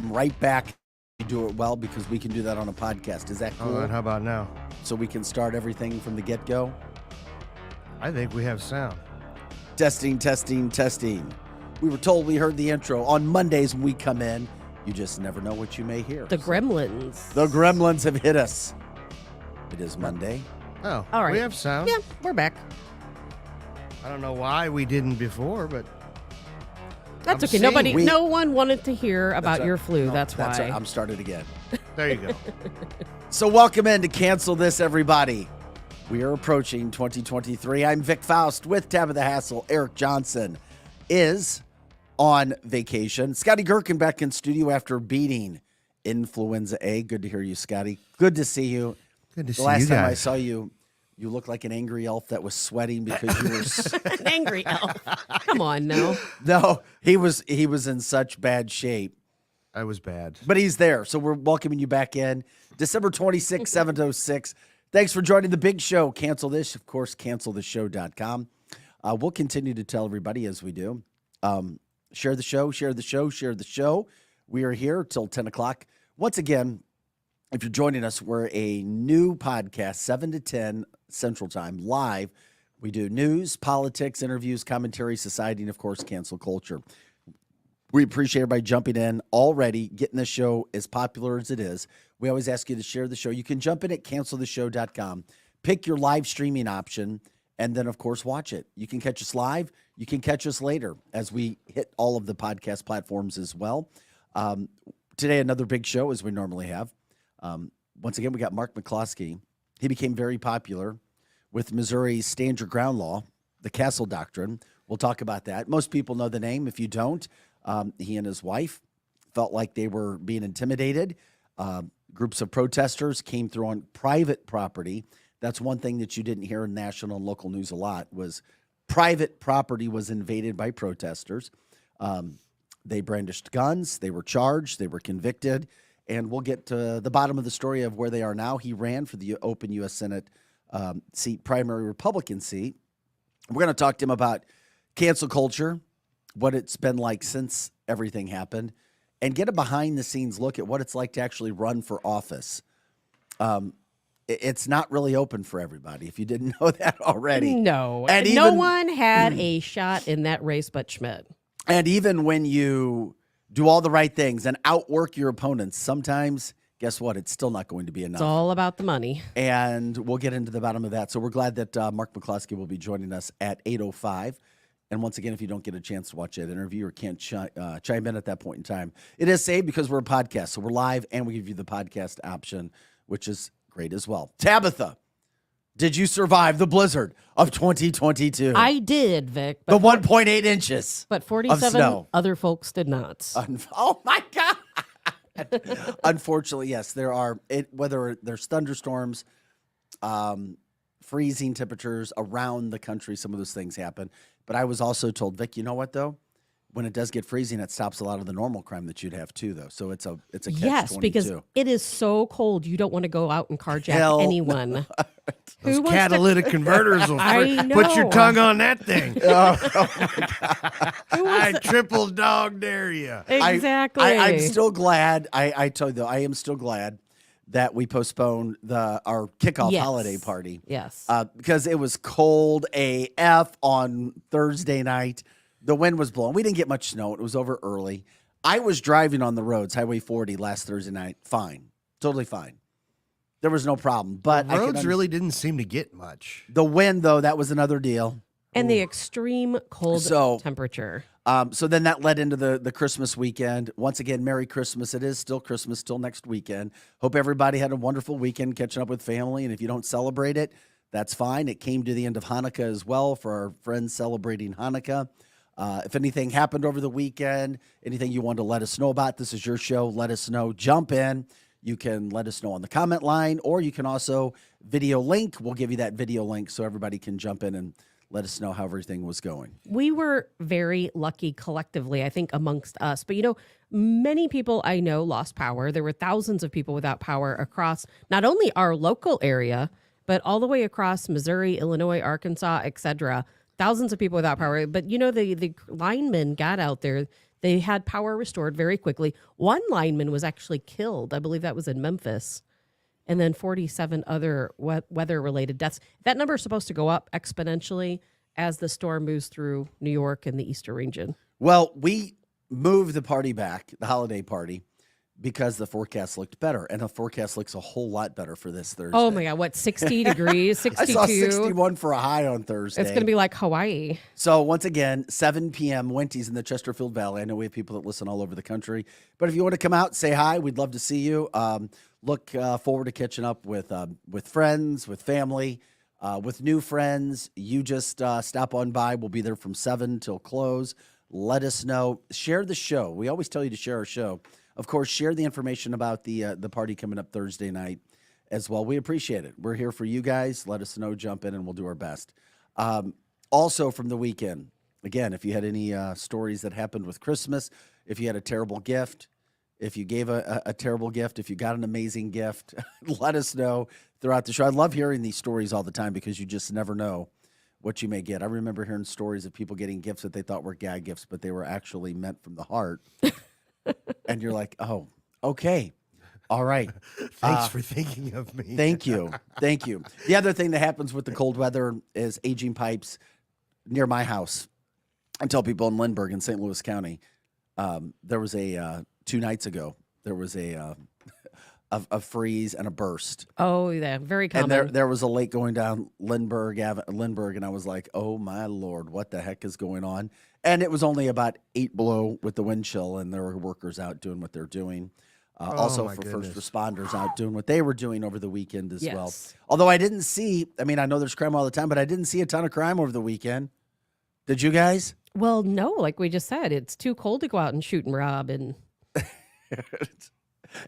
come right back. You do it well because we can do that on a podcast. Is that cool? All right, how about now? So we can start everything from the get-go? I think we have sound. Testing, testing, testing. We were told we heard the intro. On Mondays when we come in, you just never know what you may hear. The gremlins. The gremlins have hit us. It is Monday. Oh, All right. we have sound. Yeah, we're back. I don't know why we didn't before, but That's I'm okay. seeing No one wanted to hear about your flu. No, that's why. I'm started again. there you go. So welcome in to Cancel This, everybody. We are approaching 2023. I'm Vic Faust with Tabitha Hassel. Eric Johnson is on vacation. Scotty Gherkin back in studio after beating Influenza A. Good to hear you, Scotty. Good to see you. Good to see The you last time I guys. saw you, you looked like an angry elf that was sweating because you were... An angry elf. Come on, no. No, he was in such bad shape. I was bad. But he's there, so we're welcoming you back in. December 26th, 7:06. Thanks for joining the big show. Cancel This, of course, canceltheshow.com. We'll continue to tell everybody as we do. Share the show, share the show, share the show. We are here till 10 o'clock. Once again, if you're joining us, we're a new podcast, 7 to 10 Central Time, live. We do news, politics, interviews, commentary, society, and, of course, cancel culture. We appreciate everybody jumping in already, getting the show as popular as it is. We always ask you to share the show. You can jump in at canceltheshow.com, pick your live streaming option, and then, of course, watch it. You can catch us live. You can catch us later as we hit all of the podcast platforms as well. Today, another big show, as we normally have. Once again, we got Mark McCloskey. He became very popular with Missouri's Stand Your Ground law, the Castle Doctrine. We'll talk about that. Most people know the name. If you don't, he and his wife felt like they were being intimidated. Groups of protesters came through on private property. That's one thing that you didn't hear in national and local news a lot was private property was invaded by protesters. They brandished guns. They were charged. They were convicted. And we'll get to the bottom of the story of where they are now. He ran for the open U.S. Senate seat, primary Republican seat. We're going to talk to him about cancel culture, what it's been like since everything happened, and get a behind-the-scenes look at what it's like to actually run for office. It's not really open for everybody, if you didn't know that already. No. And no even- one had a shot in that race but Schmidt. And even when you do all the right things and outwork your opponents, sometimes, guess what? It's still not going to be enough. It's all about the money. And we'll get into the bottom of that. So we're glad that Mark McCloskey will be joining us at 8:05. And once again, if you don't get a chance to watch that interview or can't chime in at that point in time, it is saved because we're a podcast. So we're live and we give you the podcast option, which is great as well. Tabitha, did you survive the blizzard of 2022? I did, Vic. The But 1.8 inches. But of 47 snow. other folks did not. Oh, my God. Unfortunately, yes, there are, whether there's thunderstorms, freezing temperatures around the country, some of those things happen. But I was also told, Vic, you know what, though? When it does get freezing, it stops a lot of the normal crime that you'd have, too, though. So it's a catch-22. Yes, because it is so cold, you don't want to go out and carjack Hell anyone. no. Who Those wants catalytic converters will I put your know. tongue on that thing. Who I wants triple dog dare you. Exactly. I'm still glad. I told you, I am still glad that we postponed our kickoff Yes. holiday party. Yes. Because it was cold AF on Thursday night. The wind was blowing. We didn't get much snow. It was over early. I was driving on the roads, Highway 40, last Thursday night. Fine. Totally fine. There was no problem. But The roads really didn't seem to get much. the wind, though, that was another deal. And the extreme cold So- temperature. So then that led into the Christmas weekend. Once again, Merry Christmas. It is still Christmas, still next weekend. Hope everybody had a wonderful weekend catching up with family. And if you don't celebrate it, that's fine. It came to the end of Hanukkah as well for our friends celebrating Hanukkah. If anything happened over the weekend, anything you want to let us know about, this is your show. Let us know. Jump in. You can let us know on the comment line, or you can also video link. We'll give you that video link so everybody can jump in and let us know how everything was going. We were very lucky collectively, I think, amongst us. But, many people I know lost power. There were thousands of people without power across not only our local area, but all the way across Missouri, Illinois, Arkansas, etc. Thousands of people without power. But, the linemen got out there. They had power restored very quickly. One lineman was actually killed. I believe that was in Memphis. And then 47 other weather-related deaths. That number is supposed to go up exponentially as the storm moves through New York and the eastern region. Well, we moved the party back, the holiday party, because the forecast looked better. And the forecast looks a whole lot better for this Thursday. Oh, my God. What, 60 degrees, 62? I saw 61 for a high on Thursday. It's going to be like Hawaii. So once again, 7 p.m., Wenty's in the Chesterfield Valley. I know we have people that listen all over the country. But if you want to come out, say hi. We'd love to see you. Look forward to catching up with friends, with family, with new friends. You just stop on by. We'll be there from 7 till close. Let us know. Share the show. We always tell you to share our show. Of course, share the information about the party coming up Thursday night as well. We appreciate it. We're here for you guys. Let us know. Jump in, and we'll do our best. Also from the weekend, again, if you had any stories that happened with Christmas, if you had a terrible gift, if you gave a terrible gift, if you got an amazing gift, let us know throughout the show. I love hearing these stories all the time because you just never know what you may get. I remember hearing stories of people getting gifts that they thought were gag gifts, but they were actually meant from the heart. And you're like, oh, okay. All right. Thanks for thinking of me. Thank you. Thank you. The other thing that happens with the cold weather is aging pipes near my house. I tell people in Lindbergh in St. Louis County, there was 2 nights ago, there was a freeze and a burst. Oh, yeah. Very common. And there was a lake going down Lindbergh, and I was like, oh, my Lord, what the heck is going on? And it was only about 8 below with the wind chill, and there were workers out doing what they're doing. Also my for goodness. first responders out doing what they were doing over the weekend as well. Yes. Although I didn't see, I know there's crime all the time, but I didn't see a ton of crime over the weekend. Did you guys? Well, no, like we just said, it's too cold to go out and shoot and rob and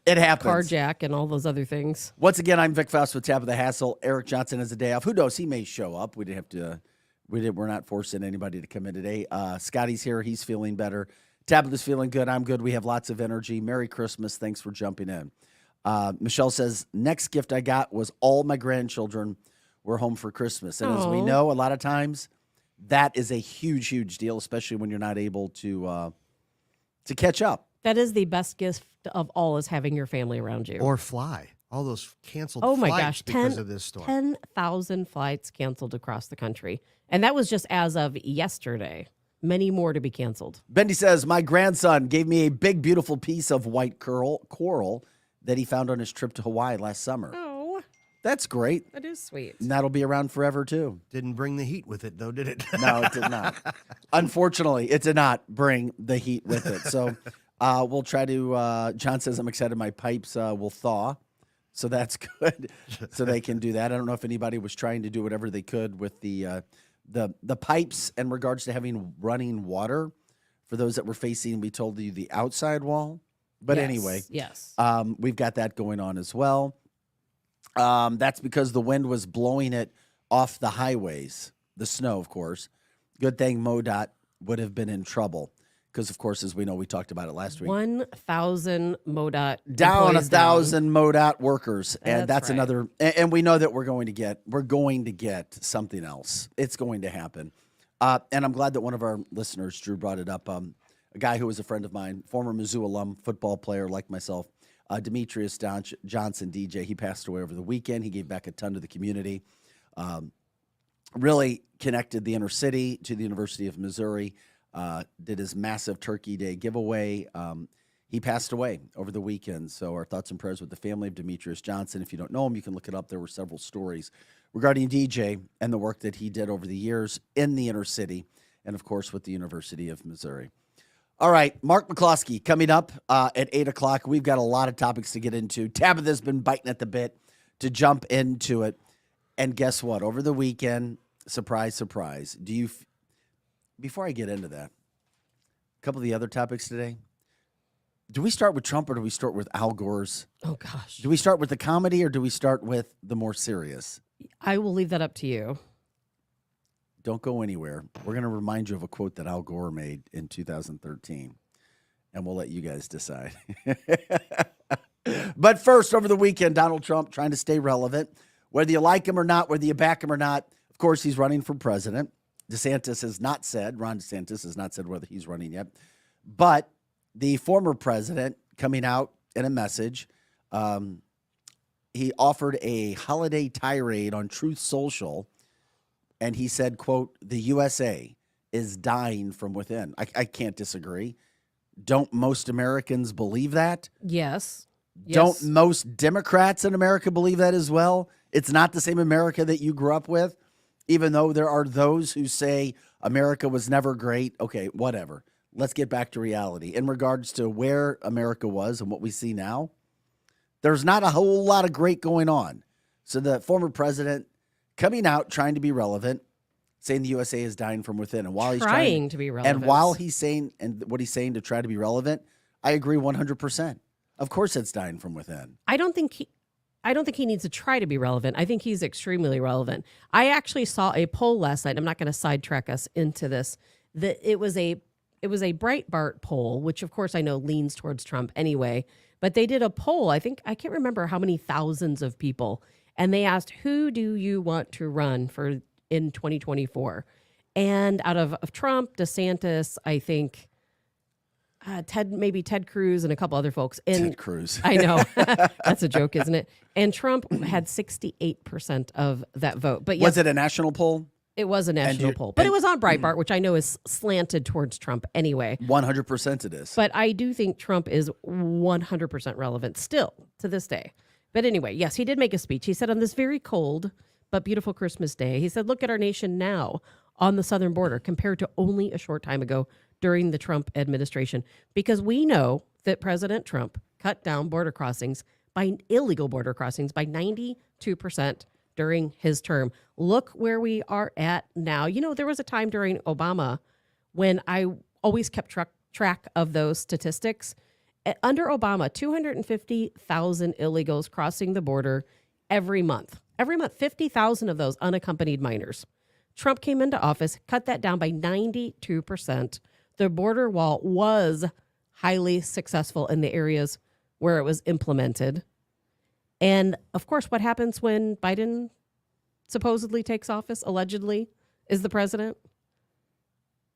It happens. carjack and all those other things. Once again, I'm Vic Faust with Tabitha Hassel. Eric Johnson has a day off. Who knows? He may show up. We didn't have to. We're not forcing anybody to come in today. Scotty's here. He's feeling better. Tabitha's feeling good. I'm good. We have lots of energy. Merry Christmas. Thanks for jumping in. Michelle says, next gift I got was all my grandchildren were home for Christmas. And as we Aw. know, a lot of times that is a huge, huge deal, especially when you're not able to catch up. That is the best gift of all, is having your family around you. Or fly. All those canceled Oh my flights gosh, because of this storm. 10,000 flights canceled across the country. And that was just as of yesterday. Many more to be canceled. Bendy says, my grandson gave me a big, beautiful piece of white coral that he found on his trip to Hawaii last summer. Oh, That's great. that is sweet. And that'll be around forever, too. Didn't bring the heat with it, though, did it? No, it did not. Unfortunately, it did not bring the heat with it. So we'll try to, John says, I'm excited my pipes will thaw. So that's good. So they can do that. I don't know if anybody was trying to do whatever they could with the pipes in regards to having running water. For those that were facing, we told you the outside wall. But Yes, anyway, yes. we've got that going on as well. That's because the wind was blowing it off the highways, the snow, of course. Good thing MoDOT would have been in trouble because, of course, as we know, we talked about it last week. 1,000 MoDOT Down employees 1,000 MoDOT workers, and that's right. another. And we know that we're going to get something else. It's going to happen. And I'm glad that one of our listeners, Drew, brought it up. A guy who was a friend of mine, former Mizzou alum, football player like myself, Demetrius Johnson, DJ. He passed away over the weekend. He gave back a ton to the community. Really connected the inner city to the University of Missouri. Did his massive Turkey Day giveaway. He passed away over the weekend. So our thoughts and prayers with the family of Demetrius Johnson. If you don't know him, you can look it up. There were several stories regarding DJ and the work that he did over the years in the inner city and, of course, with the University of Missouri. All right, Mark McCloskey coming up at 8 o'clock. We've got a lot of topics to get into. Tabitha's been biting at the bit to jump into it. And guess what? Over the weekend, surprise, surprise. Before I get into that, a couple of the other topics today. Do we start with Trump or do we start with Al Gore's? Oh, gosh. Do we start with the comedy or do we start with the more serious? I will leave that up to you. Don't go anywhere. We're going to remind you of a quote that Al Gore made in 2013, and we'll let you guys decide. But first, over the weekend, Donald Trump trying to stay relevant. Whether you like him or not, whether you back him or not, of course, he's running for president. Ron DeSantis has not said whether he's running yet. But the former president coming out in a message, he offered a holiday tirade on Truth Social, and he said, quote, "The USA is dying from within." I can't disagree. Don't most Americans believe that? Yes. Don't most Democrats in America believe that as well? It's not the same America that you grew up with, even though there are those who say America was never great. Okay, whatever. Let's get back to reality. In regards to where America was and what we see now, there's not a whole lot of great going on. So the former president coming out trying to be relevant, saying the USA is dying from within. And while he's trying to be relevant. And while he's saying, and what he's saying to try to be relevant, I agree 100%. Of course it's dying from within. I don't think he needs to try to be relevant. I think he's extremely relevant. I actually saw a poll last night. I'm not going to sidetrack us into this. It was a Breitbart poll, which of course I know leans towards Trump anyway. But they did a poll. I can't remember how many thousands of people, and they asked, "Who do you want to run for in 2024?" And out of Trump, DeSantis, I think Ted Cruz, and a couple other folks. And Ted Cruz. I know. That's a joke, isn't it? And Trump had 68% of that vote. But yes, was it a national poll? it was a national poll. But it was on Breitbart, which I know is slanted towards Trump anyway. 100% it is. But I do think Trump is 100% relevant still to this day. But anyway, yes, he did make a speech. He said on this very cold but beautiful Christmas day, he said, "Look at our nation now on the southern border compared to only a short time ago during the Trump administration, because we know that President Trump cut down illegal border crossings by 92% during his term. Look where we are at now." You know, there was a time during Obama when I always kept track of those statistics. Under Obama, 250,000 illegals crossing the border every month. Every month, 50,000 of those unaccompanied minors. Trump came into office, cut that down by 92%. The border wall was highly successful in the areas where it was implemented. And of course, what happens when Biden supposedly takes office, allegedly, is the president?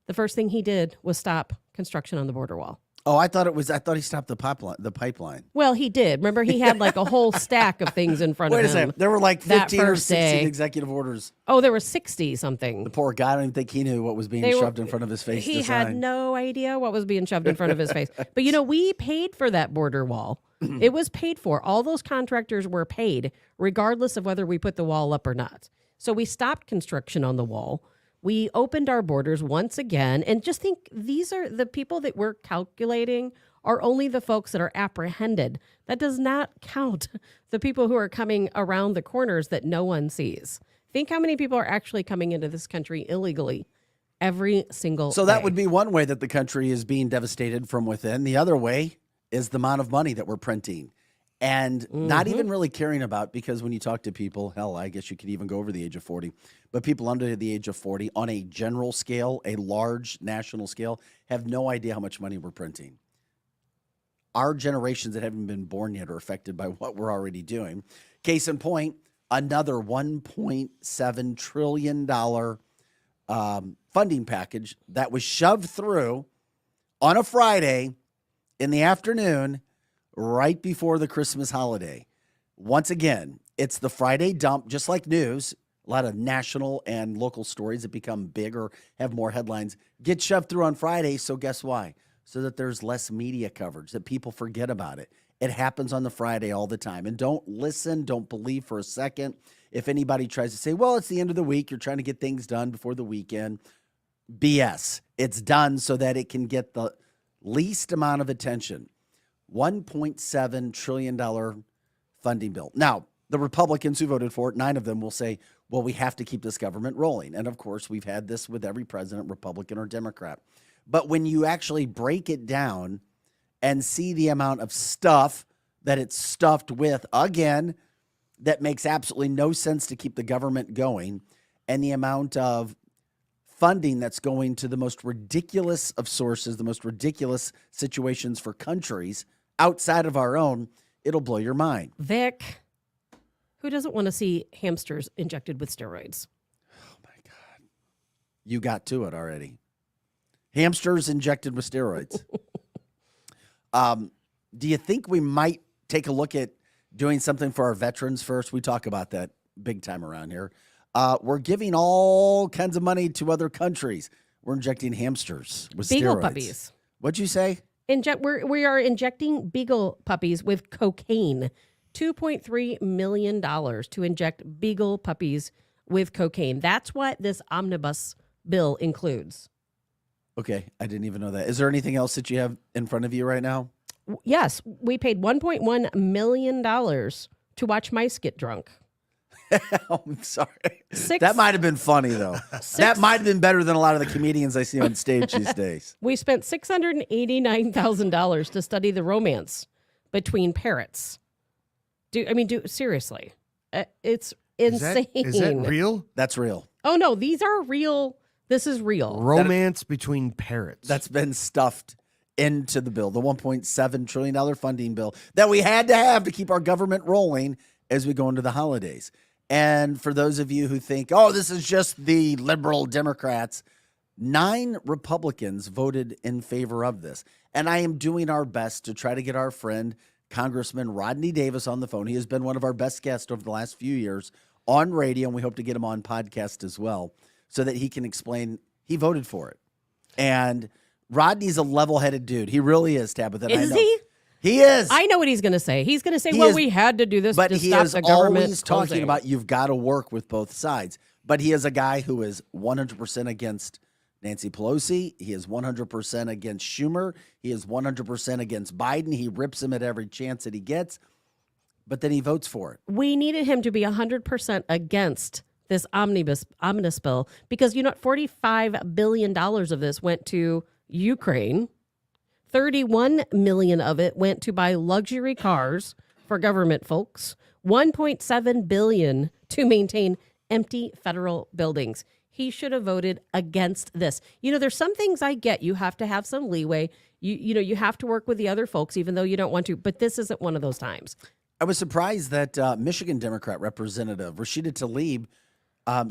The first thing he did was stop construction on the border wall. Oh, I thought he stopped the pipeline. Well, he did. Remember, he had like a whole stack of things in front of him. Wait a second. There were like 15 or 16 day. executive orders. Oh, there were 60 something. The poor guy, I don't even think he knew what was being shoved in front of his face. He had no idea what was being shoved in front of his face. But you know, we paid for that border wall. It was paid for. All those contractors were paid, regardless of whether we put the wall up or not. So we stopped construction on the wall. We opened our borders once again, and just think, these are the people that we're calculating are only the folks that are apprehended. That does not count the people who are coming around the corners that no one sees. Think how many people are actually coming into this country illegally every single So day. that would be one way that the country is being devastated from within. The other way is the amount of money that we're printing. And not even really caring about, because when you talk to people, hell, I guess you could even go over the age of 40, but people under the age of 40 on a general scale, a large national scale, have no idea how much money we're printing. Our generations that haven't been born yet are affected by what we're already doing. Case in point, another $1.7 trillion funding package that was shoved through on a Friday in the afternoon, right before the Christmas holiday. Once again, it's the Friday dump, just like news. A lot of national and local stories that become big or have more headlines get shoved through on Friday. So guess why? So that there's less media coverage, that people forget about it. It happens on the Friday all the time. And don't believe for a second if anybody tries to say, well, it's the end of the week, you're trying to get things done before the weekend. BS. It's done so that it can get the least amount of attention. $1.7 trillion funding bill. Now, the Republicans who voted for it, 9 of them will say, well, we have to keep this government rolling. And of course, we've had this with every president, Republican or Democrat. But when you actually break it down and see the amount of stuff that it's stuffed with, again, that makes absolutely no sense to keep the government going, and the amount of funding that's going to the most ridiculous of sources, the most ridiculous situations for countries outside of our own, it'll blow your mind. Vic, who doesn't want to see hamsters injected with steroids? Oh, my God. You got to it already. Hamsters injected with steroids. Do you think we might take a look at doing something for our veterans first? We talk about that big time around here. We're giving all kinds of money to other countries. We're injecting hamsters with Beagle steroids. puppies. What'd you say? We are injecting beagle puppies with cocaine. $2.3 million to inject beagle puppies with cocaine. That's what this omnibus bill includes. Okay, I didn't even know that. Is there anything else that you have in front of you right now? Yes, we paid $1.1 million to watch mice get drunk. I'm sorry. That might have been funny, though. That might have been better than a lot of the comedians I see on stage these days. We spent $689,000 to study the romance between parrots. Seriously. It's insane. Is that real? That's real. Oh, no, these are real. This is real. Romance between parrots. That's been stuffed into the bill, the $1.7 trillion funding bill that we had to have to keep our government rolling as we go into the holidays. And for those of you who think, oh, this is just the liberal Democrats, 9 Republicans voted in favor of this. And I am doing our best to try to get our friend, Congressman Rodney Davis, on the phone. He has been one of our best guests over the last few years on radio, and we hope to get him on podcast as well so that he can explain he voted for it. And Rodney's a level-headed dude. He really is, Tabitha. Is he? He is. I know what he's going to say. He's going to say, we had to do this but to he stop is the government always talking closing. about you've got to work with both sides. But he is a guy who is 100% against Nancy Pelosi. He is 100% against Schumer. He is 100% against Biden. He rips him at every chance that he gets, but then he votes for it. We needed him to be 100% against this omnibus bill because, $45 billion of this went to Ukraine. 31 million of it went to buy luxury cars for government folks. 1.7 billion to maintain empty federal buildings. He should have voted against this. There's some things I get. You have to have some leeway. You have to work with the other folks, even though you don't want to. But this isn't one of those times. I was surprised that Michigan Democrat Representative Rashida Tlaib,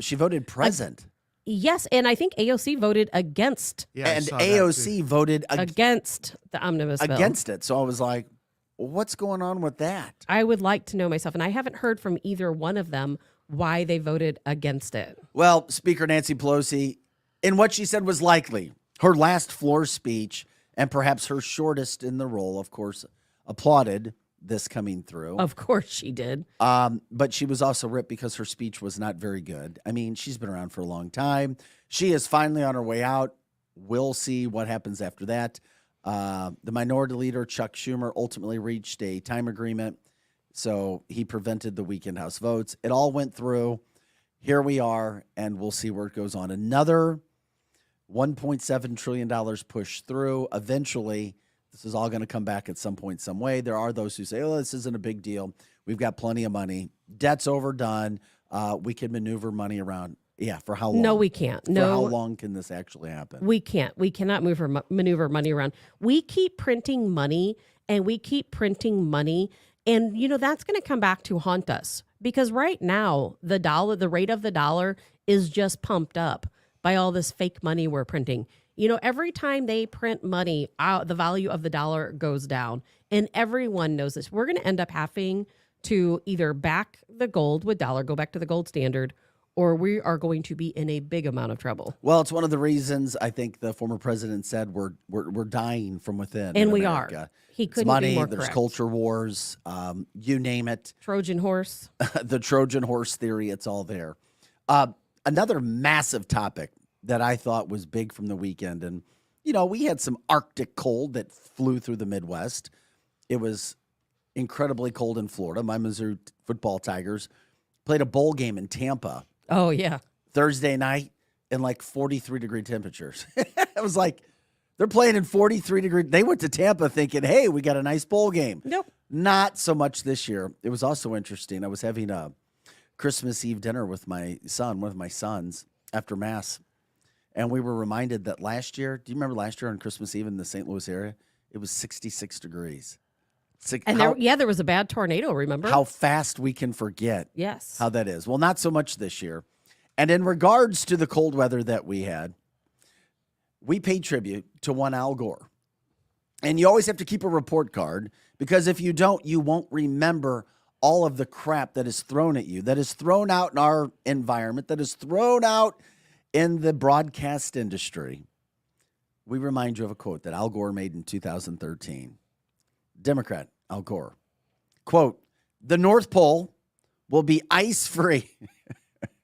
she voted present. Yes, and I think AOC voted against. Yeah, and AOC voted against the omnibus bill. Against it. So I was like, what's going on with that? I would like to know myself, and I haven't heard from either one of them why they voted against it. Well, Speaker Nancy Pelosi, in what she said was likely her last floor speech, and perhaps her shortest in the role, of course, applauded this coming through. Of course she did. But she was also ripped because her speech was not very good. I mean, she's been around for a long time. She is finally on her way out. We'll see what happens after that. The minority leader, Chuck Schumer, ultimately reached a time agreement, so he prevented the weekend House votes. It all went through. Here we are, and we'll see where it goes on. Another $1.7 trillion pushed through. Eventually, this is all going to come back at some point, some way. There are those who say, oh, this isn't a big deal. We've got plenty of money. Debt's overdone. We can maneuver money around. Yeah, for how long? No, we can't. For how long can this actually happen? We can't. We cannot maneuver money around. We keep printing money, and we keep printing money. And, that's going to come back to haunt us. Because right now, the rate of the dollar is just pumped up by all this fake money we're printing. Every time they print money, the value of the dollar goes down. And everyone knows this. We're going to end up having to either back the gold with dollar, go back to the gold standard, or we are going to be in a big amount of trouble. Well, it's one of the reasons I think the former president said we're dying from within. And we America. are. He couldn't it's money, be more there's correct. culture wars, you name it. Trojan horse. The Trojan horse theory, it's all there. Another massive topic that I thought was big from the weekend. And, we had some Arctic cold that flew through the Midwest. It was incredibly cold in Florida. My Missouri football Tigers played a bowl game in Tampa. Oh, yeah. Thursday night in 43-degree temperatures. I was like, they're playing in 43-degree. They went to Tampa thinking, hey, we got a nice bowl game. Nope. Not so much this year. It was also interesting. I was having a Christmas Eve dinner with my son, one of my sons, after Mass. And we were reminded that last year, do you remember last year on Christmas Eve in the St. Louis area? It was 66 degrees. And there was a bad tornado, remember? How fast we can forget yes. how that is. Well, not so much this year. And in regards to the cold weather that we had, we pay tribute to one Al Gore. And you always have to keep a report card, because if you don't, you won't remember all of the crap that is thrown at you, that is thrown out in our environment, that is thrown out in the broadcast industry. We remind you of a quote that Al Gore made in 2013. Democrat Al Gore. Quote, "The North Pole will be ice-free."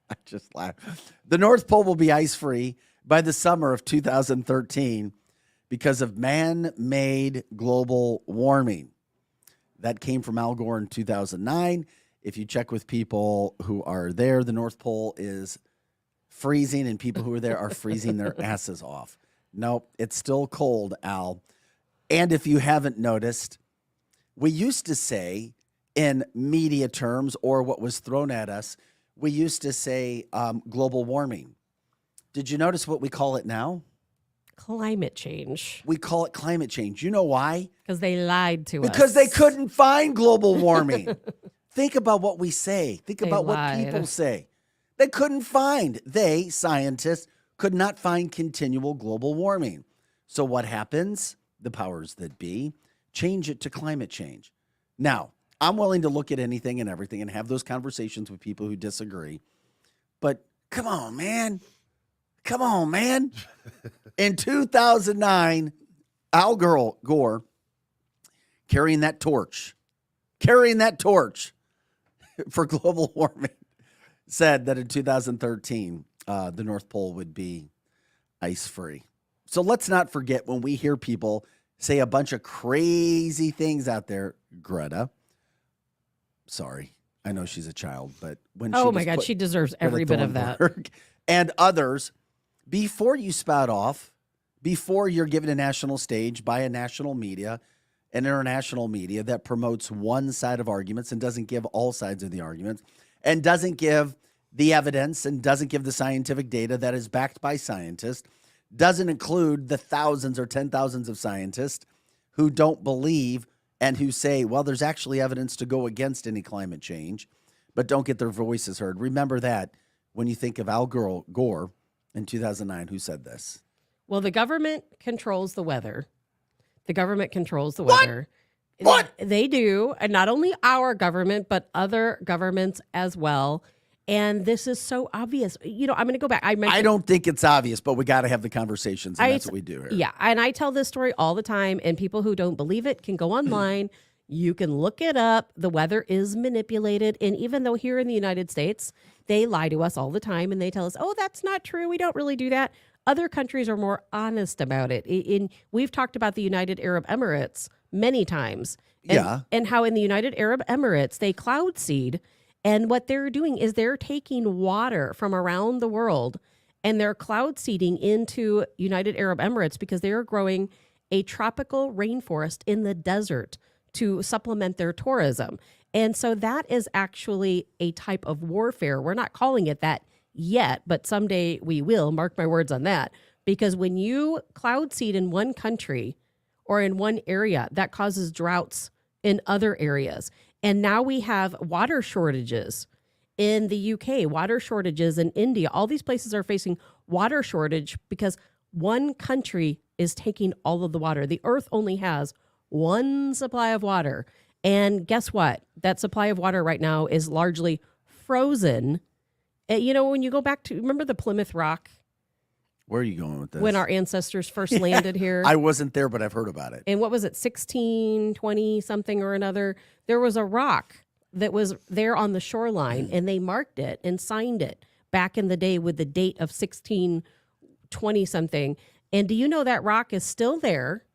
I just laughed. "The North Pole will be ice-free by the summer of 2013 because of man-made global warming." That came from Al Gore in 2009. If you check with people who are there, the North Pole is freezing, and people who are there are freezing their asses off. Nope, it's still cold, Al. And if you haven't noticed, we used to say in media terms, or what was thrown at us, we used to say global warming. Did you notice what we call it now? Climate change. We call it climate change. You know why? Because they lied to us. Because they couldn't find global warming. Think about what we say. Think They about what lied. people say. They couldn't find. They, scientists, could not find continual global warming. So what happens? The powers that be change it to climate change. Now, I'm willing to look at anything and everything and have those conversations with people who disagree. But come on, man. Come on, man. In 2009, Al Gore carrying that torch for global warming, said that in 2013, the North Pole would be ice-free. So let's not forget, when we hear people say a bunch of crazy things out there, Greta, sorry, I know she's a child, but when Oh my God, she deserves every bit of that. And others, before you spout off, before you're given a national stage by a national media, an international media that promotes one side of arguments and doesn't give all sides of the arguments, and doesn't give the evidence and doesn't give the scientific data that is backed by scientists, doesn't include the thousands or 10,000s of scientists who don't believe and who say, well, there's actually evidence to go against any climate change, but don't get their voices heard. Remember that when you think of Al Gore in 2009, who said this. Well, the government controls the weather. The government controls the weather. What? They do. And not only our government, but other governments as well. And this is so obvious. You know, I'm going to go back. I don't think it's obvious, but we got to have the conversations, and that's what we do here. Yeah. And I tell this story all the time, and people who don't believe it can go online. You can look it up. The weather is manipulated. And even though here in the United States, they lie to us all the time and they tell us, oh, that's not true. We don't really do that. Other countries are more honest about it. We've talked about the United Arab Emirates many times. And how in the United Arab Emirates, they cloud seed. And what they're doing is they're taking water from around the world and they're cloud seeding into United Arab Emirates because they are growing a tropical rainforest in the desert to supplement their tourism. And so that is actually a type of warfare. We're not calling it that yet, but someday we will, mark my words on that. Because when you cloud seed in one country or in one area, that causes droughts in other areas. And now we have water shortages in the UK, water shortages in India. All these places are facing water shortage because one country is taking all of the water. The earth only has one supply of water. And guess what? That supply of water right now is largely frozen. You know, when you go back to, remember the Plymouth Rock? Where are you going with this? When our ancestors first landed here. I wasn't there, but I've heard about it. And what was it, 1620 something or another? There was a rock that was there on the shoreline, and they marked it and signed it back in the day with the date of 1620 something. And do you know that rock is still there?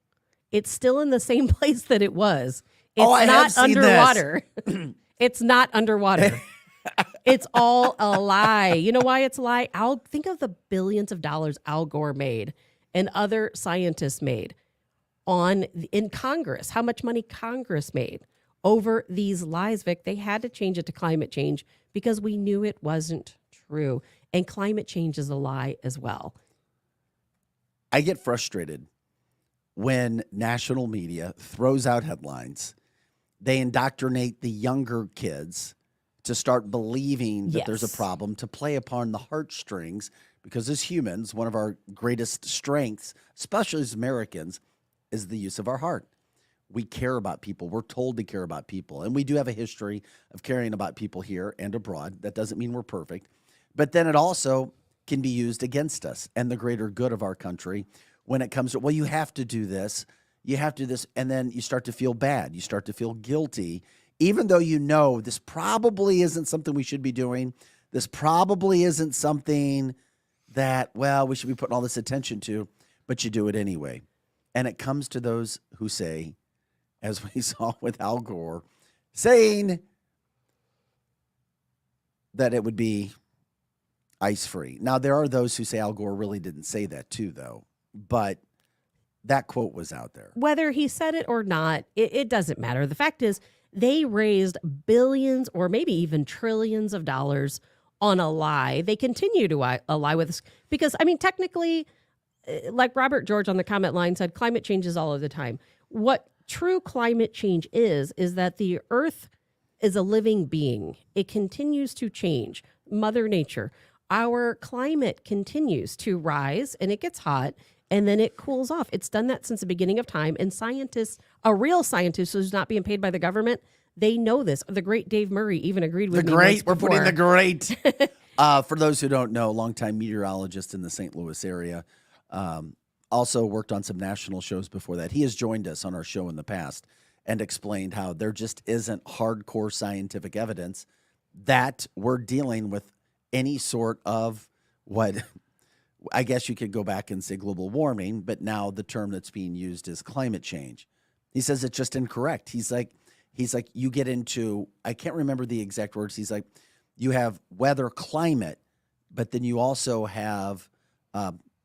It's still in the same place that it was. It's I not have seen underwater. It's not underwater. It's all a lie. You know why it's a lie? Think of the billions of dollars Al Gore made and other scientists made in Congress. How much money Congress made over these lies, Vic. They had to change it to climate change because we knew it wasn't true. And climate change is a lie as well. I get frustrated when national media throws out headlines. They indoctrinate the younger kids to start believing that there's a Yes. problem, to play upon the heartstrings, because as humans, one of our greatest strengths, especially as Americans, is the use of our heart. We care about people. We're told to care about people. And we do have a history of caring about people here and abroad. That doesn't mean we're perfect. But then it also can be used against us and the greater good of our country when it comes to, well, you have to do this. You have to do this. And then you start to feel bad. You start to feel guilty, even though you know this probably isn't something we should be doing. This probably isn't something that, well, we should be putting all this attention to, but you do it anyway. And it comes to those who say, as we saw with Al Gore, saying that it would be ice-free. Now, there are those who say Al Gore really didn't say that too, though. But that quote was out there. Whether he said it or not, it doesn't matter. The fact is, they raised billions or maybe even trillions of dollars on a lie. They continue to lie with us because, I mean, technically, like Robert George on the comment line said, climate changes all of the time. What true climate change is that the earth is a living being. It continues to change. Mother Nature. Our climate continues to rise and it gets hot and then it cools off. It's done that since the beginning of time. And scientists, a real scientist who's not being paid by the government, they know this. The great Dave Murray even agreed with me. We're putting the great. For those who don't know, longtime meteorologist in the St. Louis area. Also worked on some national shows before that. He has joined us on our show in the past and explained how there just isn't hardcore scientific evidence that we're dealing with any sort of what I guess you could go back and say global warming, but now the term that's being used is climate change. He says it's just incorrect. He's like, you get into, I can't remember the exact words. He's like, you have weather, climate, but then you also have,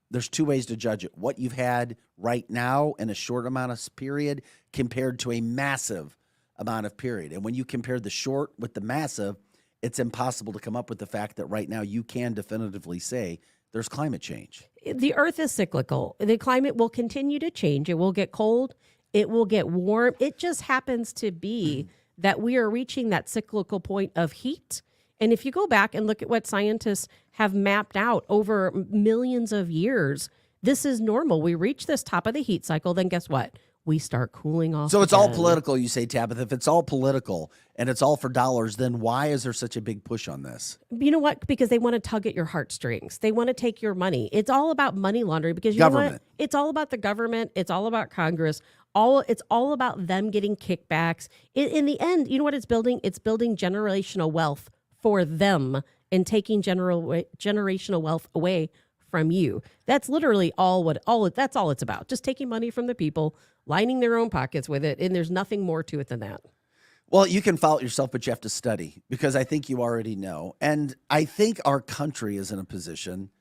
there's two ways to judge it. What you've had right now in a short amount of period compared to a massive amount of period. And when you compare the short with the massive, it's impossible to come up with the fact that right now you can definitively say there's climate change. The earth is cyclical. The climate will continue to change. It will get cold. It will get warm. It just happens to be that we are reaching that cyclical point of heat. And if you go back and look at what scientists have mapped out over millions of years, this is normal. We reach this top of the heat cycle, then guess what? We start cooling off. So it's all again. political, you say, Tabitha. If it's all political and it's all for dollars, then why is there such a big push on this? You know what? Because they want to tug at your heartstrings. They want to take your money. It's all about money laundering because you know Government. what? It's all about the government. It's all about Congress. It's all about them getting kickbacks. In the end, you know what it's building? It's building generational wealth for them and taking generational wealth away from you. That's literally that's all it's about. Just taking money from the people, lining their own pockets with it, and there's nothing more to it than that. Well, you can follow it yourself, but you have to study because I think you already know. And I think our country is in a position,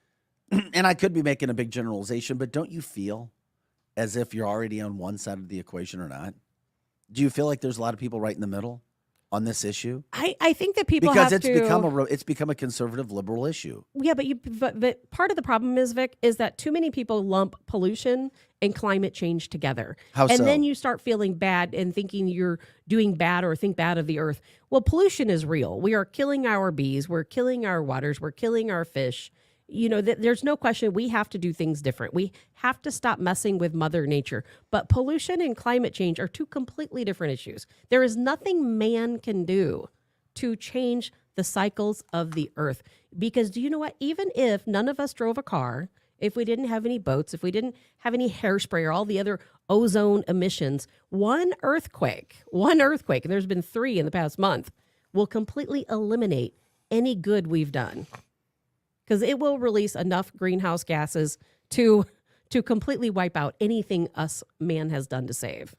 and I could be making a big generalization, but don't you feel as if you're already on one side of the equation or not? Do you feel like there's a lot of people right in the middle on this issue? I think that people because have it's become a conservative liberal issue. Yeah, but part of the problem is, Vic, is that too many people lump pollution and climate change together. How so? And then you start feeling bad and thinking you're doing bad or think bad of the earth. Well, pollution is real. We are killing our bees. We're killing our waters. We're killing our fish. You know, there's no question we have to do things different. We have to stop messing with Mother Nature. But pollution and climate change are two completely different issues. There is nothing man can do to change the cycles of the earth. Because do you know what? Even if none of us drove a car, if we didn't have any boats, if we didn't have any hairspray or all the other ozone emissions, one earthquake, and there's been 3 in the past month, will completely eliminate any good we've done. Because it will release enough greenhouse gases to completely wipe out anything us man has done to save.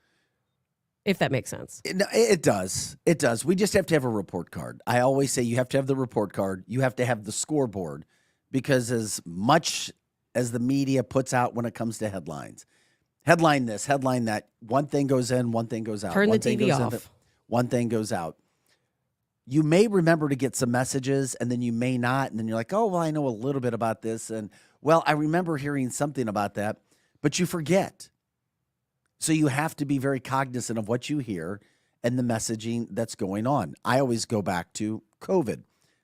If that makes sense. It does. It does. We just have to have a report card. I always say you have to have the report card. You have to have the scoreboard because as much as the media puts out when it comes to headlines, headline this, headline that, one thing goes in, one thing goes out. Turn the TV off. One thing goes out. You may remember to get some messages and then you may not. And then you're like, oh, well, I know a little bit about this. And well, I remember hearing something about that, but you forget. So you have to be very cognizant of what you hear and the messaging that's going on. I always go back to COVID.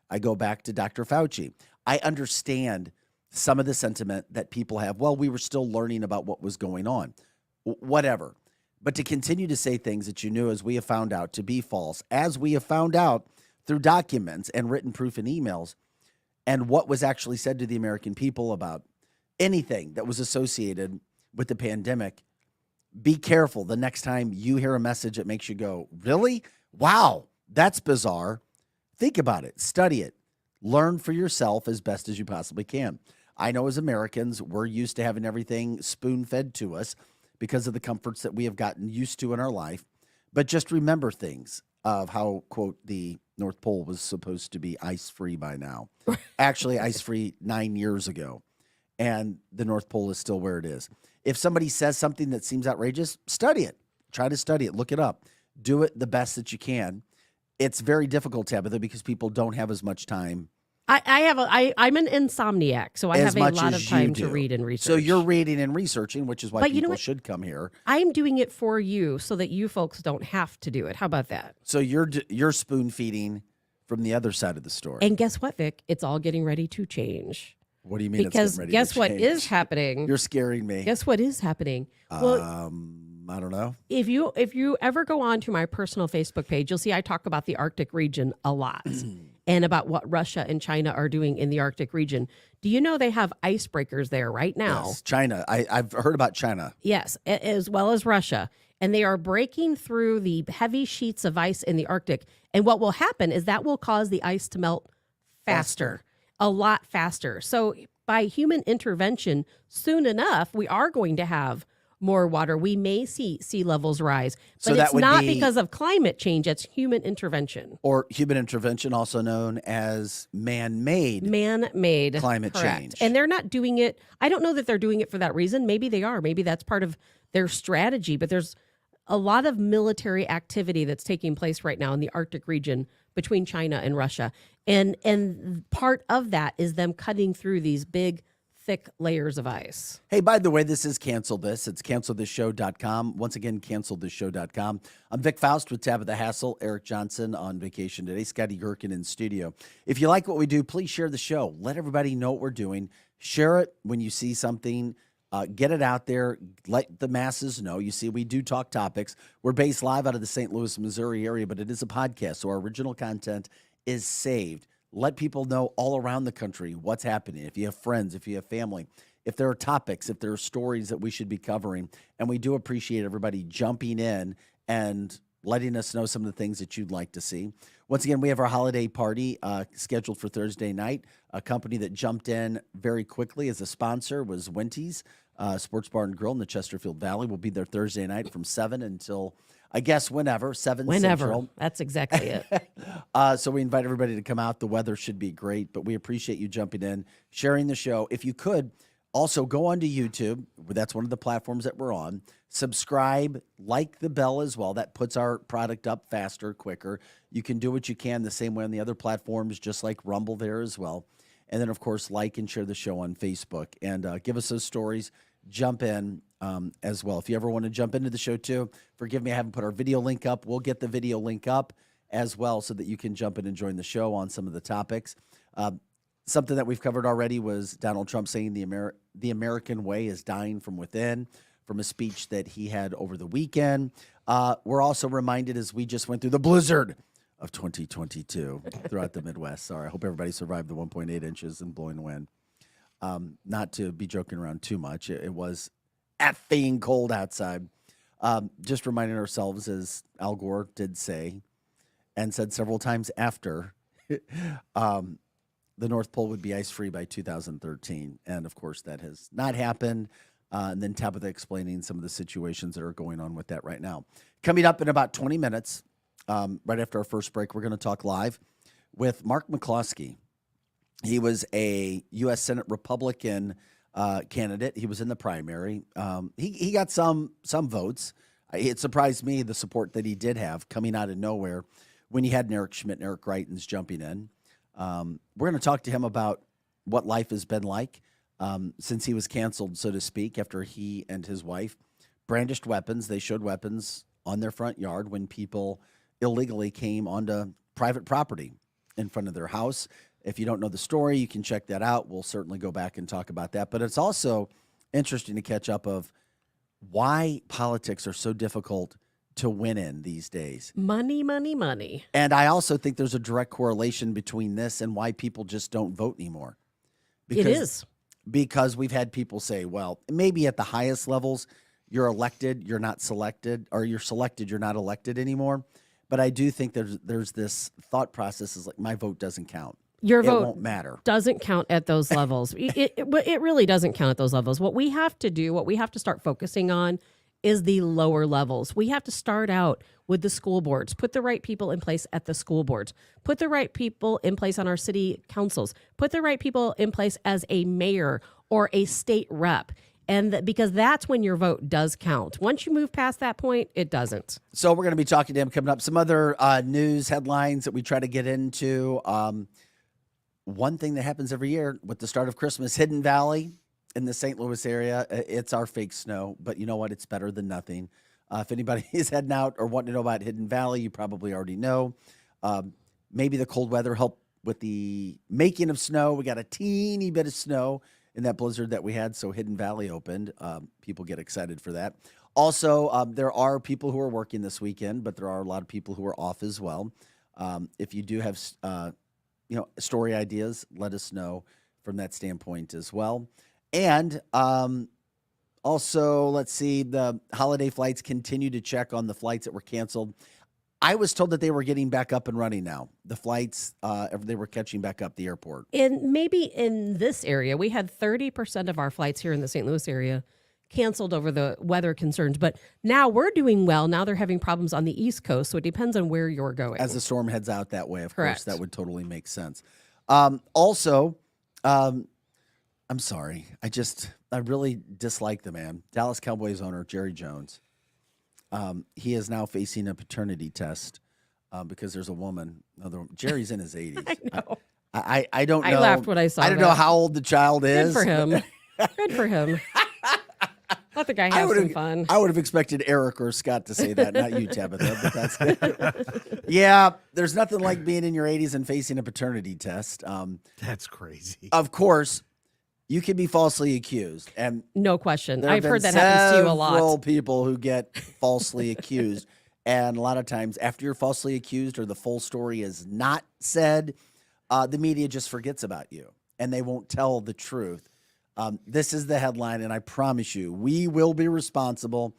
I go back to Dr. Fauci. I understand some of the sentiment that people have. Well, we were still learning about what was going on, whatever. But to continue to say things that you knew, as we have found out, to be false, as we have found out through documents and written proof and emails, and what was actually said to the American people about anything that was associated with the pandemic, be careful the next time you hear a message that makes you go, really? Wow, that's bizarre. Think about it. Study it. Learn for yourself as best as you possibly can. I know as Americans, we're used to having everything spoon-fed to us because of the comforts that we have gotten used to in our life. But just remember things of how, quote, the North Pole was supposed to be ice-free by now. Actually, ice-free 9 years ago. And the North Pole is still where it is. If somebody says something that seems outrageous, study it. Try to study it. Look it up. Do it the best that you can. It's very difficult, Tabitha, because people don't have as much time. I'm an insomniac, so I As have a much lot as of time you to do. read and research. So you're reading and researching, which is why But you know people what? should come here. I'm doing it for you so that you folks don't have to do it. How about that? So you're spoon feeding from the other side of the story. And guess what, Vic? It's all getting ready to change. What do you mean? Because it's getting ready guess to what change? is happening? You're scaring me. Guess what is happening? Well, I don't know. if you ever go on to my personal Facebook page, you'll see I talk about the Arctic region a lot and about what Russia and China are doing in the Arctic region. Do you know they have icebreakers there right now? Yes, China. I've heard about China. Yes, as well as Russia. And they are breaking through the heavy sheets of ice in the Arctic. And what will happen is that will cause the ice to melt faster, a lot faster. So by human intervention, soon enough, we are going to have more water. We may see sea levels rise, So but that it's would not be- because of climate change. It's human intervention. Or human intervention, also known as man-made. Man-made Climate correct. change. And they're not doing it. I don't know that they're doing it for that reason. Maybe they are. Maybe that's part of their strategy. But there's a lot of military activity that's taking place right now in the Arctic region between China and Russia. And part of that is them cutting through these big, thick layers of ice. Hey, by the way, this is Cancel This. It's cancelthisshow.com. Once again, cancelthisshow.com. I'm Vic Faust with Tabitha Hassel, Eric Johnson on vacation today, Scotty Gherkin in studio. If you like what we do, please share the show. Let everybody know what we're doing. Share it when you see something. Get it out there. Let the masses know. You see, we do talk topics. We're based live out of the St. Louis, Missouri area, but it is a podcast, so our original content is saved. Let people know all around the country what's happening. If you have friends, if you have family, if there are topics, if there are stories that we should be covering. And we do appreciate everybody jumping in and letting us know some of the things that you'd like to see. Once again, we have our holiday party scheduled for Thursday night. A company that jumped in very quickly as a sponsor was Winty's Sports Bar and Grill in the Chesterfield Valley. We'll be there Thursday night from 7 until, I guess, whenever, 7 Central. That's exactly it. So we invite everybody to come out. The weather should be great, but we appreciate you jumping in, sharing the show. If you could, also go onto YouTube. That's one of the platforms that we're on. Subscribe, like the bell as well. That puts our product up faster, quicker. You can do what you can the same way on the other platforms, just like Rumble there as well. And then, of course, like and share the show on Facebook. And give us those stories. Jump in as well. If you ever want to jump into the show too, forgive me, I haven't put our video link up. We'll get the video link up as well so that you can jump in and join the show on some of the topics. Something that we've covered already was Donald Trump saying the American way is dying from within, from a speech that he had over the weekend. We're also reminded as we just went through the blizzard of 2022 throughout the Midwest. Sorry, I hope everybody survived the 1.8 inches and blowing wind. Not to be joking around too much. It was effing cold outside. Just reminding ourselves, as Al Gore did say, and said several times after, the North Pole would be ice-free by 2013. And, of course, that has not happened. And then Tabitha explaining some of the situations that are going on with that right now. Coming up in about 20 minutes, right after our first break, we're going to talk live with Mark McCloskey. He was a U.S. Senate Republican candidate. He was in the primary. He got some votes. It surprised me, the support that he did have coming out of nowhere when he had Eric Schmidt and Eric Greitens jumping in. We're going to talk to him about what life has been like since he was canceled, so to speak, after he and his wife brandished weapons. They showed weapons on their front yard when people illegally came onto private property in front of their house. If you don't know the story, you can check that out. We'll certainly go back and talk about that. But it's also interesting to catch up of why politics are so difficult to win in these days. Money, money, money. And I also think there's a direct correlation between this and why people just don't vote anymore. It is. Because we've had people say, well, maybe at the highest levels, you're elected, you're not selected, or you're selected, you're not elected anymore. But I do think there's this thought process is like, my vote doesn't count. Your It vote won't matter. doesn't count at those levels. It really doesn't count at those levels. What we have to do, what we have to start focusing on is the lower levels. We have to start out with the school boards, put the right people in place at the school boards, put the right people in place on our city councils, put the right people in place as a mayor or a state rep. And because that's when your vote does count. Once you move past that point, it doesn't. So we're going to be talking to him coming up. Some other news headlines that we try to get into. One thing that happens every year with the start of Christmas, Hidden Valley in the St. Louis area, it's our fake snow. But you know what? It's better than nothing. If anybody is heading out or wanting to know about Hidden Valley, you probably already know. Maybe the cold weather helped with the making of snow. We got a teeny bit of snow in that blizzard that we had, so Hidden Valley opened. People get excited for that. Also, there are people who are working this weekend, but there are a lot of people who are off as well. If you do have, story ideas, let us know from that standpoint as well. And also, let's see, the holiday flights continue to check on the flights that were canceled. I was told that they were getting back up and running now. The flights, they were catching back up the airport. And maybe in this area, we had 30% of our flights here in the St. Louis area canceled over the weather concerns. But now we're doing well. Now they're having problems on the East Coast. So it depends on where you're going. As the storm heads out that way, of Correct. course, that would totally make sense. Also, I'm sorry. I really dislike the man. Dallas Cowboys owner, Jerry Jones. He is now facing a paternity test because there's a woman. Jerry's in his 80s. I know. I don't know. I laughed when I saw I don't that. know how old the child is. Good for him. Good for him. Let the guy have some fun. I would have expected Eric or Scott to say that, not you, Tabitha. But that's yeah. There's nothing like being in your 80s and facing a paternity test. That's crazy. Of course, you can be falsely accused, and No question. there have I've been heard that happens to you a several lot. people who get falsely accused, and a lot of times after you're falsely accused or the full story is not said, the media just forgets about you and they won't tell the truth. This is the headline, and I promise you, we will be responsible.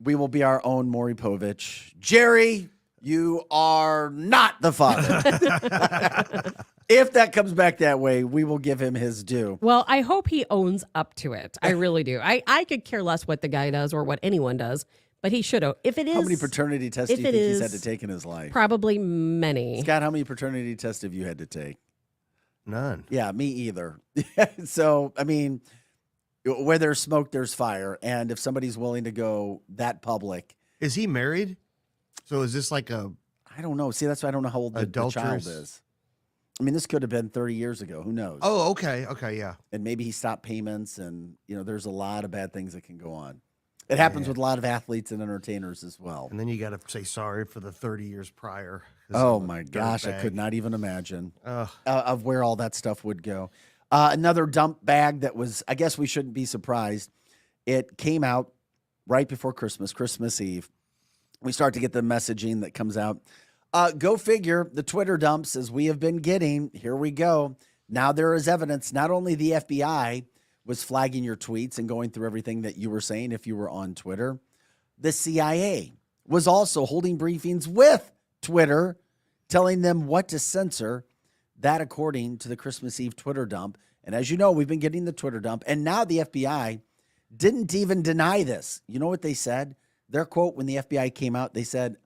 We will be our own Maury Povich. Jerry, you are not the father. If that comes back that way, we will give him his due. Well, I hope he owns up to it. I really do. I could care less what the guy does or what anyone does, but he should. If it is, How many paternity tests do you if think it he's had is- to take in his life? probably many. Scott, how many paternity tests have you had to take? None. Yeah, me either. So, I mean, where there's smoke, there's fire. And if somebody's willing to go that public, Is he married? So is this like a I don't know. See, that's why I don't know how old the child Adulterous? is. I mean, this could have been 30 years ago. Who knows? Oh, okay. Okay, yeah. And maybe he stopped payments, and, there's a lot of bad things that can go on. It happens with a lot of athletes and entertainers as well. And then you got to say sorry for the 30 years prior. Oh, my gosh. I could not even imagine Ugh. of where all that stuff would go. Another dump bag that was, I guess we shouldn't be surprised. It came out right before Christmas Eve. We start to get the messaging that comes out. Go figure, the Twitter dumps, as we have been getting, here we go. Now there is evidence. Not only the FBI was flagging your tweets and going through everything that you were saying if you were on Twitter, the CIA was also holding briefings with Twitter, telling them what to censor. That according to the Christmas Eve Twitter dump. And as you know, we've been getting the Twitter dump. And now the FBI didn't even deny this. You know what they said? Their quote when the FBI came out, they said,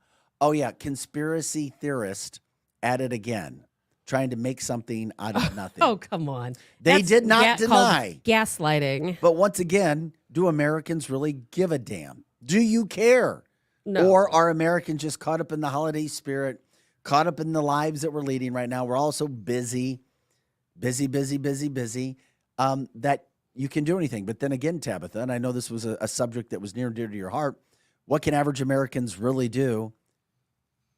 oh, yeah, conspiracy theorist at it again, trying to make something out of nothing. Oh, come on. They That's did not called deny. gaslighting. But once again, do Americans really give a damn? Do you care? No. Or are Americans just caught up in the holiday spirit, caught up in the lives that we're leading right now? We're all so busy, that you can do anything. But then again, Tabitha, and I know this was a subject that was near and dear to your heart, what can average Americans really do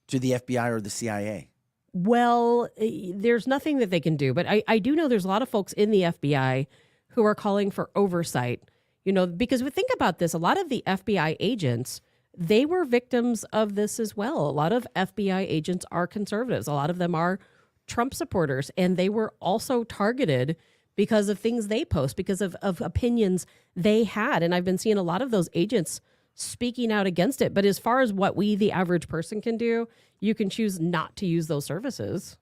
to the FBI or the CIA? Well, there's nothing that they can do, but I do know there's a lot of folks in the FBI who are calling for oversight, because we think about this, a lot of the FBI agents, they were victims of this as well. A lot of FBI agents are conservatives. A lot of them are Trump supporters, and they were also targeted because of things they post, because of opinions they had. And I've been seeing a lot of those agents speaking out against it. But as far as what we, the average person, can do, you can choose not to use those services.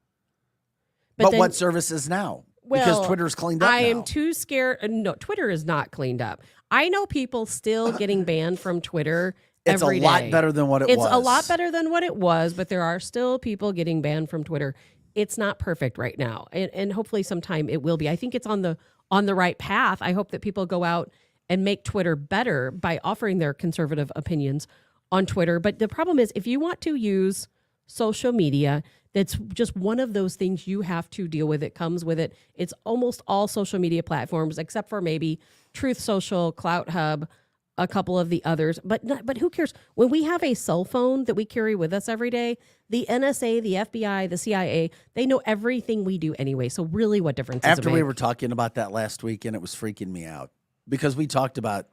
But then, what services now? well, Because Twitter's cleaned up I now. am too scared. No, Twitter is not cleaned up. I know people still getting banned from Twitter. It's a every lot day. better than what it was. It's a lot better than what it was, but there are still people getting banned from Twitter. It's not perfect right now, and hopefully sometime it will be. I think it's on the right path. I hope that people go out and make Twitter better by offering their conservative opinions on Twitter. But the problem is, if you want to use social media, that's just one of those things you have to deal with. It comes with it. It's almost all social media platforms, except for maybe Truth Social, Clout Hub, a couple of the others, but who cares? When we have a cell phone that we carry with us every day, the NSA, the FBI, the CIA, they know everything we do anyway. So really, what difference does it After make? we were talking about that last week, and it was freaking me out because we talked about,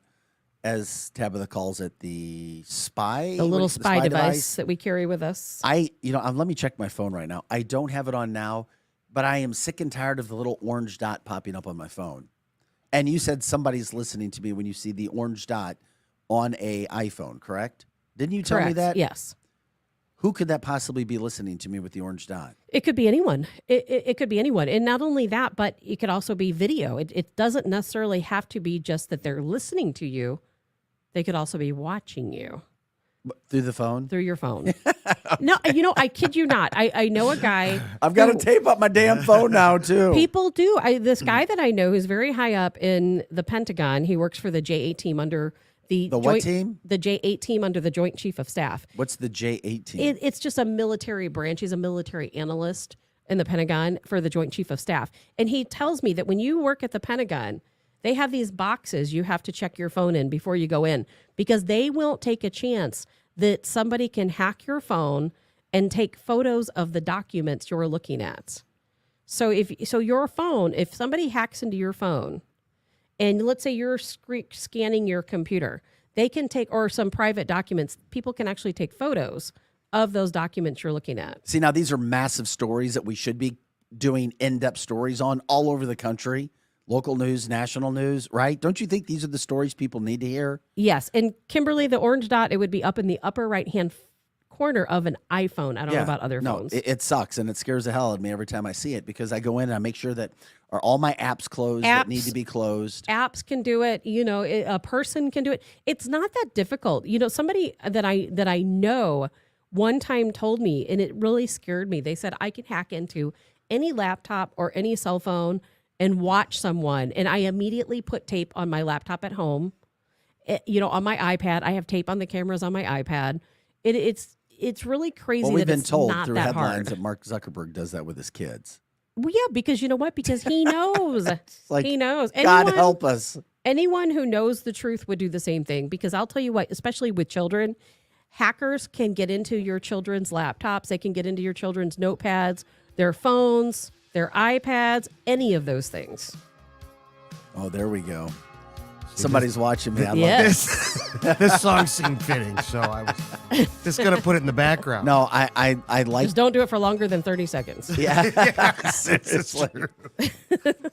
as Tabitha calls it, the spy, the little spy device that we carry with us. Let me check my phone right now. I don't have it on now, but I am sick and tired of the little orange dot popping up on my phone. And you said somebody's listening to me when you see the orange dot on a iPhone, correct? Didn't you tell me Correct. that? Yes. Who could that possibly be listening to me with the orange dot? It could be anyone. It could be anyone. And not only that, but it could also be video. It doesn't necessarily have to be just that they're listening to you. They could also be watching you. Through the phone? Through your phone. No, I kid you not. I know a guy. I've got to tape up my damn phone now, too. People do. This guy that I know who's very high up in the Pentagon, he works for the J8 team under the what team? The J8 team under the Joint Chief of Staff. What's the J8 team? It's just a military branch. He's a military analyst in the Pentagon for the Joint Chief of Staff. And he tells me that when you work at the Pentagon, they have these boxes you have to check your phone in before you go in, because they won't take a chance that somebody can hack your phone and take photos of the documents you're looking at. So your phone, if somebody hacks into your phone, and let's say you're scanning your computer, they can take, or some private documents, people can actually take photos of those documents you're looking at. See, now these are massive stories that we should be doing in-depth stories on all over the country. Local news, national news, right? Don't you think these are the stories people need to hear? Yes. And Kimberly, the orange dot, it would be up in the upper right-hand corner of an iPhone. I don't know about other phones. It sucks, and it scares the hell out of me every time I see it, because I go in and I make sure that are all my apps closed that need to be closed. Apps can do it. A person can do it. It's not that difficult. Somebody that I know one time told me, and it really scared me. They said, I can hack into any laptop or any cell phone and watch someone. And I immediately put tape on my laptop at home. On my iPad. I have tape on the cameras on my iPad. It's really crazy. Well, we've that been it's told not through that headlines hard. that Mark Zuckerberg does that with his kids. Well, yeah, because you know what? Because he knows. Like, he knows. God help us. Anyone who knows the truth would do the same thing, because I'll tell you what, especially with children, hackers can get into your children's laptops. They can get into your children's notepads, their phones, their iPads, any of those things. Oh, there we go. Somebody's watching me. I love Yes. This song seemed fitting, so I was just going to put it in the background. No, I like. Just don't do it for longer than 30 seconds. Yeah, seriously.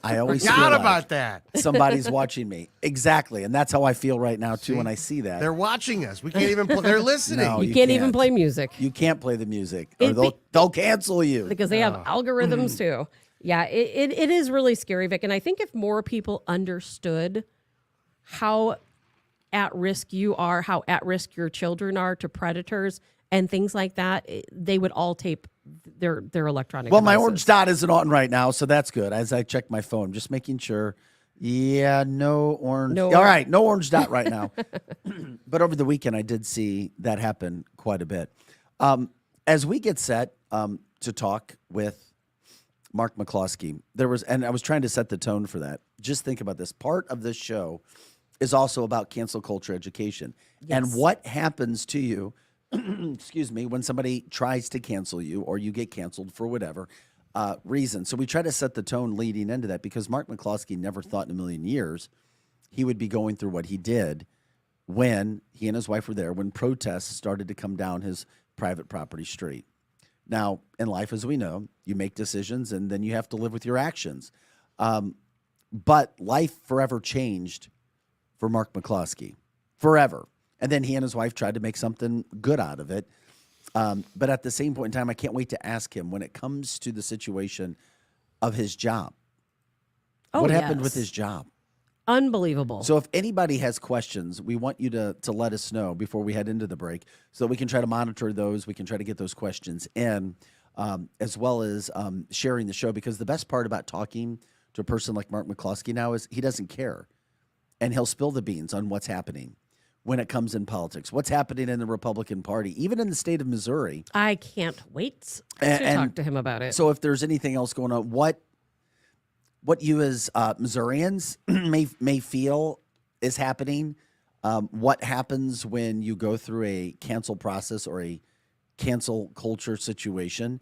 I always feel Forgot like about that. somebody's watching me. Exactly, and that's how I feel right now too when I see that. They're watching us. We can't even play. They're listening. No, You can't even can't. play music You can't play the music, or It'd they'll cancel you. because they have algorithms too. Yeah, it is really scary, Vic. And I think if more people understood how at risk you are, how at risk your children are to predators and things like that, they would all tape their electronic Well, my devices. orange dot isn't on right now, so that's good. As I check my phone, just making sure. Yeah, no orange. No All right, no orange dot right now. But over the weekend, I did see that happen quite a bit. As we get set to talk with Mark McCloskey, and I was trying to set the tone for that. Just think about this. Part of this show is also about cancel culture education and what happens to you excuse me, when somebody tries to cancel you or you get canceled for whatever reason. So we try to set the tone leading into that because Mark McCloskey never thought in a million years he would be going through what he did when he and his wife were there, when protests started to come down his private property street. Now, in life, as we know, you make decisions and then you have to live with your actions. But life forever changed for Mark McCloskey, forever. And then he and his wife tried to make something good out of it. But at the same point in time, I can't wait to ask him when it comes to the situation of his job. What happened with his job? Unbelievable. So if anybody has questions, we want you to let us know before we head into the break so that we can try to monitor those. We can try to get those questions in, as well as sharing the show. Because the best part about talking to a person like Mark McCloskey now is he doesn't care. And he'll spill the beans on what's happening when it comes in politics, what's happening in the Republican Party, even in the state of Missouri. I can't wait to talk to him about it. So if there's anything else going on, what you as Missourians may feel is happening, what happens when you go through a cancel process or a cancel culture situation,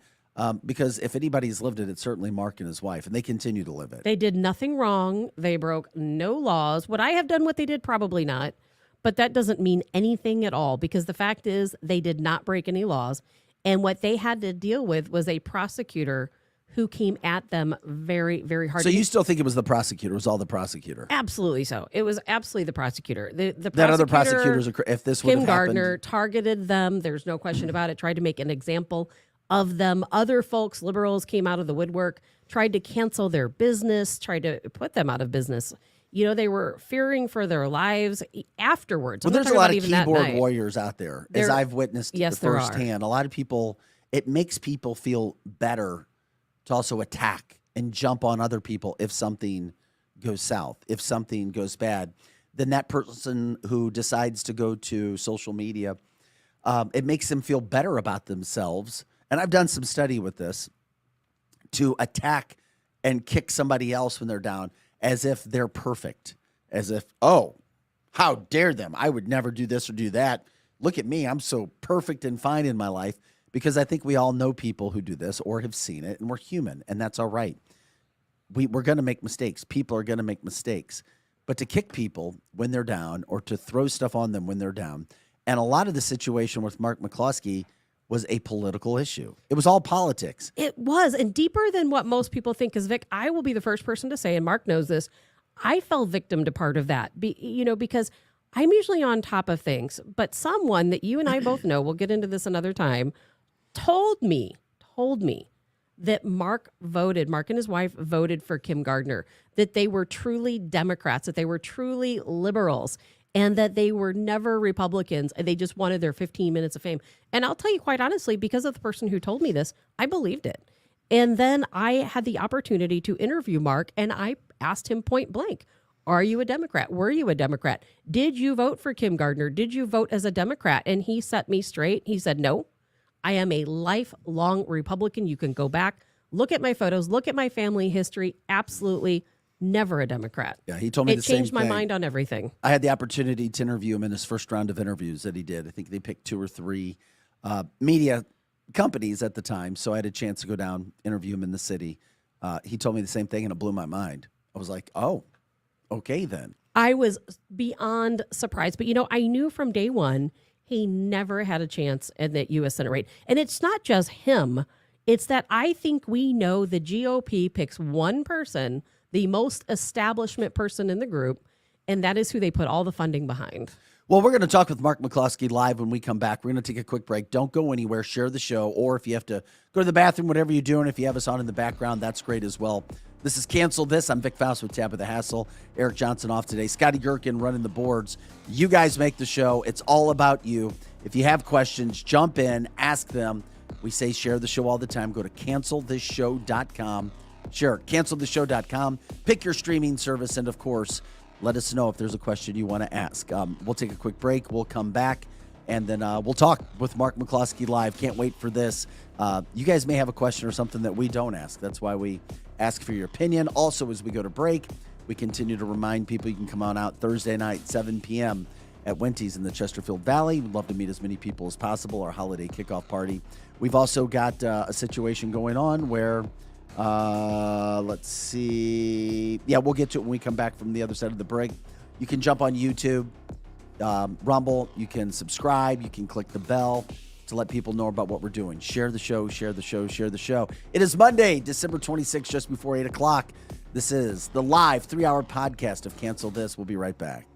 because if anybody's lived it, it's certainly Mark and his wife, and they continue to live it. They did nothing wrong. They broke no laws. Would I have done what they did? Probably not. But that doesn't mean anything at all, because the fact is they did not break any laws. And what they had to deal with was a prosecutor who came at them very, very hard. So you still think it was the prosecutor? It was all the prosecutor? Absolutely so. It was absolutely the prosecutor. The that other prosecutors, if this would Kim have Gardner happened, targeted them. There's no question about it. Tried to make an example of them. Other folks, liberals, came out of the woodwork, tried to cancel their business, tried to put them out of business. You know, they were fearing for their lives afterwards. Well, there's a lot of keyboard warriors out there, as I've witnessed firsthand. A lot of people, it makes people feel better to also attack and jump on other people if something goes south, if something goes bad. Then that person who decides to go to social media, it makes them feel better about themselves. And I've done some study with this, to attack and kick somebody else when they're down as if they're perfect, as if, oh, how dare them? I would never do this or do that. Look at me. I'm so perfect and fine in my life. Because I think we all know people who do this or have seen it, and we're human, and that's all right. We're going to make mistakes. People are going to make mistakes. But to kick people when they're down or to throw stuff on them when they're down, and a lot of the situation with Mark McCloskey was a political issue. It was all politics. It was, and deeper than what most people think. Because, Vic, I will be the first person to say, and Mark knows this, I fell victim to part of that. Because I'm usually on top of things. But someone that you and I both know, we'll get into this another time, told me that Mark and his wife voted for Kim Gardner, that they were truly Democrats, that they were truly liberals, and that they were never Republicans, and they just wanted their 15 minutes of fame. And I'll tell you quite honestly, because of the person who told me this, I believed it. And then I had the opportunity to interview Mark, and I asked him point blank, are you a Democrat? Were you a Democrat? Did you vote for Kim Gardner? Did you vote as a Democrat? And he set me straight. He said, no. I am a lifelong Republican. You can go back, look at my photos, look at my family history. Absolutely never a Democrat. Yeah, he told me the same thing. It changed my mind on everything. I had the opportunity to interview him in his first round of interviews that he did. I think they picked 2 or 3 media companies at the time, so I had a chance to go down, interview him in the city. He told me the same thing, and it blew my mind. I was like, oh, okay then. I was beyond surprised. But, I knew from day one he never had a chance in the U.S. Senate race. And it's not just him. It's that I think we know the GOP picks one person, the most establishment person in the group, and that is who they put all the funding behind. Well, we're going to talk with Mark McCloskey live when we come back. We're going to take a quick break. Don't go anywhere. Share the show. Or if you have to go to the bathroom, whatever you're doing, if you have us on in the background, that's great as well. This is Cancel This. I'm Vic Faust with Tabitha Hassel. Eric Johnson off today. Scotty Gherkin running the boards. You guys make the show. It's all about you. If you have questions, jump in, ask them. We say share the show all the time. Go to cancelthisshow.com. Share cancelthisshow.com. Pick your streaming service, and of course, let us know if there's a question you want to ask. We'll take a quick break. We'll come back, and then we'll talk with Mark McCloskey live. Can't wait for this. You guys may have a question or something that we don't ask. That's why we ask for your opinion. Also, as we go to break, we continue to remind people you can come on out Thursday night, 7 p.m. at Wenty's in the Chesterfield Valley. We'd love to meet as many people as possible, our holiday kickoff party. We've also got a situation going on where, let's see. Yeah, we'll get to it when we come back from the other side of the break. You can jump on YouTube, Rumble. You can subscribe. You can click the bell to let people know about what we're doing. Share the show, share the show, share the show. It is Monday, December 26th, just before 8 o'clock. This is the live 3-hour podcast of Cancel This. We'll be right back.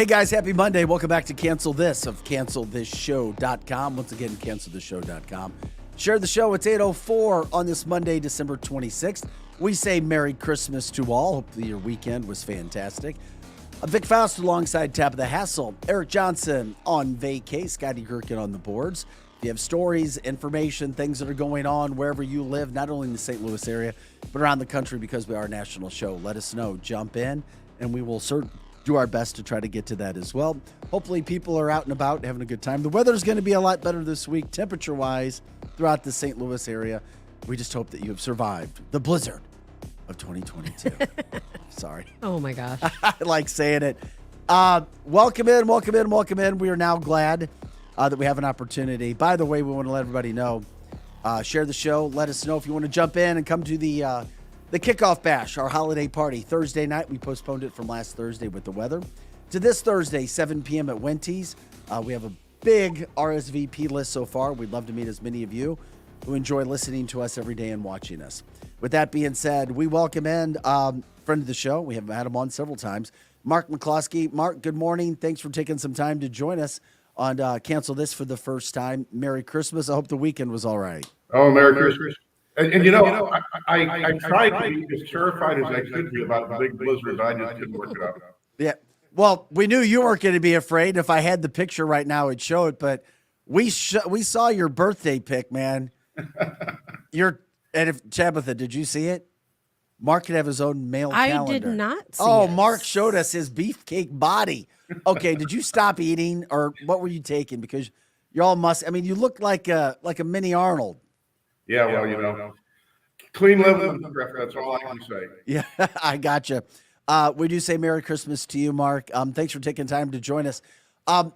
Hey guys, happy Monday. Welcome back to Cancel This of cancelthisshow.com. Once again, cancelthisshow.com. Share the show. It's 8:04 on this Monday, December 26th. We say Merry Christmas to all. Hopefully your weekend was fantastic. Vic Faust alongside Tap of the Hassle. Eric Johnson on vacay. Scotty Gherkin on the boards. If you have stories, information, things that are going on wherever you live, not only in the St. Louis area, but around the country because we are a national show, let us know. Jump in, and we will do our best to try to get to that as well. Hopefully people are out and about and having a good time. The weather's going to be a lot better this week, temperature-wise, throughout the St. Louis area. We just hope that you have survived the blizzard of 2022. Sorry. Oh my gosh. I like saying it. Welcome in. We are now glad that we have an opportunity. By the way, we want to let everybody know, share the show. Let us know if you want to jump in and come to the kickoff bash, our holiday party. Thursday night, we postponed it from last Thursday with the weather to this Thursday, 7 p.m. at Wenty's. We have a big RSVP list so far. We'd love to meet as many of you who enjoy listening to us every day and watching us. With that being said, we welcome in friend of the show. We have had him on several times, Mark McCloskey. Mark, good morning. Thanks for taking some time to join us on Cancel This for the first time. Merry Christmas. I hope the weekend was all right. Oh, Merry Christmas. And you know, I tried to be as terrified as I could be about the big blizzard. I just couldn't work it out. Yeah. Well, we knew you weren't going to be afraid. If I had the picture right now, it'd show it. But we saw your birthday pic, man. And if Tabitha, did you see it? Mark could have his own mail calendar. I did not see Oh, it. Mark showed us his beefcake body. Okay, did you stop eating or what were you taking? Because you all must. I mean, you look like a mini Arnold. Yeah, well, you know, clean living, that's all I can say. Yeah, I gotcha. We do say Merry Christmas to you, Mark. Thanks for taking time to join us.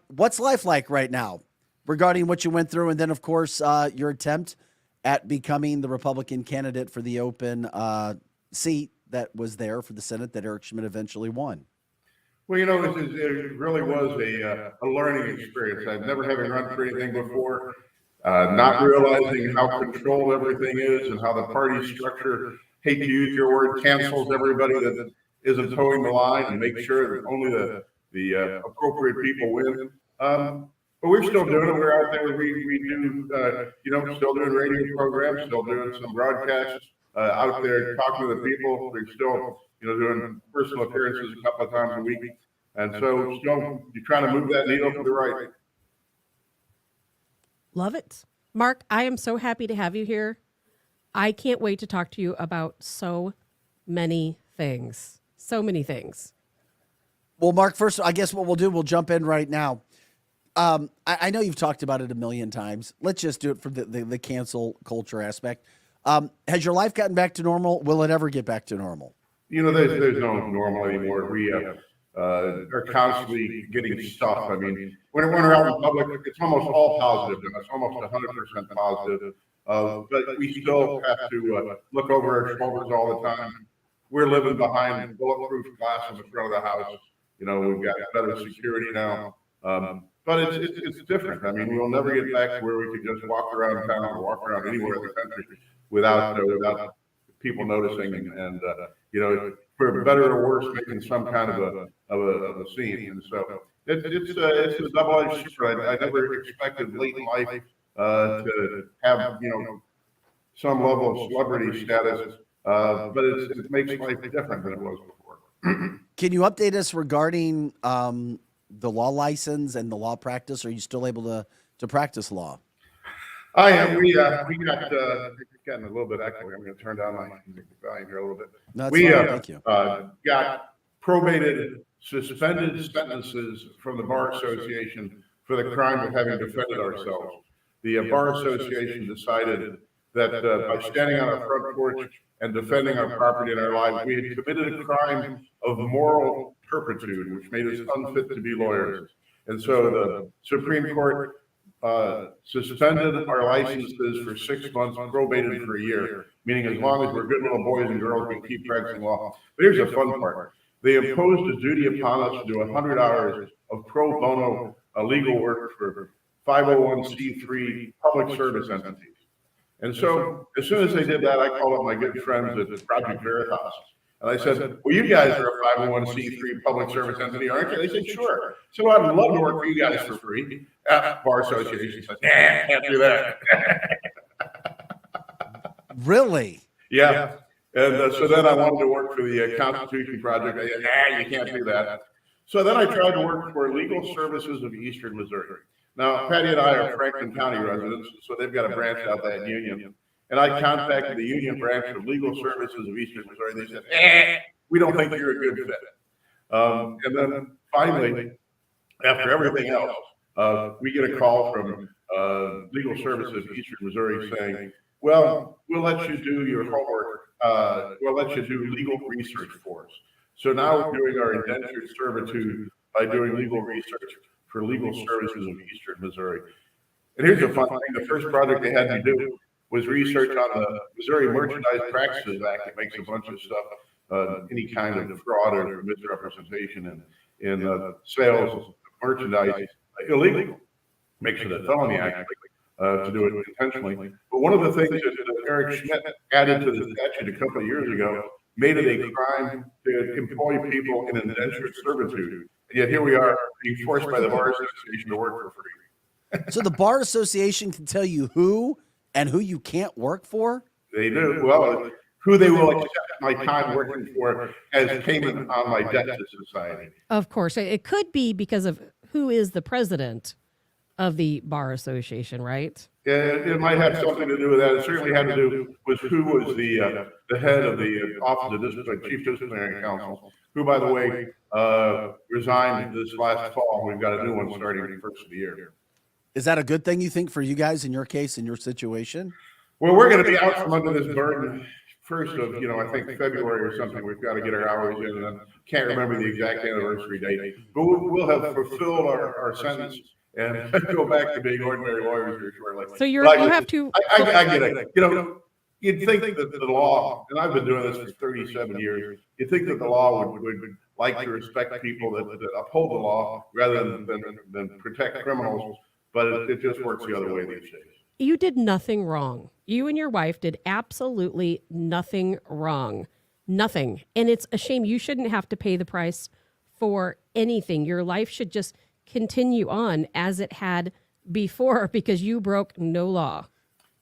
What's life like right now regarding what you went through? And then, of course, your attempt at becoming the Republican candidate for the open seat that was there for the Senate that Eric Schmidt eventually won. Well, you know, it really was a learning experience. I've never having run for anything before, not realizing how controlled everything is and how the party structure, hate to use your word, cancels everybody that isn't towing the line and make sure that only the appropriate people win. But we're still doing it. We're out there. We do, still doing radio programs, still doing some broadcasts out there, talking to the people. We're still, doing personal appearances a couple of times a week. And so still, you're trying to move that needle to the right. Love it. Mark, I am so happy to have you here. I can't wait to talk to you about so many things. So many things. Well, Mark, first, I guess what we'll do, we'll jump in right now. I know you've talked about it a million times. Let's just do it for the cancel culture aspect. Has your life gotten back to normal? Will it ever get back to normal? There's no normal anymore. We are constantly getting stuff. I mean, when we're out in public, it's almost all positive. It's almost 100% positive. But we still have to look over our shoulders all the time. We're living behind bulletproof glass in the front of the house. We've got better security now. But it's different. I mean, we'll never get back to where we could just walk around town or walk around anywhere in the country without people noticing and for better or worse, making some kind of a scene. And so it's a double-edged sword. I never expected late in life to have some level of celebrity status, but it makes life different than it was before. Can you update us regarding the law license and the law practice? Are you still able to practice law? I am. We got getting a little bit echoey. I'm going to turn down my volume here a little bit. No, thank you. Got probated, suspended sentences from the Bar Association for the crime of having defended ourselves. The Bar Association decided that by standing on our front porch and defending our property and our lives, we had committed a crime of moral turpitude, which made us unfit to be lawyers. And so the Supreme Court suspended our licenses for 6 months, probated for a year, meaning as long as we're good little boys and girls, we can keep practicing law. But here's the fun part. They imposed a duty upon us to do 100 hours of pro bono legal work for 501c3 public service entities. And so as soon as they did that, I called up my good friends at Project Veritas. And I said, well, you guys are a 501c3 public service entity, aren't you? They said, sure. So I'd love to work for you guys for free. Bar Association said, nah, can't do that. Really? Yeah. And so then I wanted to work for the Constitution Project. I said, nah, you can't do that. So then I tried to work for Legal Services of Eastern Missouri. Now, Patty and I are Franklin County residents, so they've got a branch out there in Union. And I contacted the Union branch of Legal Services of Eastern Missouri. They said, we don't think you're a good fit. And then finally, after everything else, we get a call from Legal Services of Eastern Missouri saying, well, we'll let you do your homework. We'll let you do legal research for us. So now we're doing our indentured servitude by doing legal research for Legal Services of Eastern Missouri. And here's the fun thing. The first project they had me do was research on the Missouri Merchandise Practices Act. It makes a bunch of stuff, any kind of fraud or misrepresentation in sales of merchandise illegal. Makes it a felony act to do it intentionally. But one of the things that Eric Schmidt added to the statute a couple of years ago made it a crime to employ people in indentured servitude. And yet here we are being forced by the Bar Association to work for free. So the Bar Association can tell you who and who you can't work for? They do. Well, who they will accept my time working for as payment on my debt to society. Of course. It could be because of who is the president of the Bar Association, right? Yeah, it might have something to do with that. It certainly had to do with who was the head of the Office of Chief Disciplinary Counsel, who, by the way, resigned this last fall. We've got a new one starting the first of the year. Is that a good thing, you think, for you guys in your case, in your situation? Well, we're going to be out from under this burden first of, I think February or something. We've got to get our hours in, and I can't remember the exact anniversary date. But we'll have fulfilled our sentence and go back to being ordinary lawyers here shortly. So you have to. I get it. You'd think that the law, and I've been doing this for 37 years, you'd think that the law would like to respect people that uphold the law rather than protect criminals, but it just works the other way these days. You did nothing wrong. You and your wife did absolutely nothing wrong. Nothing. And it's a shame. You shouldn't have to pay the price for anything. Your life should just continue on as it had before because you broke no law.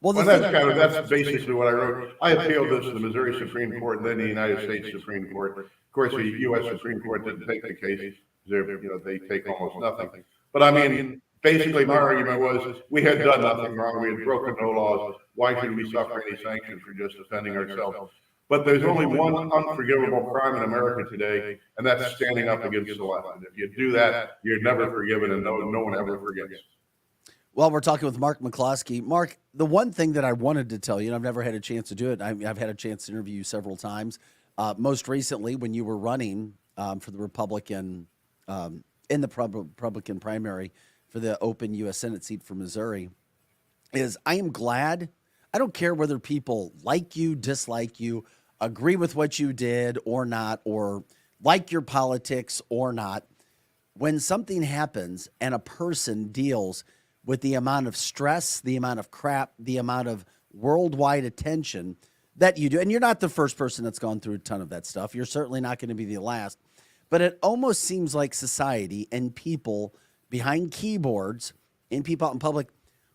Well, that's basically what I wrote. I appealed this to the Missouri Supreme Court and then the United States Supreme Court. Of course, the U.S. Supreme Court didn't take the case. They take almost nothing. But I mean, basically, my argument was we had done nothing wrong. We had broken no laws. Why should we suffer any sanctions for just defending ourselves? But there's only one unforgivable crime in America today, and that's standing up against the left. And if you do that, you're never forgiven, and no one ever forgets. Well, we're talking with Mark McCloskey. Mark, the one thing that I wanted to tell you, and I've never had a chance to do it, I've had a chance to interview you several times, most recently when you were running for the Republican, in the Republican primary for the open U.S. Senate seat for Missouri, is I am glad. I don't care whether people like you, dislike you, agree with what you did or not, or like your politics or not. When something happens and a person deals with the amount of stress, the amount of crap, the amount of worldwide attention that you do, and you're not the first person that's gone through a ton of that stuff. You're certainly not going to be the last. But it almost seems like society and people behind keyboards and people out in public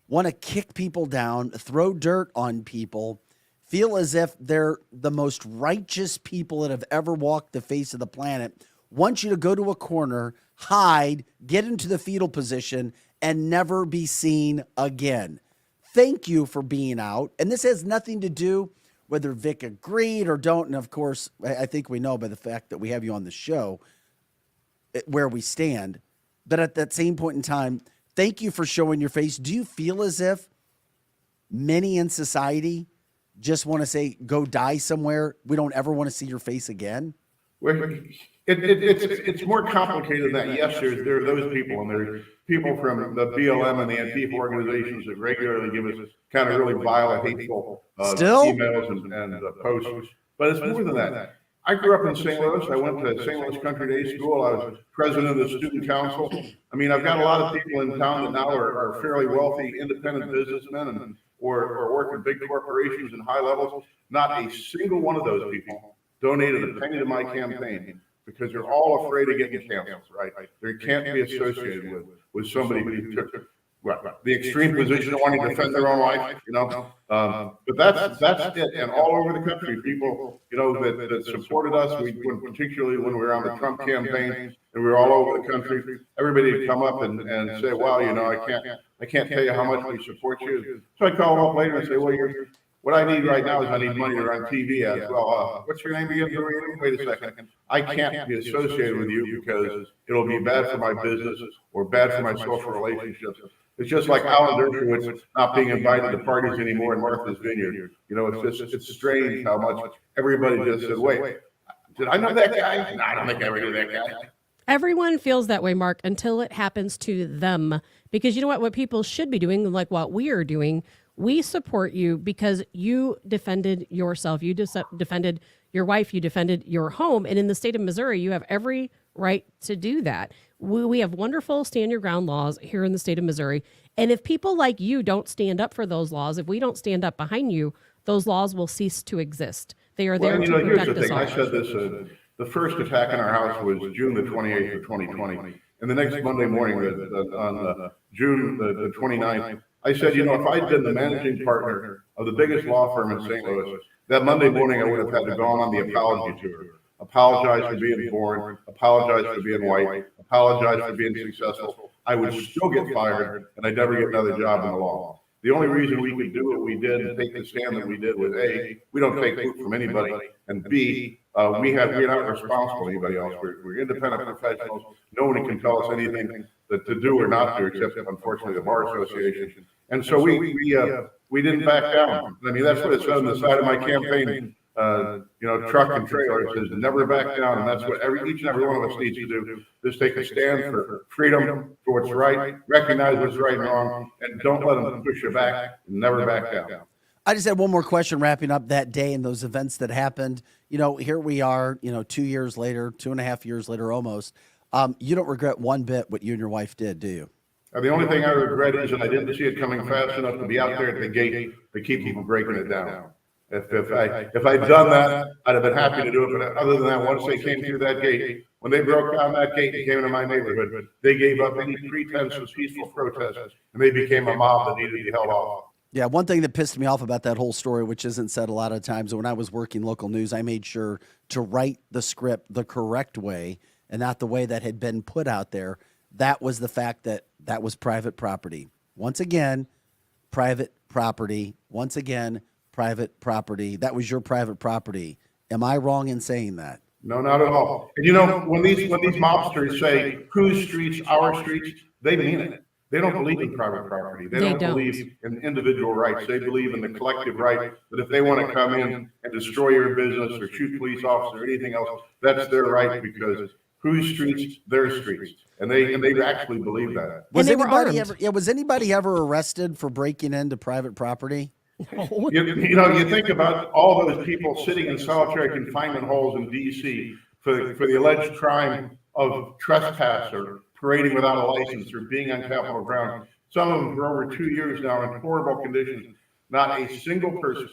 want to kick people down, throw dirt on people, feel as if they're the most righteous people that have ever walked the face of the planet, want you to go to a corner, hide, get into the fetal position, and never be seen again. Thank you for being out. And this has nothing to do whether Vic agreed or don't. And of course, I think we know by the fact that we have you on the show where we stand. But at that same point in time, thank you for showing your face. Do you feel as if many in society just want to say, go die somewhere? We don't ever want to see your face again? Well, it's more complicated than that. Yes, there are those people, and there's people from the BLM and the Antifa organizations that regularly give us kind of really vile, hateful emails and posts. But it's more than that. I grew up in St. Louis. I went to St. Louis Country Day School. I was president of the student council. I mean, I've got a lot of people in town that now are fairly wealthy, independent businessmen or work in big corporations and high levels. Not a single one of those people donated a penny to my campaign because they're all afraid of getting canceled, right? They can't be associated with somebody who took the extreme position of wanting to defend their own life, but that's it. And all over the country, people, that supported us, particularly when we were on the Trump campaign and we were all over the country, everybody would come up and say, wow, I can't tell you how much we support you. So I'd call them up later and say, well, what I need right now is I need money to run TV ads. Well, what's your name again? Wait a second. I can't be associated with you because it'll be bad for my business or bad for my social relationships. It's just like Alan Dershowitz not being invited to parties anymore in Martha's Vineyard. It's strange how much everybody just said, wait, did I know that guy? No, I don't think I ever knew that guy. Everyone feels that way, Mark, until it happens to them. Because you know what people should be doing, like what we are doing, we support you because you defended yourself. You defended your wife. You defended your home. And in the state of Missouri, you have every right to do that. We have wonderful stand your ground laws here in the state of Missouri. And if people like you don't stand up for those laws, if we don't stand up behind you, those laws will cease to exist. They are there to protect us all. I said this, the first attack on our house was June the 28th of 2020. And the next Monday morning, on June the 29th, I said, if I'd been the managing partner of the biggest law firm in St. Louis, that Monday morning I would have had to go on the apology tour. Apologize for being born, apologize for being white, apologize for being successful. I would still get fired and I'd never get another job in the law. The only reason we could do what we did and take the stand that we did was A, we don't take boot from anybody, and B, we're not responsible to anybody else. We're independent professionals. Nobody can tell us anything to do or not do, except unfortunately the Bar Association. And so we didn't back down. I mean, that's what it said on the side of my campaign, truck and trailer. It says never back down, and that's what each and every one of us needs to do. Just take a stand for freedom, for what's right, recognize what's right and wrong, and don't let them push you back. Never back down. I just had one more question wrapping up that day and those events that happened. Here we are, 2 years later, 2.5 years later almost. You don't regret one bit what you and your wife did, do you? The only thing I regret is that I didn't see it coming fast enough to be out there at the gate to keep people breaking it down. If I'd done that, I'd have been happy to do it. But other than that, once they came through that gate, when they broke down that gate and came into my neighborhood, they gave up any pretense of peaceful protest, and they became a mob that needed to be held off. Yeah, one thing that pissed me off about that whole story, which isn't said a lot of times, when I was working local news, I made sure to write the script the correct way and not the way that had been put out there. That was the fact that was private property. Once again, private property. Once again, private property. That was your private property. Am I wrong in saying that? No, not at all. And when these mobsters say whose streets, our streets, they mean it. They don't believe in private property. They don't believe in individual rights. They believe in the collective right that if they want to come in and destroy your business or shoot police officers or anything else, that's their right, because whose streets, their streets. And they actually believe that. Was anybody ever arrested for breaking into private property? You think about all those people sitting in solitary confinement holes in D.C. for the alleged crime of trespass or parading without a license or being on Capitol grounds. Some of them for over 2 years now in horrible conditions. Not a single person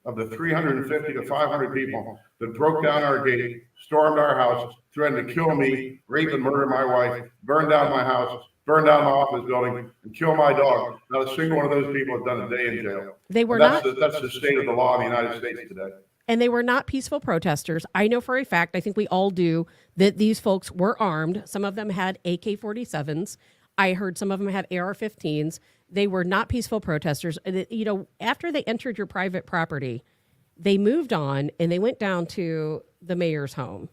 of the 350 to 500 people that broke down our gate, stormed our house, threatened to kill me, rape and murder my wife, burn down my house, burn down my office building, and kill my dog. Not a single one of those people has done a day in jail. That's the state of the law in the United States today. And they were not peaceful protesters. I know for a fact, I think we all do, that these folks were armed. Some of them had AK-47s. I heard some of them had AR-15s. They were not peaceful protesters. After they entered your private property, they moved on and they went down to the mayor's home.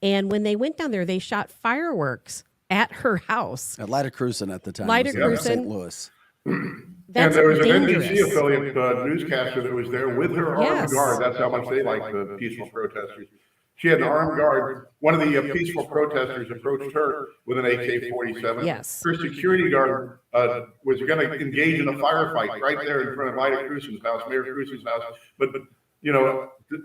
And when they went down there, they shot fireworks at her house. At Lyda Cruzen at the time. Lyda Cruzen. St. Louis. That's and there was dangerous. an NBC affiliate newscaster that was there with her armed guard. That's how much they like the peaceful protesters. She had an armed guard. One of the peaceful protesters approached her with an AK-47. Yes. Her security guard was going to engage in a firefight right there in front of Lyda Cruzen's house, Mayor Cruzen's house, but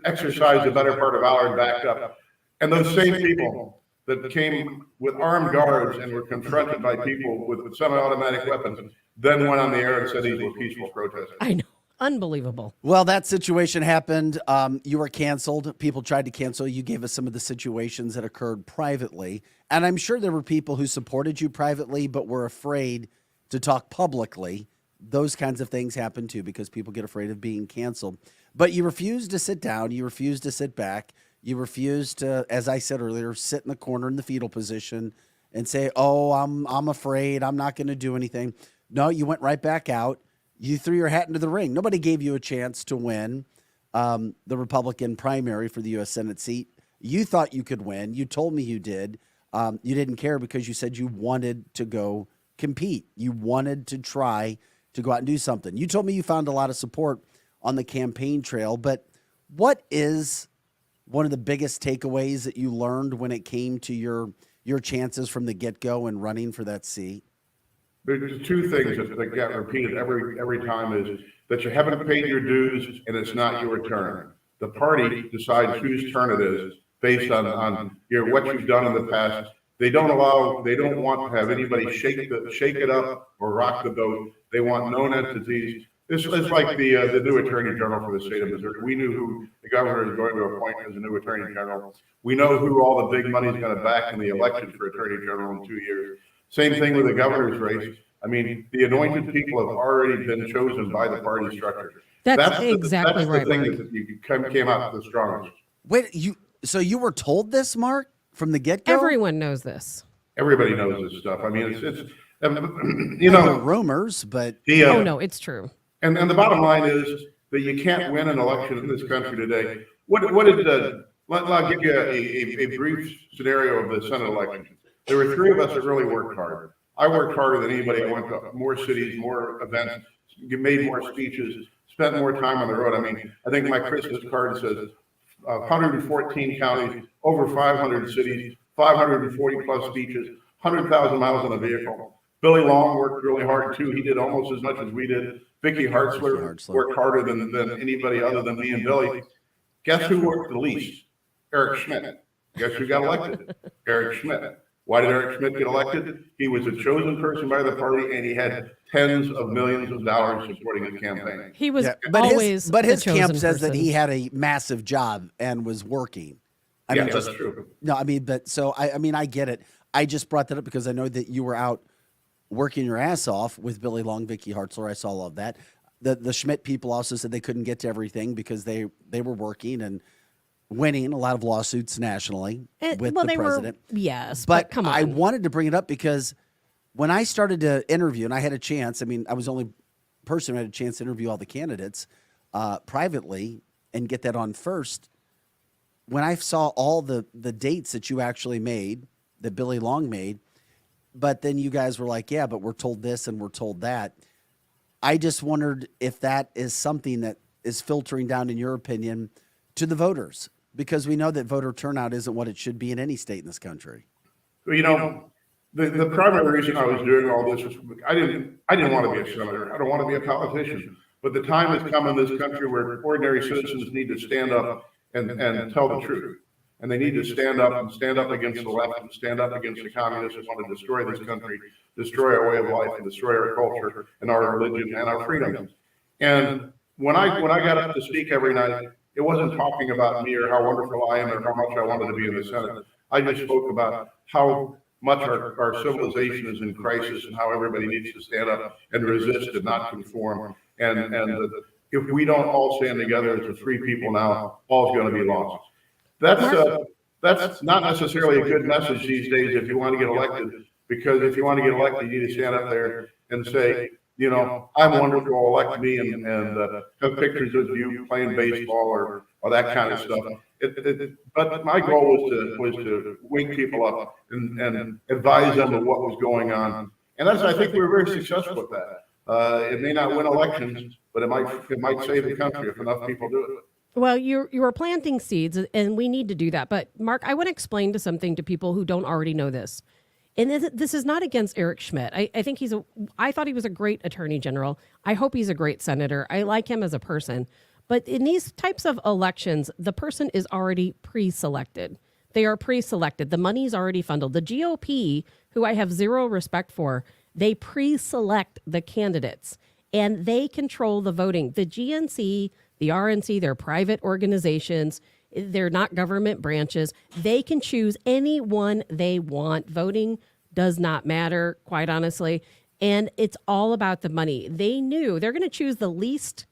exercised the better part of valor and backed up. And those same people that came with armed guards and were confronted by people with semi-automatic weapons then went on the air and said these were peaceful protesters. I know. Unbelievable. Well, that situation happened. You were canceled. People tried to cancel. You gave us some of the situations that occurred privately. And I'm sure there were people who supported you privately, but were afraid to talk publicly. Those kinds of things happen too, because people get afraid of being canceled. But you refused to sit down. You refused to sit back. You refused to, as I said earlier, sit in the corner in the fetal position and say, "Oh, I'm afraid. I'm not going to do anything." No, you went right back out. You threw your hat into the ring. Nobody gave you a chance to win the Republican primary for the U.S. Senate seat. You thought you could win. You told me you did. You didn't care because you said you wanted to go compete. You wanted to try to go out and do something. You told me you found a lot of support on the campaign trail, but what is one of the biggest takeaways that you learned when it came to your chances from the get-go and running for that seat? There's two things that get repeated every time is that you haven't paid your dues and it's not your turn. The party decides whose turn it is based on what you've done in the past. They don't want to have anybody shake it up or rock the boat. They want known entities. This is like the new attorney general for the state of Missouri. We knew who the governor is going to appoint as a new attorney general. We know who all the big money is going to back in the election for attorney general in 2 years. Same thing with the governor's race. I mean, the anointed people have already been chosen by the party structure. That's exactly right, That's the thing Mark. that you came out the strongest. Wait, so you were told this, Mark, from the get-go? Everyone knows this. Everybody knows this stuff. I mean, it's There were rumors, but Oh, no, it's true. And the bottom line is that you can't win an election in this country today. What did I'll give you a brief scenario of the Senate election. There were three of us that really worked hard. I worked harder than anybody. I went to more cities, more events, made more speeches, spent more time on the road. I mean, I think my Christmas card says 114 counties, over 500 cities, 540 plus speeches, 100,000 miles on a vehicle. Billy Long worked really hard too. He did almost as much as we did. Vicky Hartzler worked harder than anybody other than me and Billy. Guess who worked the least? Eric Schmidt. Guess who got elected? Eric Schmidt. Why did Eric Schmidt get elected? He was a chosen person by the party, and he had tens of millions of dollars supporting his campaign. He was but always his the camp chosen says that person. he had a massive job and was working. That's true. No, I mean, but so I mean, I get it. I just brought that up because I know that you were out working your ass off with Billy Long, Vicky Hartzler. I saw all of that. The Schmidt people also said they couldn't get to everything because they were working and winning a lot of lawsuits nationally with the president. Yes, But come on. I wanted to bring it up because when I started to interview, and I had a chance, I mean, I was the only person who had a chance to interview all the candidates privately and get that on first. When I saw all the dates that you actually made, that Billy Long made, but then you guys were like, yeah, but we're told this and we're told that. I just wondered if that is something that is filtering down, in your opinion, to the voters, because we know that voter turnout isn't what it should be in any state in this country. Well, you know, the primary reason I was doing all this was I didn't want to be a senator. I don't want to be a politician. But the time has come in this country where ordinary citizens need to stand up and tell the truth. And they need to stand up against the left and stand up against the communists who want to destroy this country, destroy our way of life, and destroy our culture and our religion and our freedoms. And when I got up to speak every night, it wasn't talking about me or how wonderful I am or how much I wanted to be in the Senate. I just spoke about how much our civilization is in crisis and how everybody needs to stand up and resist and not conform. And if we don't all stand together as a free people now, all's going to be lost. That's not necessarily a good message these days if you want to get elected, because if you want to get elected, you need to stand up there and say, you know, I'm wonderful, elect me, and have pictures of you playing baseball or that kind of stuff. But my goal was to wake people up and advise them of what was going on. And I think we were very successful with that. It may not win elections, but it might save the country if enough people do it. Well, you are planting seeds, and we need to do that. But Mark, I want to explain something to people who don't already know this. And this is not against Eric Schmidt. I think I thought he was a great attorney general. I hope he's a great senator. I like him as a person. But in these types of elections, the person is already pre-selected. They are pre-selected. The money's already funneled. The GOP, who I have zero respect for, they pre-select the candidates. and they control the voting. The GNC, the RNC, they're private organizations. They're not government branches. They can choose anyone they want. Voting does not matter, quite honestly. And it's all about the money. They knew they're going to choose the least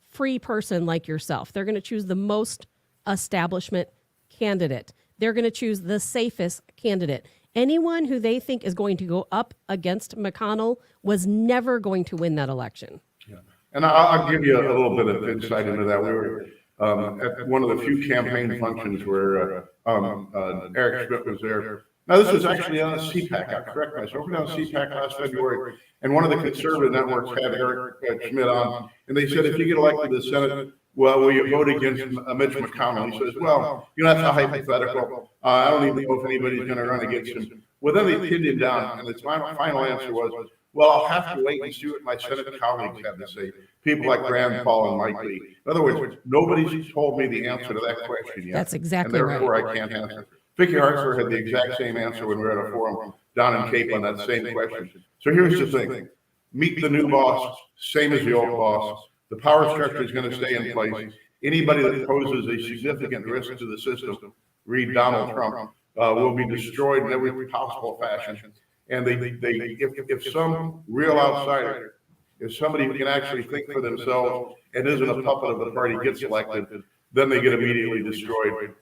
free person like yourself. They're going to choose the most establishment candidate. They're going to choose the safest candidate. Anyone who they think is going to go up against McConnell was never going to win that election. Yeah. And I'll give you a little bit of insight into that. We were at one of the few campaign functions where Eric Schmidt was there. Now, this was actually on CPAC. I'll correct myself. We were on CPAC last February, and one of the conservative networks had Eric Schmidt on, and they said, if you get elected to the Senate, well, will you vote against Mitch McConnell? He says, well, that's a hypothetical. I don't even know if anybody's going to run against him. Well, then they pinned him down, and his final answer was, well, I'll have to wait and see what my Senate colleagues have to say. People like Rand Paul and Mike Lee. In other words, nobody's told me the answer to that question yet. That's exactly right. And therefore, I can't answer. Vicky Hartzler had the exact same answer when we were at a forum down in Cape on that same question. So here's the thing. Meet the new boss, same as the old boss. The power structure is going to stay in place. Anybody that poses a significant risk to the system, read Donald Trump, will be destroyed in every possible fashion. And if some real outsider, if somebody who can actually think for themselves and isn't a puppet of the party gets elected, then they get immediately destroyed.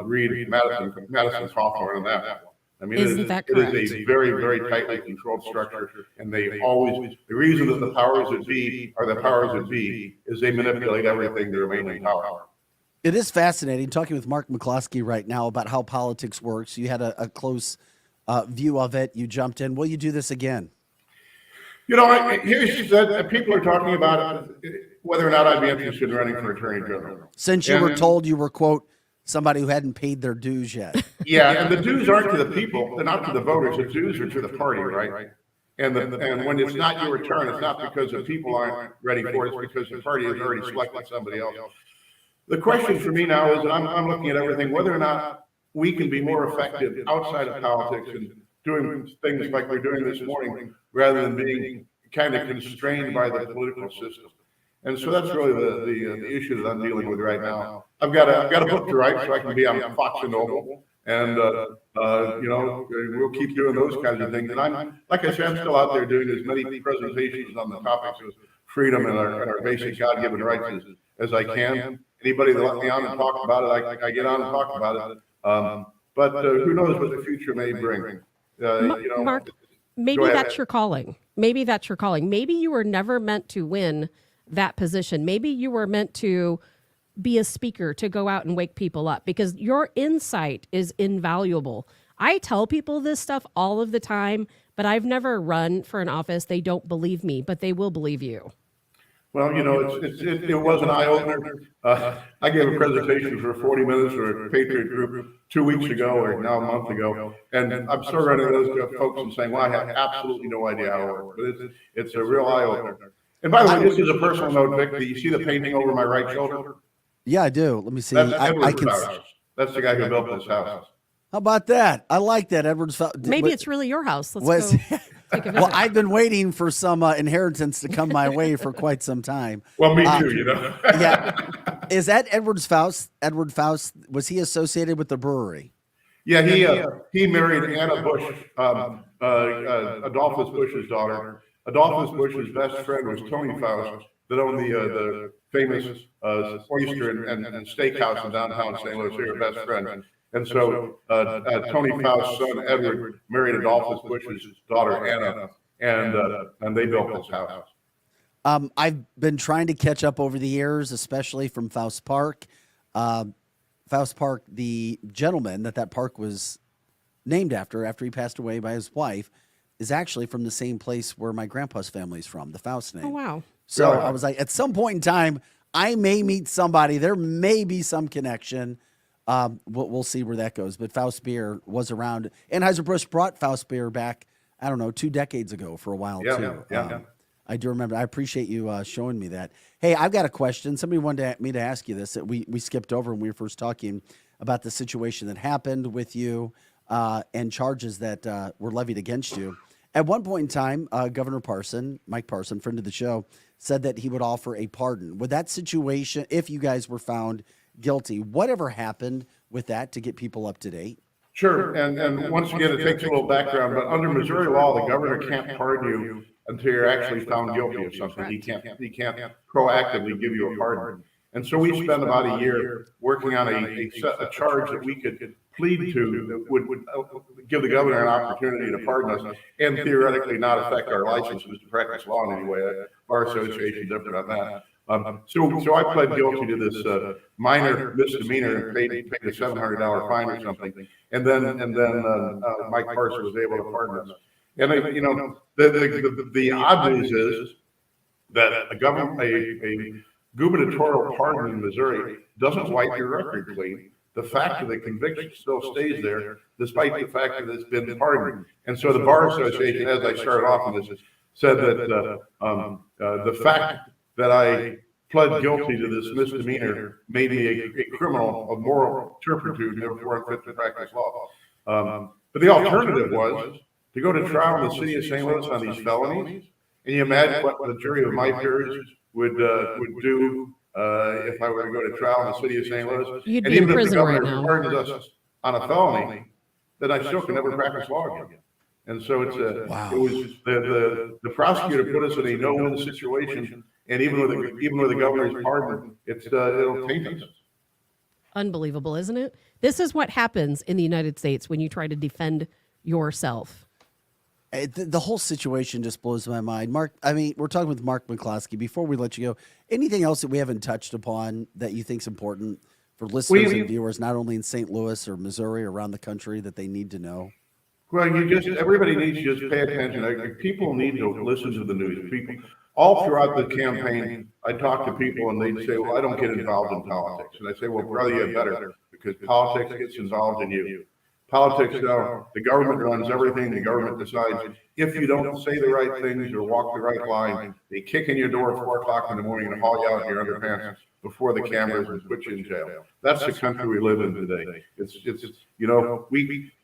Read Madison Cawthorn on that one. I mean, it is a very, very tightly controlled structure, and they always, the reason that the powers that be are the powers that be is they manipulate everything to remain in power. It is fascinating talking with Mark McCloskey right now about how politics works. You had a close view of it. You jumped in. Will you do this again? Here's that people are talking about whether or not I'd be interested in running for Attorney General. Since you were told you were, quote, somebody who hadn't paid their dues yet. Yeah, and the dues aren't to the people, they're not to the voters, the dues are to the party, right? And when it's not your return, it's not because the people aren't ready for it, it's because the party has already selected somebody else. The question for me now is, I'm looking at everything, whether or not we can be more effective outside of politics and doing things like we're doing this morning, rather than being kind of constrained by the political system. And so that's really the issue that I'm dealing with right now. I've got a book to write so I can be on Fox and Noble, and we'll keep doing those kinds of things. And I'm, like I said, I'm still out there doing as many presentations on the topics of freedom and our basic God-given rights as I can. Anybody that let me on and talk about it, I get on and talk about it. But who knows what the future may bring? Mark, maybe that's your calling. Maybe that's your calling. Maybe you were never meant to win that position. Maybe you were meant to be a speaker, to go out and wake people up, because your insight is invaluable. I tell people this stuff all of the time, but I've never run for an office. They don't believe me, but they will believe you. Well, it was an eye-opener. I gave a presentation for 40 minutes for a Patriot group 2 weeks ago, or now a month ago, and I'm still running those folks and saying, well, I have absolutely no idea how it works, but it's a real eye-opener. And by the way, this is a personal note, Vic. Do you see the painting over my right shoulder? Yeah, I do. Let me see. That's Edward's house. That's the guy who built this house. How about that? I like that. Edward's. Maybe it's really your house. Let's go take a visit. Well, I've been waiting for some inheritance to come my way for quite some time. Well, me too, Yeah. Is that Edward's Faust? Edward Faust, was he associated with the brewery? Yeah, he married Anna Bush, Adolphus Bush's daughter. Adolphus Bush's best friend was Tony Faust, that owned the famous oyster and steakhouse in downtown St. Louis. They were best friends. And so Tony Faust's son, Edward, married Adolphus Bush's daughter, Anna, and they built this house. I've been trying to catch up over the years, especially from Faust Park. Faust Park, the gentleman that park was named after he passed away by his wife, is actually from the same place where my grandpa's family's from, the Faust name. Oh, wow. So I was like, at some point in time, I may meet somebody. There may be some connection. We'll see where that goes. But Faust beer was around. Anheuser-Busch brought Faust beer back, 2 decades ago for a while, too. Yeah. I do remember. I appreciate you showing me that. Hey, I've got a question. Somebody wanted me to ask you this that we skipped over when we were first talking about the situation that happened with you and charges that were levied against you. At one point in time, Governor Parson, Mike Parson, friend of the show, said that he would offer a pardon. With that situation, if you guys were found guilty, whatever happened with that to get people up to date? Sure, and once again, it takes a little background, but under Missouri law, the governor can't pardon you until you're actually found guilty of something. He can't proactively give you a pardon. And so we spent about a year working on a charge that we could plead to that would give the governor an opportunity to pardon us and theoretically not affect our licenses to practice law in any way. Our association different on that. So I pled guilty to this minor misdemeanor and paid a $700 fine or something. And then Mike Parson was able to pardon us. And the odd news is that a gubernatorial pardon in Missouri doesn't wipe your record clean. The fact that the conviction still stays there, despite the fact that it's been pardoned. And so the Bar Association, as I started off on this, said that the fact that I pled guilty to this misdemeanor made me a criminal of moral turpitude and therefore unfit to practice law. But the alternative was to go to trial in the city of St. Louis on these felonies. And you imagine what the jury of my peers would do if I were to go to trial in the city of St. Louis. You'd and be in even prison if the right governor now. pardons us on a felony, then I still can never practice law again. And so it's it was the prosecutor put us in a no-win situation, and even with the governor's pardon, it'll taint us. Unbelievable, isn't it? This is what happens in the United States when you try to defend yourself. The whole situation just blows my mind. Mark, I mean, we're talking with Mark McCloskey. Before we let you go, anything else that we haven't touched upon that you think is important for listeners and viewers, not only in St. Louis or Missouri or around the country, that they need to know? Well, everybody needs to just pay attention. People need to listen to the news. People, all throughout the campaign, I talk to people and they'd say, well, I don't get involved in politics. And I say, well, brother, you better, because politics gets involved in you. Politics, the government runs everything. The government decides. If you don't say the right things or walk the right line, they kick in your door at 4 o'clock in the morning and haul you out in your underpants before the cameras and put you in jail. That's the country we live in today. It's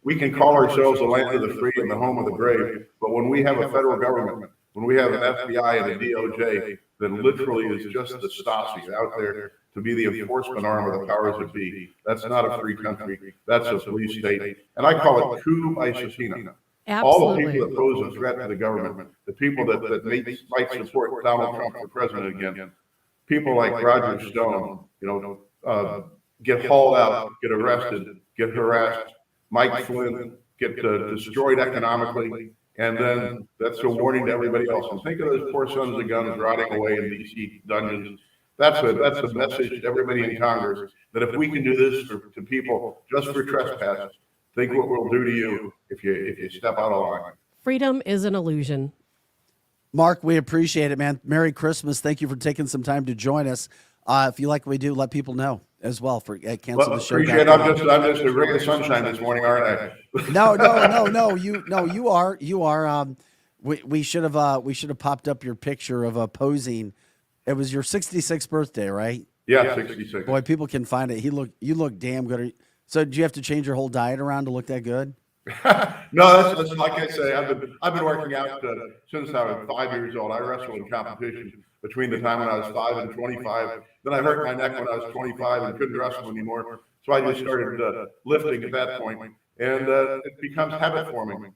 we can call ourselves the land of the free and the home of the brave, but when we have a federal government, when we have an FBI and a DOJ that literally is just the Stasi out there to be the enforcement arm of the powers that be, that's not a free country. That's a police state. And I call it coup by subpoena. All the people that pose a threat to the government, the people that might support Donald Trump for president again, people like Roger Stone, get hauled out, get arrested, get harassed. Mike Flynn get destroyed economically, and then that's a warning to everybody else. And think of those poor sons of guns rotting away in DC dungeons. That's a message to everybody in Congress that if we can do this to people just for trespass, think what we'll do to you if you step out of line. Freedom is an illusion. Mark, we appreciate it, man. Merry Christmas. Thank you for taking some time to join us. If you like what we do, let people know as well for cancel the show. Appreciate it. I'm just a ray of sunshine this morning, aren't I? No. You are. We should have popped up your picture of posing. It was your 66th birthday, right? Yeah, 66. Boy, people can find it. You look damn good. So did you have to change your whole diet around to look that good? No, that's like I say. I've been working out since I was 5 years old. I wrestled in competition between the time when I was 5 and 25. Then I hurt my neck when I was 25 and couldn't wrestle anymore. So I just started lifting at that point, and it becomes habit forming.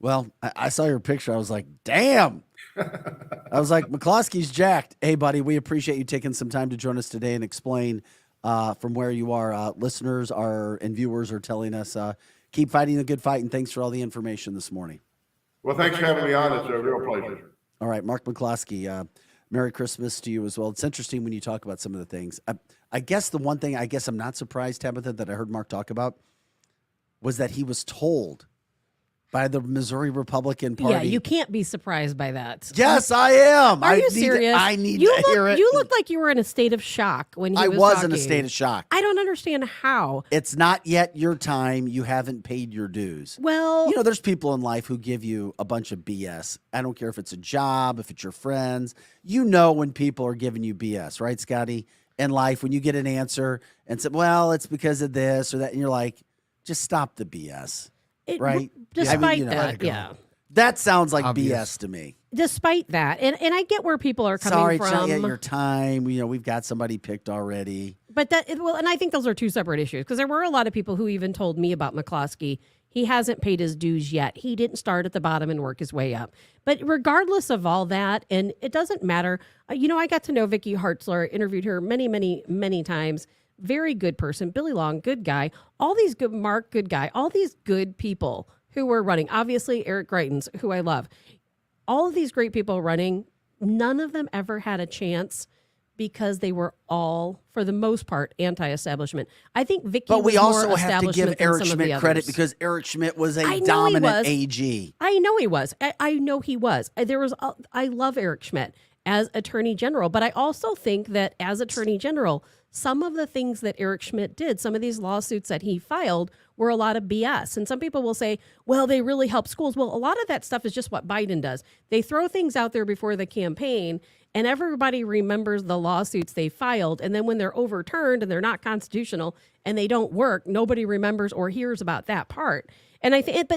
Well, I saw your picture. I was like, damn. I was like, McCloskey's jacked. Hey, buddy, we appreciate you taking some time to join us today and explain from where you are. Listeners and viewers are telling us, keep fighting the good fight, and thanks for all the information this morning. Well, thanks for having me on. It's a real pleasure. All right, Mark McCloskey, Merry Christmas to you as well. It's interesting when you talk about some of the things. I guess the one thing I'm not surprised, Tabitha, that I heard Mark talk about was that he was told by the Missouri Republican Party. Yeah, you can't be surprised by that. Yes, I am. Are you serious? I need to hear it. You looked like you were in a state of shock when he was was in a talking. state of shock. I don't understand how. It's not yet your time. You haven't paid your dues. Well, there's people in life who give you a bunch of BS. I don't care if it's a job, if it's your friends. When people are giving you BS, right, Scotty? In life, when you get an answer and say, well, it's because of this or that, and you're like, just stop the BS. Right? Despite that, yeah. That sounds like Obvious. BS to me. Despite that, and I get where people are coming Sorry, from. it's not yet your time. We've got somebody picked already. But and I think those are two separate issues because there were a lot of people who even told me about McCloskey. He hasn't paid his dues yet. He didn't start at the bottom and work his way up. But regardless of all that, and it doesn't matter. I got to know Vicky Hartzler, interviewed her many, many, many times. Very good person. Billy Long, good guy. All these good, Mark, good guy. All these good people who were running. Obviously, Eric Greitens, who I love. All of these great people running, none of them ever had a chance because they were all, for the most part, anti-establishment. I think Vicky But we was also more have to give establishment than Eric some of the Schmidt credit others. because Eric Schmidt was I a know dominant he was. AG. I know he was. I know he was. I love Eric Schmidt as Attorney General, but I also think that as Attorney General, some of the things that Eric Schmidt did, some of these lawsuits that he filed were a lot of BS. And some people will say, well, they really help schools. Well, a lot of that stuff is just what Biden does. They throw things out there before the campaign and everybody remembers the lawsuits they filed. And then when they're overturned and they're not constitutional and they don't work, nobody remembers or hears about that part. And I think,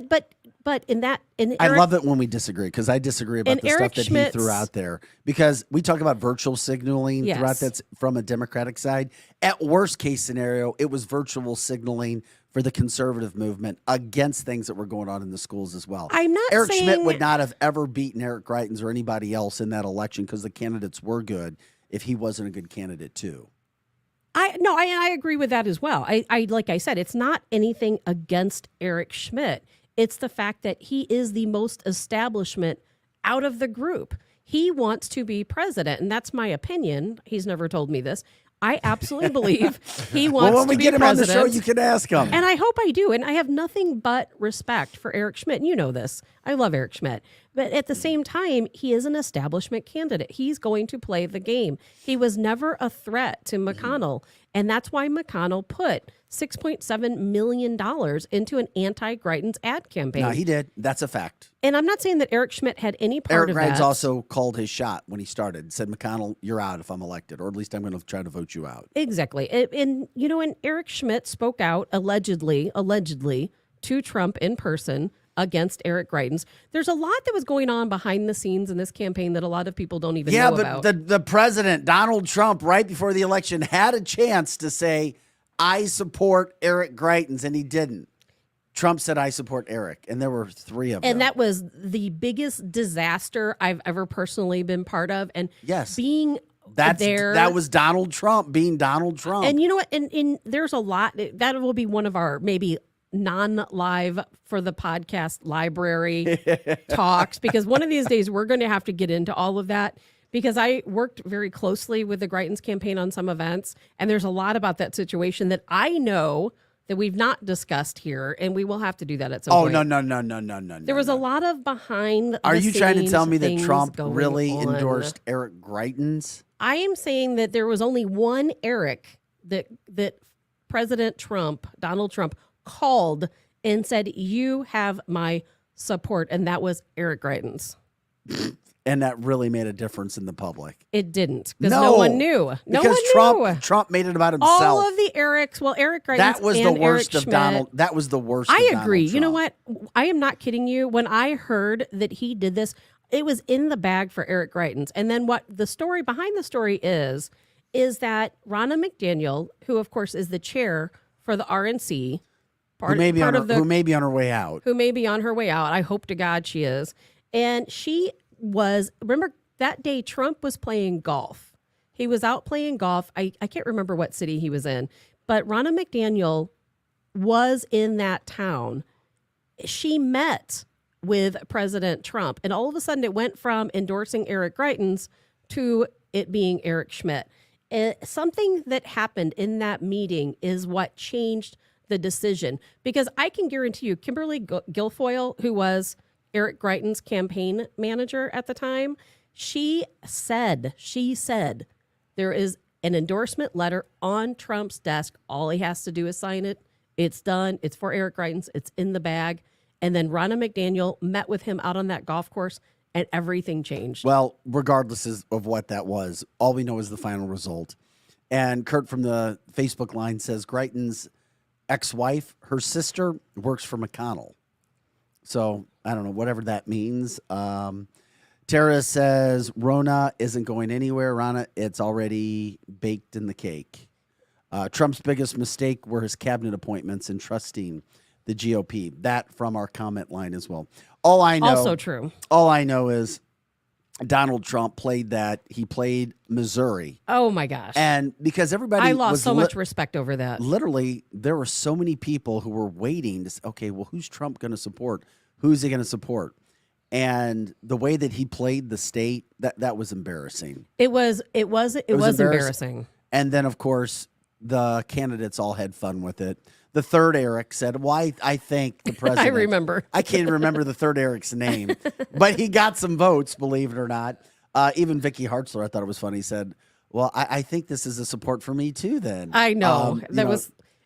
but in that, I love it when we disagree because I disagree about And the Eric stuff that Schmidt's- he threw out there. Because we talk about virtual signaling Yes. throughout that's from a Democratic side. At worst case scenario, it was virtual signaling for the conservative movement against things that were going on in the schools as well. I'm not Eric Schmidt saying- would not have ever beaten Eric Greitens or anybody else in that election because the candidates were good if he wasn't a good candidate too. I agree with that as well. I like I said, it's not anything against Eric Schmidt. It's the fact that he is the most establishment out of the group. He wants to be president, and that's my opinion. He's never told me this. I absolutely believe he wants Well, when we to be get him on the president. show, you can ask him. And I hope I do. And I have nothing but respect for Eric Schmidt. And you know this. I love Eric Schmidt. But at the same time, he is an establishment candidate. He's going to play the game. He was never a threat to McConnell. And that's why McConnell put $6.7 million into an anti-Greitens ad campaign. No, he did. That's a fact. And I'm not saying that Eric Schmidt had any part Eric of Greitens that. also called his shot when he started. Said, McConnell, you're out if I'm elected, or at least I'm going to try to vote you out. Exactly. And Eric Schmidt spoke out allegedly to Trump in person against Eric Greitens. There's a lot that was going on behind the scenes in this campaign that a lot of people don't even know about. But the president, Donald Trump, right before the election, had a chance to say, I support Eric Greitens, and he didn't. Trump said, I support Eric, and there were three of them. And that was the biggest disaster I've ever personally been part of. And Yes. being That there. was Donald Trump being Donald Trump. And you know what? And there's a lot. That will be one of our maybe non-live for the podcast library talks, because one of these days we're going to have to get into all of that, because I worked very closely with the Greitens campaign on some events, and there's a lot about that situation that I know that we've not discussed here, and we will have to do that at some point. No. There was a lot of behind. Are the you trying to scenes tell me that things Trump going really on. endorsed Eric Greitens? I am saying that there was only one Eric that President Trump, Donald Trump, called and said, you have my support, and that was Eric Greitens. And that really made a difference in the public. It didn't, because no one knew. No Because one knew. Trump made it about himself. All of the Erics, well, Eric Greitens That was the and worst Eric of Schmidt, Donald. That was the worst. I of agree. Donald You know Trump. what? I am not kidding you. When I heard that he did this, it was in the bag for Eric Greitens. And then what the story behind the story is that Ronna McDaniel, who of course is the chair for the RNC, Who may be on her way out. who may be on her way out. I hope to God she is. And she was, remember that day Trump was playing golf. He was out playing golf. I can't remember what city he was in, but Ronna McDaniel was in that town. She met with President Trump, and all of a sudden it went from endorsing Eric Greitens to it being Eric Schmidt. Something that happened in that meeting is what changed the decision, because I can guarantee you Kimberly Guilfoyle, who was Eric Greitens' campaign manager at the time, she said there is an endorsement letter on Trump's desk. All he has to do is sign it. It's done. It's for Eric Greitens. It's in the bag. And then Ronna McDaniel met with him out on that golf course, and everything changed. Well, regardless of what that was, all we know is the final result. And Kurt from the Facebook line says Greitens' ex-wife, her sister, works for McConnell. So I don't know, whatever that means. Tara says Rona isn't going anywhere. Rona, it's already baked in the cake. Trump's biggest mistake were his cabinet appointments and trusting the GOP. That from our comment line as well. All I know, Also true. All I know is Donald Trump played that. He played Missouri. Oh my gosh. And because everybody I lost was so much respect over that. literally, there were so many people who were waiting to say, okay, well, who's Trump going to support? Who's he going to support? And the way that he played the state, that was embarrassing. It was embarrassing. And then, of course, the candidates all had fun with it. The third Eric said, well, I think the president. I remember. I can't even remember the third Eric's name, but he got some votes, believe it or not. Even Vicky Hartzler, I thought it was funny, said, well, I think this is a support for me too then. I know.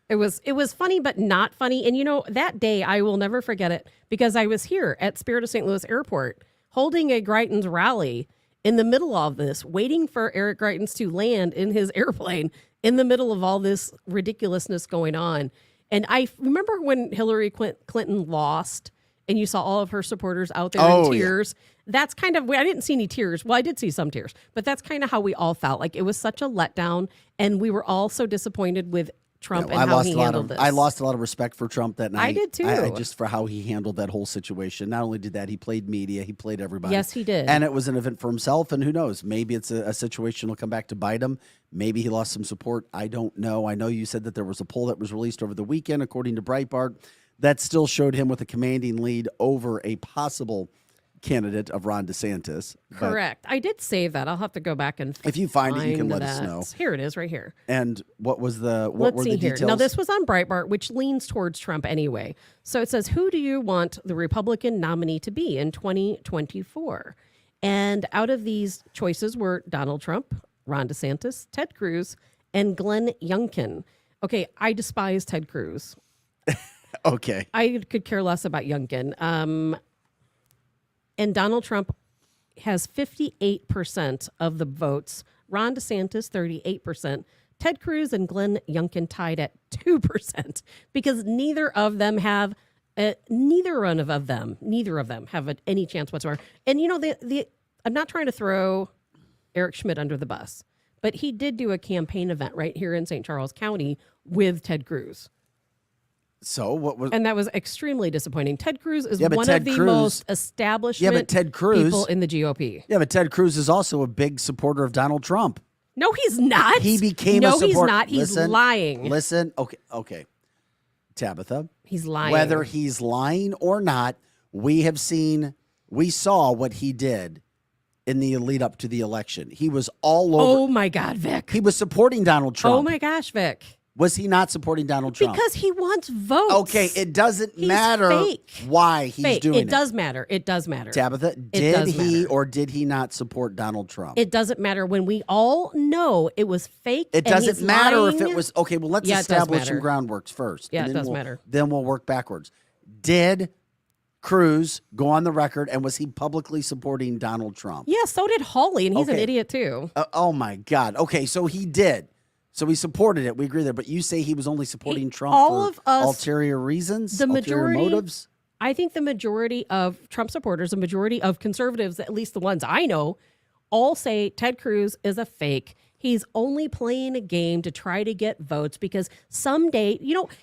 It was funny, but not funny. And that day I will never forget it because I was here at Spirit of St. Louis Airport holding a Greitens rally in the middle of this, waiting for Eric Greitens to land in his airplane in the middle of all this ridiculousness going on. And I remember when Hillary Clinton lost and you saw all of her supporters out there in tears. Yeah. That's kind of, I didn't see any tears. Well, I did see some tears, but that's kind of how we all felt. Like it was such a letdown and we were all so disappointed with Trump and how he handled this. I lost a lot of respect for Trump that night. I did too. Just for how he handled that whole situation. Not only did that, he played media, he played everybody. Yes, he did. And it was an event for himself. And who knows? Maybe it's a situation that'll come back to bite him. Maybe he lost some support. I don't know. I know you said that there was a poll that was released over the weekend, according to Breitbart, that still showed him with a commanding lead over a possible candidate of Ron DeSantis. Correct. I did save that. I'll have to go back and if you find it, you can let us know. Here it is, right here. And what was what Let's were see the here. details? Now, this was on Breitbart, which leans towards Trump anyway. So it says, who do you want the Republican nominee to be in 2024? And out of these choices were Donald Trump, Ron DeSantis, Ted Cruz, and Glenn Youngkin. Okay, I despise Ted Cruz. Okay. I could care less about Youngkin. And Donald Trump has 58% of the votes. Ron DeSantis, 38%. Ted Cruz and Glenn Youngkin tied at 2% because neither of them have have any chance whatsoever. And I'm not trying to throw Eric Schmidt under the bus, but he did do a campaign event right here in St. Charles County with Ted Cruz. So what was? And that was extremely disappointing. Ted Cruz is one of the most establishment people in the GOP. Yeah, but Ted Cruz is also a big supporter of Donald Trump. No, he's not. He became a supporter. No, he's not. He's lying. Listen. Okay. Tabitha. He's lying. Whether he's lying or not, we saw what he did in the lead up to the election. He was all over. Oh my God, Vic. He was supporting Donald Trump. Oh my gosh, Vic. Was he not supporting Donald Trump? Because he wants votes. Okay, it doesn't matter why he's doing it. It does matter. It does matter. Tabitha, did he or did he not support Donald Trump? It doesn't matter when we all know it was fake. It doesn't matter if it was okay. Well, let's establish some groundworks first. Yeah, it does matter. Then we'll work backwards. Did Cruz go on the record and was he publicly supporting Donald Trump? Yeah, so did Hawley, and he's an idiot too. Oh my God. Okay, so he did. So he supported it. We agree there. But you say he was only supporting Trump for ulterior reasons, ulterior motives? I think the majority of Trump supporters, the majority of conservatives, at least the ones I know, all say Ted Cruz is a fake. He's only playing a game to try to get votes because someday,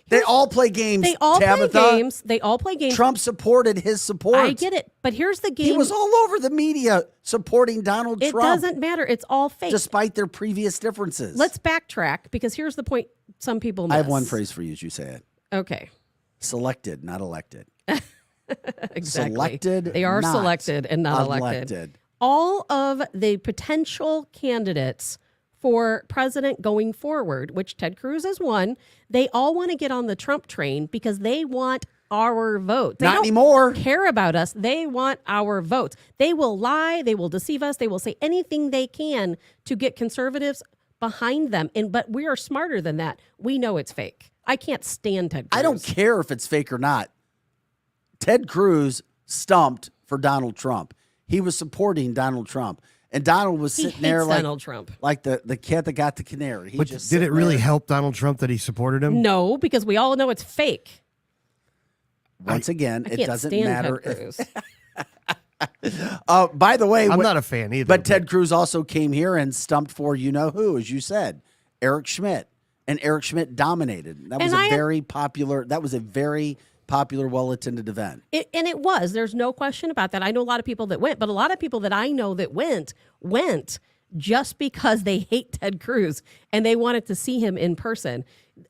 they all play games. They all Tabitha. play games. They all play games. Trump supported his support. I get it, but here's the game. He was all over the media supporting Donald Trump. It doesn't matter. It's all fake, despite their previous differences. Let's backtrack because here's the point. Some people miss. I have one phrase for you as you say it. Okay. Selected, not elected. Exactly. Selected. They are selected and not elected. All of the potential candidates for president going forward, which Ted Cruz is one, they all want to get on the Trump train because they want our vote. They not don't anymore. Care about us. They want our votes. They will lie. They will deceive us. They will say anything they can to get conservatives behind them. But we are smarter than that. We know it's fake. I can't stand Ted Cruz. I don't care if it's fake or not. Ted Cruz stumped for Donald Trump. He was supporting Donald Trump. And Donald was sitting there like Donald Trump. Like the cat that got the canary. But did it really help Donald Trump that he supported him? No, because we all know it's fake. once again, I it can't doesn't stand matter. Ted Cruz. By the way, I'm not a fan either. but Ted Cruz also came here and stumped for you know who, as you said, Eric Schmidt, and Eric Schmidt dominated. That was And a very popular. That was a very popular, well-attended event. And it was. There's no question about that. I know a lot of people that went, but a lot of people that I know that went just because they hate Ted Cruz and they wanted to see him in person.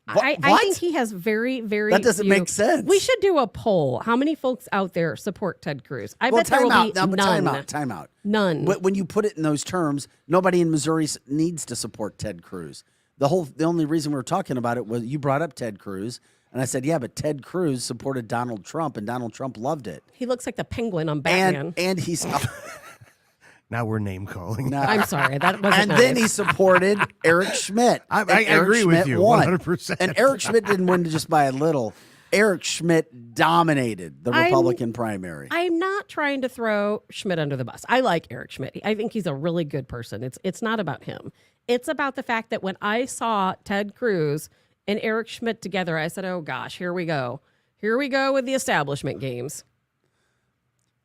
I think he has very, very. That doesn't few. make sense. We should do a poll. How many folks out there support Ted Cruz? I bet there time will out. be No, but none. time out. None. When you put it in those terms, nobody in Missouri needs to support Ted Cruz. The only reason we were talking about it was you brought up Ted Cruz, and I said, yeah, but Ted Cruz supported Donald Trump, and Donald Trump loved it. He looks like the penguin on Batman. And he's. now we're name calling. I'm sorry. That wasn't And nice. then he supported Eric Schmidt. I And Eric agree with Schmidt you, won. 100%. And Eric Schmidt didn't win just by a little. Eric Schmidt dominated the Republican primary. I'm not trying to throw Schmidt under the bus. I like Eric Schmidt. I think he's a really good person. It's not about him. It's about the fact that when I saw Ted Cruz and Eric Schmidt together, I said, oh gosh, here we go. Here we go with the establishment games.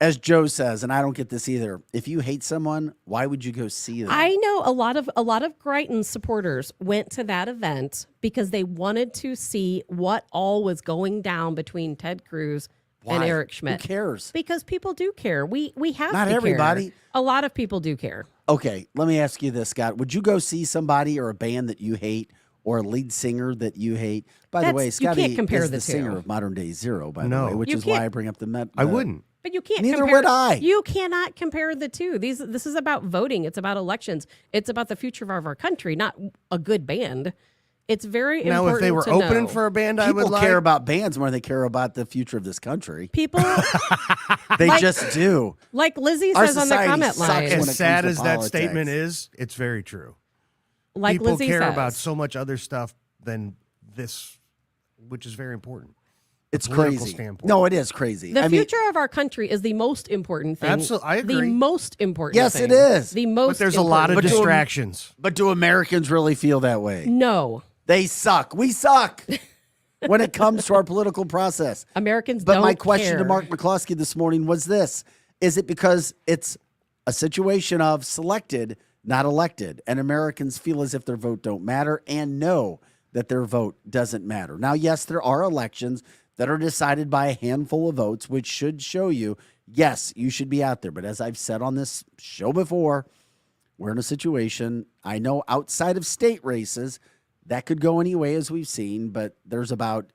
As Joe says, and I don't get this either, if you hate someone, why would you go see them? I know a lot of Greiton supporters went to that event because they wanted to see what all was going down between Ted Cruz and Why? Eric Schmidt. Who cares? Because people do care. We have Not to everybody. care. A lot of people do care. Okay, let me ask you this, Scott. Would you go see somebody or a band that you hate or a lead singer that you hate? By the way, You Scotty can't compare is the the singer two. of Modern Day Zero, by the No. way, which You is why can't- I bring up the Met. I wouldn't. But you can't Neither compare. would I. You cannot compare the two. This is about voting. It's about elections. It's about the future of our country, not a good band. It's very Now, important if they were to opening know. for a band, I would People like. care about bands more than they care about the future of this country. people They Like- just do. like Lizzie Our says on the society comment sucks line. when it as comes sad to as that politics. statement is, it's very true. Like People Lizzie care says. about so much other stuff than this, which is very important. It's political crazy. standpoint. No, it is crazy. The I mean, future of our country is the most important thing. Absolutely, I The agree. most important Yes, thing. it is. The most But there's a lot of important thing. distractions. but do Americans really feel that way? No. They suck. We suck when it comes to our political process. Americans But don't my question to care. Mark McCloskey this morning was this: is it because it's a situation of selected, not elected, and Americans feel as if their vote don't matter and know that their vote doesn't matter? Now, yes, there are elections that are decided by a handful of votes, which should show you, yes, you should be out there. But as I've said on this show before, we're in a situation, I know outside of state races, that could go any way as we've seen, but there's about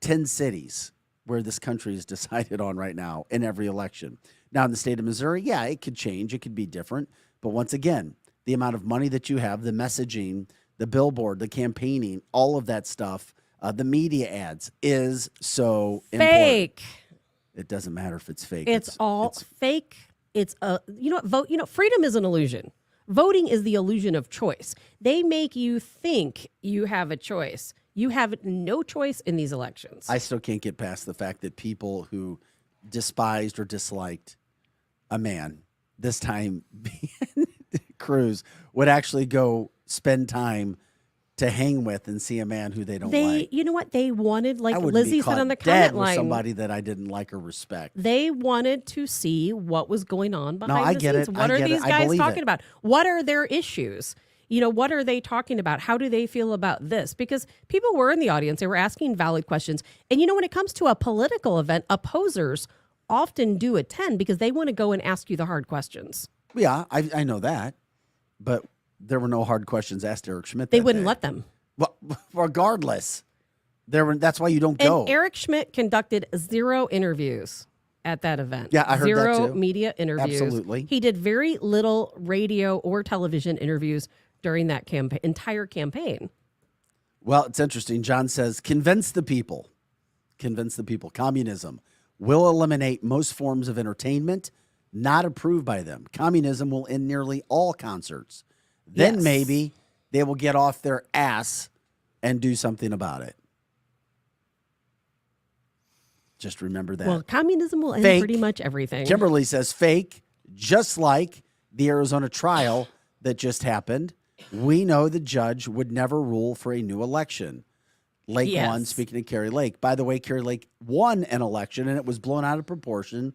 10 cities where this country is decided on right now in every election. Now, in the state of Missouri, yeah, it could change. It could be different. But once again, the amount of money that you have, the messaging, the billboard, the campaigning, all of that stuff, the media ads is so important. Fake. It doesn't matter if it's fake. It's all fake. It's freedom is an illusion. Voting is the illusion of choice. They make you think you have a choice. You have no choice in these elections. I still can't get past the fact that people who despised or disliked a man, this time Cruz, would actually go spend time to hang with and see a man who they don't like. You know what? They wanted, like I wouldn't Lizzie be said caught on the dead comment with line, somebody that I didn't like or respect. they wanted to see what was going on behind I the get scenes. it. What I are get it. these I guys believe talking it. about? What are their issues? What are they talking about? How do they feel about this? Because people were in the audience. They were asking valid questions. And, when it comes to a political event, opposers often do attend because they want to go and ask you the hard questions. Yeah, I know that. But there were no hard questions asked Eric Schmidt. They that wouldn't day. let them. Well, regardless, that's why you don't go. And Eric Schmidt conducted 0 interviews at that event. Yeah, I heard that 0 too. media interviews. Absolutely. He did very little radio or television interviews during that entire campaign. Well, it's interesting. John says, convince the people. Convince the people. Communism will eliminate most forms of entertainment not approved by them. Communism will end nearly all concerts. Then Yes. maybe they will get off their ass and do something about it. Just remember that. Well, communism will end Fake. pretty much everything. Kimberly says fake, just like the Arizona trial that just happened. We know the judge would never rule for a new election. Lake Yes. won, speaking of Carrie Lake. By the way, Carrie Lake won an election, and it was blown out of proportion.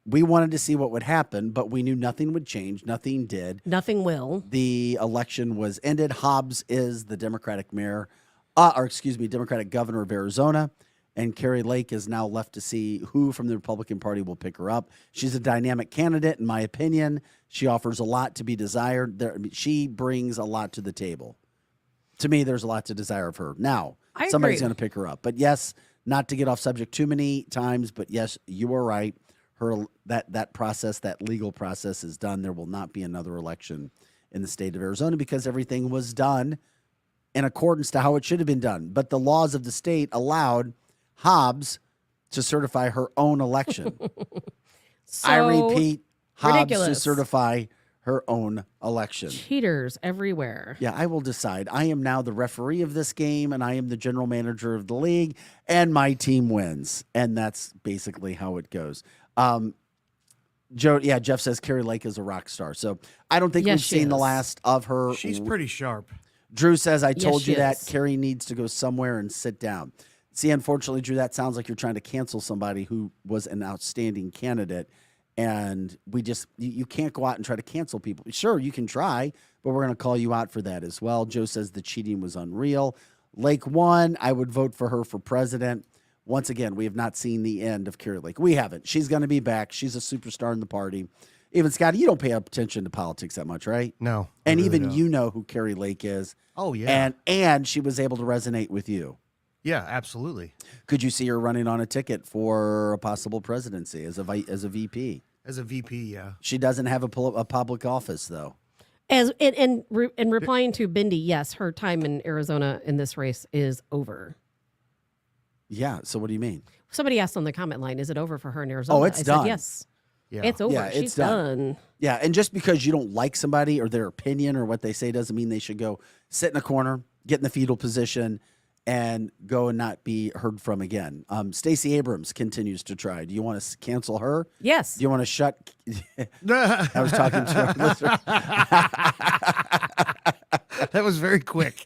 We wanted to see what would happen, but we knew nothing would change. Nothing did. Nothing will. The election was ended. Hobbs is the Democratic Democratic governor of Arizona, and Carrie Lake is now left to see who from the Republican Party will pick her up. She's a dynamic candidate, in my opinion. She offers a lot to be desired. She brings a lot to the table. To me, there's a lot to desire of her. Now, I somebody's agree. going to pick her up. But yes, not to get off subject too many times, but yes, you are right. That process, that legal process is done. There will not be another election in the state of Arizona because everything was done in accordance to how it should have been done. But the laws of the state allowed Hobbs to certify her own election. So I repeat, Hobbs to ridiculous. certify her own election. Cheaters everywhere. Yeah, I will decide. I am now the referee of this game, and I am the general manager of the league, and my team wins. And that's basically how it goes. Jeff says Carrie Lake is a rock star. So I don't think Yes, we've she seen the is. last of her. She's pretty sharp. Drew says, I Yes, told you she that is. Carrie needs to go somewhere and sit down. See, unfortunately, Drew, that sounds like you're trying to cancel somebody who was an outstanding candidate. And you can't go out and try to cancel people. Sure, you can try, but we're going to call you out for that as well. Joe says the cheating was unreal. Lake won. I would vote for her for president. Once again, we have not seen the end of Carrie Lake. We haven't. She's going to be back. She's a superstar in the party. Even Scotty, you don't pay attention to politics that much, right? No. I And really even don't. you know who Carrie Lake is. Oh, yeah. And she was able to resonate with you. Yeah, absolutely. Could you see her running on a ticket for a possible presidency as a VP? As a VP, yeah. She doesn't have a public office, though. And replying to Bindi, yes, her time in Arizona in this race is over. Yeah. So what do you mean? Somebody asked on the comment line, is it over for her in Arizona? Oh, it's I done. Said, yes. Yeah. It's over. Yeah, it's She's done. done. Yeah. And just because you don't like somebody or their opinion or what they say doesn't mean they should go sit in a corner, get in the fetal position, and go and not be heard from again. Stacey Abrams continues to try. Do you want to cancel her? Yes. Do you want to shut? I was talking to her listener. That was very quick.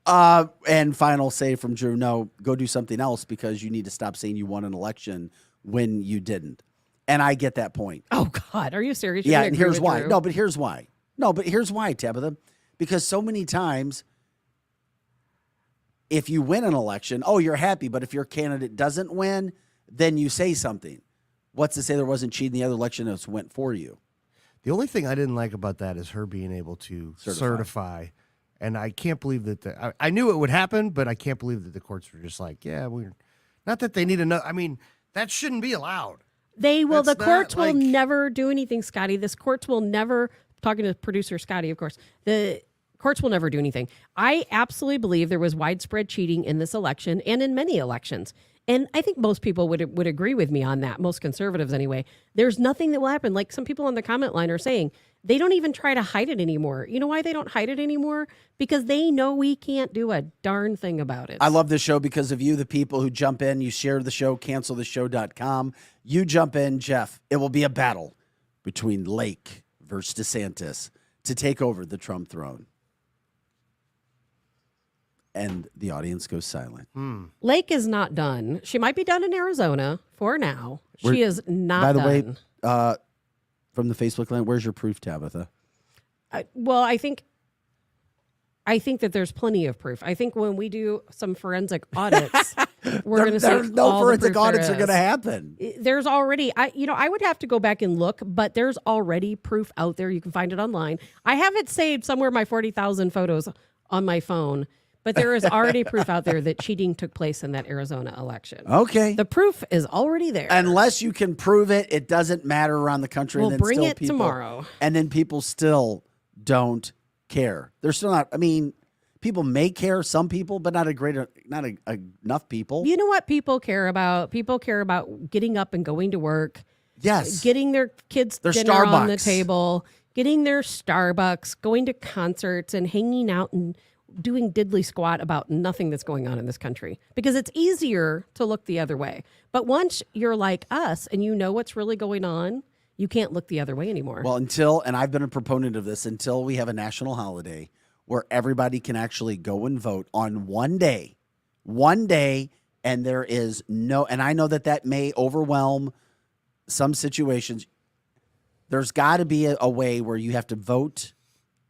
And final say from Drew, no, go do something else because you need to stop saying you won an election when you didn't. And I get that point. Oh, God. Are you serious? You're Yeah, gonna and agree here's with why. Drew? No, but here's why. Tabitha. Because so many times, if you win an election, oh, you're happy. But if your candidate doesn't win, then you say something. What's to say there wasn't cheating the other election that went for you? The only thing I didn't like about that is her being able to certify. And I can't believe that I knew it would happen, but I can't believe that the courts were just like, yeah, we're not that they need to know. I mean, that shouldn't be allowed. They will. That's The courts not will like- never do anything, Scotty. This courts will never. Talking to producer Scotty, of course. The courts will never do anything. I absolutely believe there was widespread cheating in this election and in many elections. And I think most people would agree with me on that. Most conservatives, anyway. There's nothing that will happen. Like some people on the comment line are saying, they don't even try to hide it anymore. You know why they don't hide it anymore? Because they know we can't do a darn thing about it. I love this show because of you, the people who jump in. You share the show, canceltheshow.com. You jump in, Jeff. It will be a battle between Lake versus DeSantis to take over the Trump throne. And the audience goes silent. Lake is not done. She might be done in Arizona for now. She is not By the done. way, from the Facebook line, where's your proof, Tabitha? Well, I think that there's plenty of proof. I think when we do some forensic audits, we're going to see There's no all the forensic proof audits there are going to is. happen. There's already, I would have to go back and look, but there's already proof out there. You can find it online. I have it saved somewhere, my 40,000 photos on my phone, but there is already proof out there that cheating took place in that Arizona election. Okay. The proof is already there. Unless you can prove it, it doesn't matter around the country. We'll and then bring still it people, tomorrow. And then people still don't care. They're still not. I mean, people may care, some people, but not enough people. You know what people care about? People care about getting up and going to work. Yes. Getting their kids' Their dinner on the Starbucks. table, getting their Starbucks, going to concerts and hanging out and doing diddly squat about nothing that's going on in this country because it's easier to look the other way. But once you're like us and you know what's really going on, you can't look the other way anymore. Well, and I've been a proponent of this, until we have a national holiday where everybody can actually go and vote on one day One day, and there is no, and I know that may overwhelm some situations. There's got to be a way where you have to vote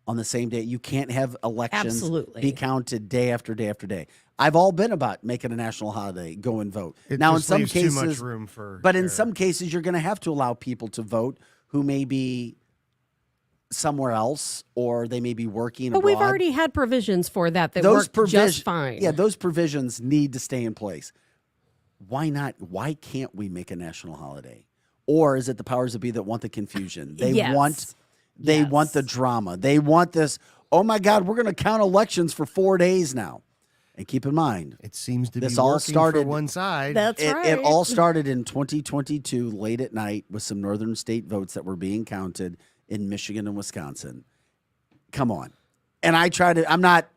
on the same day. You can't have elections Absolutely. be counted day after day after day. I've all been about making a national holiday, go and vote. It now, in just some leaves cases, too much room for but in error. some cases, you're going to have to allow people to vote who may be somewhere else or they may be working But abroad. we've already had provisions for that Those work just fine. Yeah, those provisions need to stay in place. Why not? Why can't we make a national holiday? Or is it the powers that be that want the confusion? They Yes. want Yes. the drama. They want this, oh my God, we're going to count elections for 4 days now. And keep in mind, It seems to This be all working started- for one side. That's it right. all started in 2022 late at night with some northern state votes that were being counted in Michigan and Wisconsin. Come on. And I'm not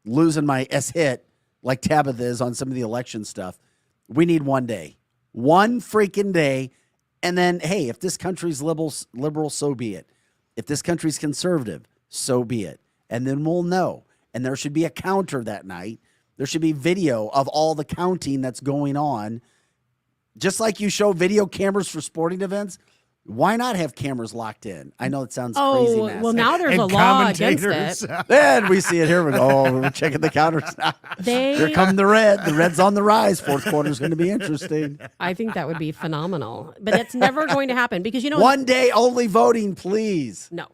losing my hit like Tabitha is on some of the election stuff. We need one day, one freaking day. And then, hey, if this country's liberal, so be it. If this country's conservative, so be it. And then we'll know. And there should be a counter that night. There should be video of all the counting that's going on. Just like you show video cameras for sporting events, why not have cameras locked in? I know it sounds crazy. Oh, massive. well, now there's And a law against commentators. it. Then we see it here. We go, oh, we're checking the counters now. Here come the red. The red's on the rise. Fourth quarter is going to be interesting. I think that would be phenomenal. But it's never going to happen because, you know, One day only voting, please. no.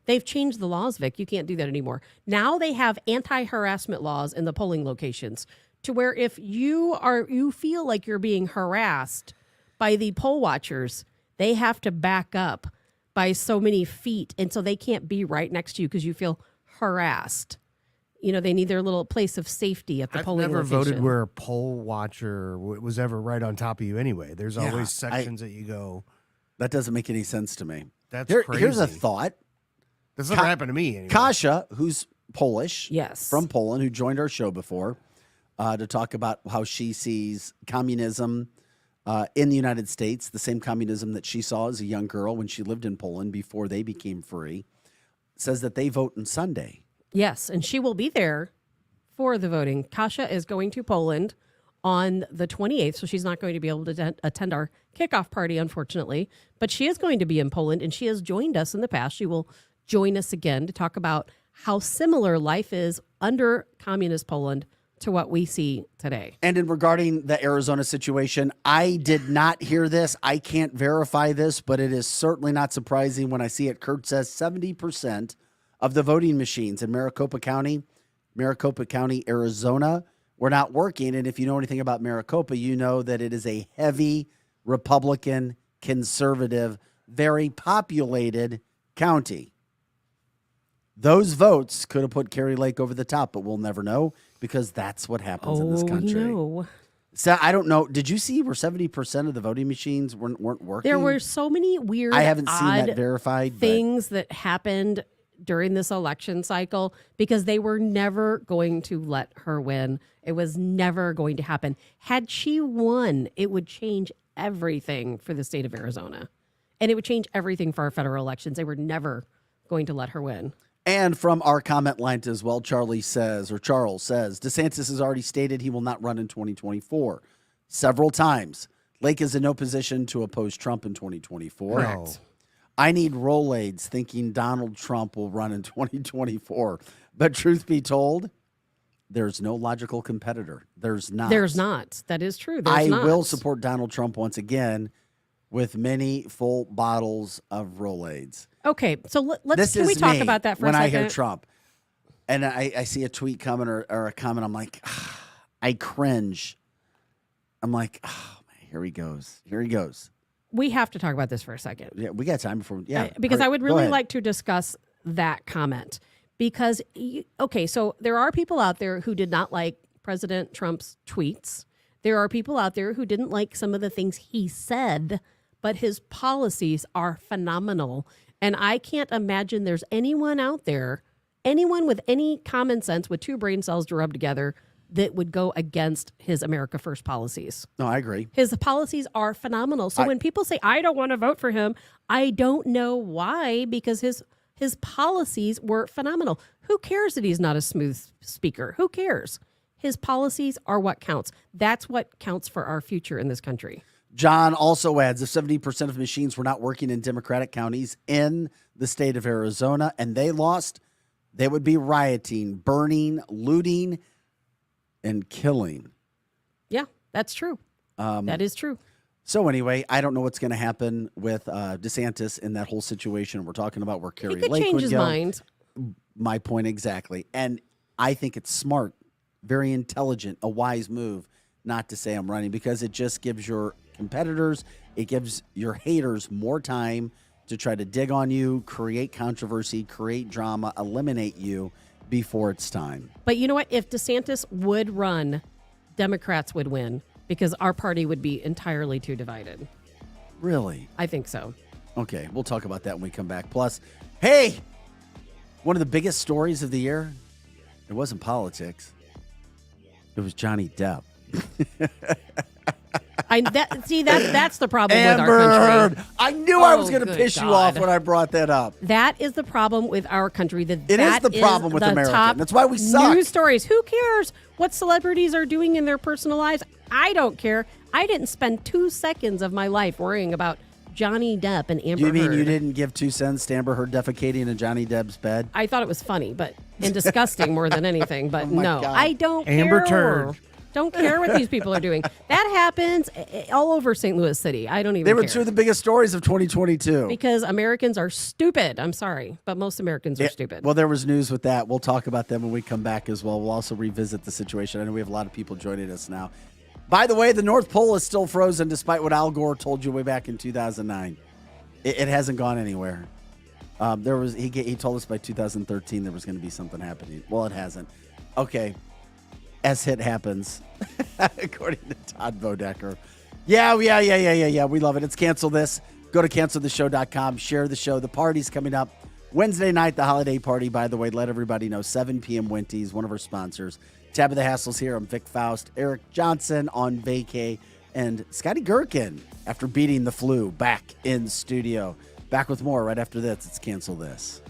They've changed the laws, Vic. You can't do that anymore. Now they have anti-harassment laws in the polling locations to where if you feel like you're being harassed by the poll watchers, they have to back up by so many feet. And so they can't be right next to you because you feel harassed. You know, they need their little place of safety at the I've polling never location. voted where a poll watcher was ever right on top of you anyway. There's Yeah, always sections that you go, That doesn't make any sense to me. that's Here's a crazy. thought. That's never happened to me anyway. Kasia, who's Polish, Yes. from Poland, who joined our show before to talk about how she sees communism in the United States, the same communism that she saw as a young girl when she lived in Poland before they became free, says that they vote on Sunday. Yes, and she will be there for the voting. Kasia is going to Poland on the 28th, so she's not going to be able to attend our kickoff party, unfortunately. But she is going to be in Poland, and she has joined us in the past. She will join us again to talk about how similar life is under communist Poland to what we see today. And in regarding the Arizona situation, I did not hear this. I can't verify this, but it is certainly not surprising when I see it. Kurt says 70% of the voting machines in Maricopa County, Arizona, were not working. And if you know anything about Maricopa, you know that it is a heavy Republican, conservative, very populated county. Those votes could have put Kari Lake over the top, but we'll never know because that's what happens in this country. No. So I don't know. Did you see where 70% of the voting machines weren't working? There were so many weird, I haven't seen that odd verified. But things that happened during this election cycle because they were never going to let her win. It was never going to happen. Had she won, it would change everything for the state of Arizona. And it would change everything for our federal elections. They were never going to let her win. And from our comment line as well, Charles says, DeSantis has already stated he will not run in 2024 several times. Lake is in no position to oppose Trump in 2024. No. I need Rolaids thinking Donald Trump will run in 2024. But truth be told, there's no logical competitor. There's not. There's not. That is true. There's I not. will support Donald Trump once again with many full bottles of Rolaids. Okay, so This can we is talk me about that for when a I second? hear Trump. And I see a tweet coming or a comment. I'm like, I cringe. I'm like, oh, man, here he goes. Here he goes. We have to talk about this for a second. Yeah, we got time before. Yeah. Because hurry, I would go really ahead. like to discuss that comment. Because, okay, so there are people out there who did not like President Trump's tweets. There are people out there who didn't like some of the things he said, but his policies are phenomenal. And I can't imagine there's anyone out there, anyone with any common sense with two brain cells to rub together that would go against his America First policies. No, I agree. His policies are phenomenal. So when people say, I don't want to vote for him, I don't know why, because his policies were phenomenal. Who cares that he's not a smooth speaker? Who cares? His policies are what counts. That's what counts for our future in this country. John also adds if 70% of machines were not working in Democratic counties in the state of Arizona and they lost, they would be rioting, burning, looting, and killing. Yeah, that's true. That is true. So anyway, I don't know what's going to happen with DeSantis in that whole situation we're talking about where Carrie He could Lake change would his go. mind. My point exactly. And I think it's smart, very intelligent, a wise move not to say I'm running because it just gives your competitors, it gives your haters more time to try to dig on you, create controversy, create drama, eliminate you before it's time. But you know what? If DeSantis would run, Democrats would win because our party would be entirely too divided. Really? I think so. Okay, we'll talk about that when we come back. Plus, hey, one of the biggest stories of the year, it wasn't politics. It was Johnny Depp. That's the problem Amber with our country. Heard. I knew I was Oh, going to good piss you God. off when I brought that up. That is the problem with our country. It is the problem with the America. top That's why we suck. News stories. Who cares what celebrities are doing in their personal lives? I don't care. I didn't spend 2 seconds of my life worrying about Johnny Depp and Amber You mean Heard. you didn't give 2 cents to Amber Heard defecating in Johnny Depp's bed? I thought it was funny, and disgusting more than anything. But my no, God. I don't Amber care. Turd. Don't care what these people are doing. That happens all over St. Louis City. I don't even They were care. two of the biggest stories of 2022. Because Americans are stupid. I'm sorry, but most Americans are stupid. Well, there was news with that. We'll talk about them when we come back as well. We'll also revisit the situation. I know we have a lot of people joining us now. By the way, the North Pole is still frozen despite what Al Gore told you way back in 2009. It hasn't gone anywhere. He told us by 2013 there was going to be something happening. Well, it hasn't. Okay. As hit happens, according to Todd Bodecker. Yeah. We love it. It's Cancel This. Go to canceltheshow.com. Share the show. The party's coming up Wednesday night, the holiday party, by the way. Let everybody know. 7 p.m. Winties, one of our sponsors. Tab of the Hassles here. I'm Vic Faust. Eric Johnson on vacay. And Scotty Gherkin, after beating the flu, back in studio. Back with more right after this. It's Cancel This.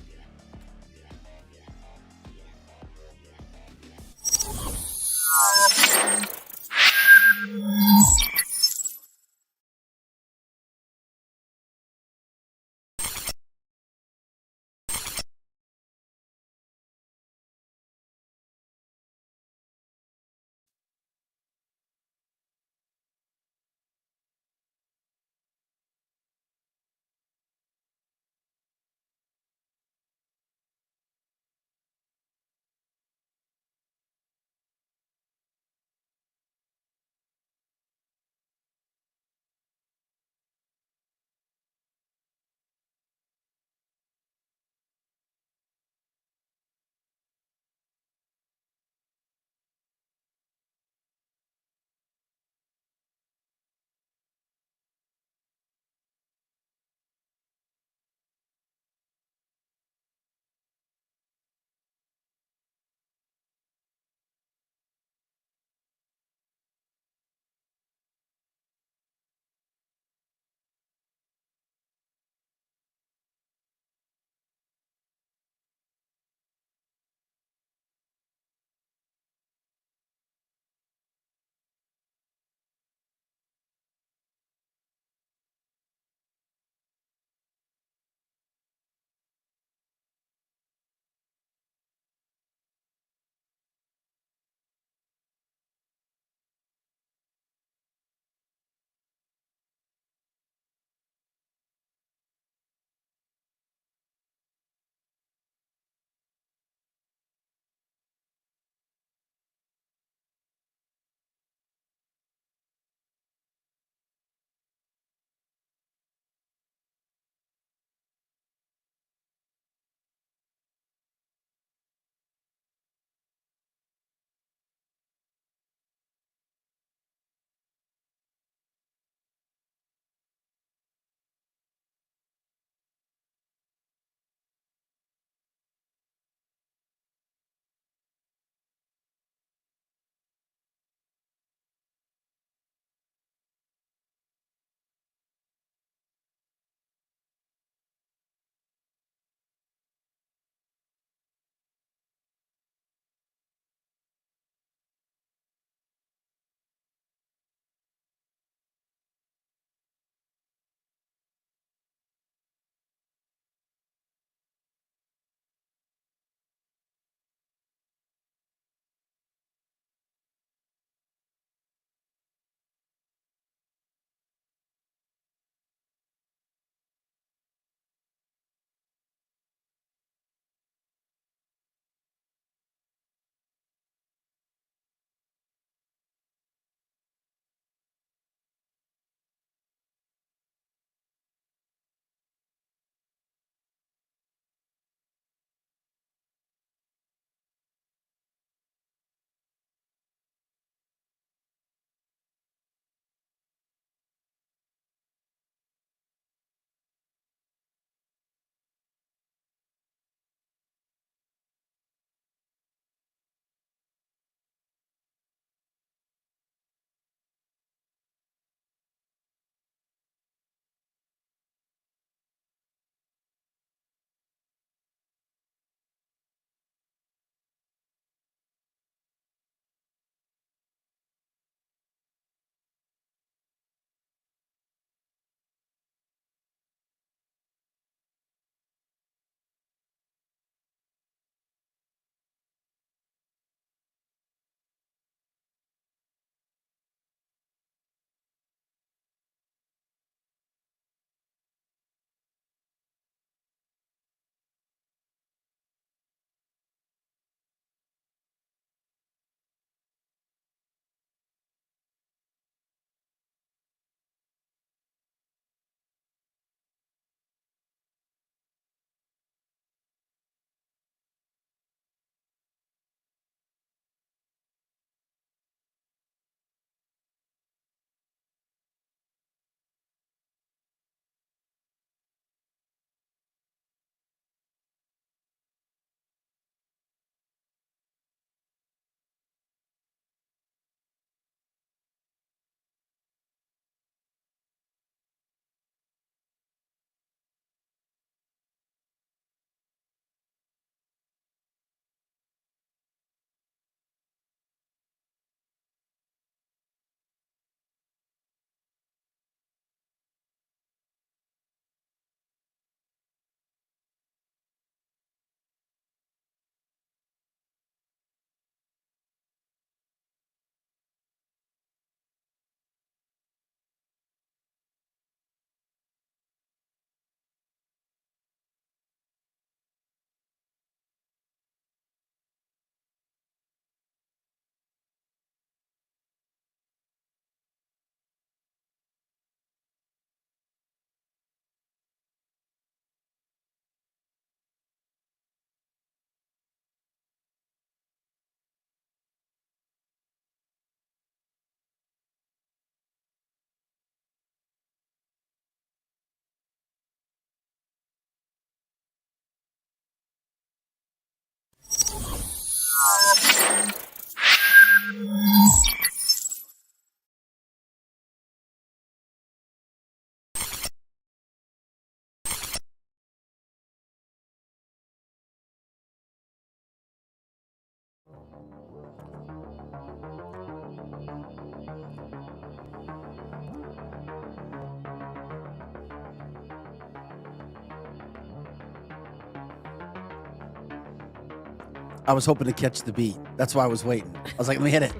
I was hoping to catch the beat. That's why I was waiting. I was like, let me hit it.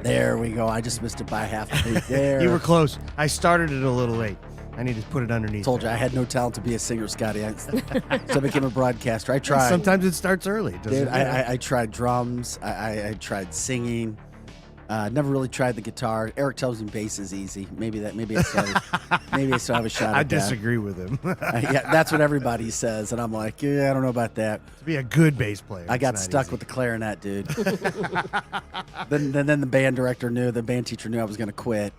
There we go. I just missed it by half a beat. There. You were close. I started it a little late. I need to put it underneath. Told you I had no talent to be a singer, Scotty. So I became a broadcaster. I tried. Sometimes it starts early. Doesn't Dude, it? I tried drums. I tried singing. Never really tried the guitar. Eric tells me bass is easy. Maybe I still have a shot at I that. disagree with him. Yeah, that's what everybody says, and I'm like, yeah, I don't know about that. To be a good bass player. I got it's stuck not with the clarinet, dude. then the band director knew, the band teacher knew I was going to quit.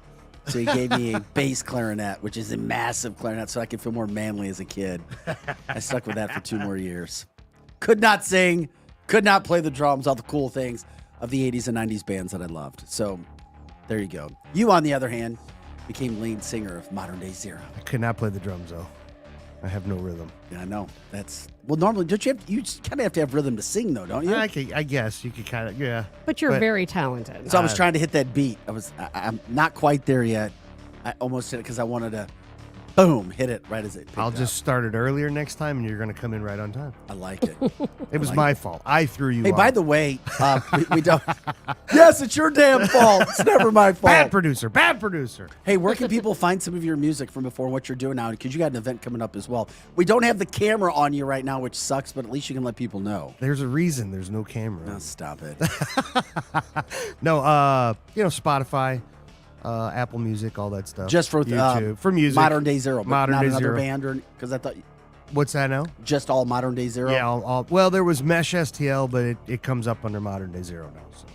So he gave me a bass clarinet, which is a massive clarinet, so I could feel more manly as a kid. I stuck with that for 2 more years. Could not sing, could not play the drums, all the cool things of the 80s and 90s bands that I loved. So there you go. You, on the other hand, became lead singer of Modern Day Zero. I could not play the drums, though. I have no rhythm. Yeah, I know. Normally, don't you kind of have to have rhythm to sing, though, don't you? I guess you could kind of, yeah. But you're very talented. So I was trying to hit that beat. I'm not quite there yet. I almost hit it because I wanted to, boom, hit it right as it picked I'll up. just start it earlier next time, and you're going to come in right on time. I like it. It was my fault. I threw you Hey, off. by the way, we don't. Yes, it's your damn fault. It's never my fault. Bad producer. Bad producer. Hey, where can people find some of your music from before and what you're doing now? Because you got an event coming up as well. We don't have the camera on you right now, which sucks, but at least you can let people know. There's a reason there's no camera. No, stop it. No, Spotify, Apple Music, all that stuff. Just for YouTube. For music. Modern Day Zero, but Modern not Day another Zero. band, or because I thought What's that now? just all Modern Day Zero. Yeah, well, there was Mesh STL, but it comes up under Modern Day Zero now. So.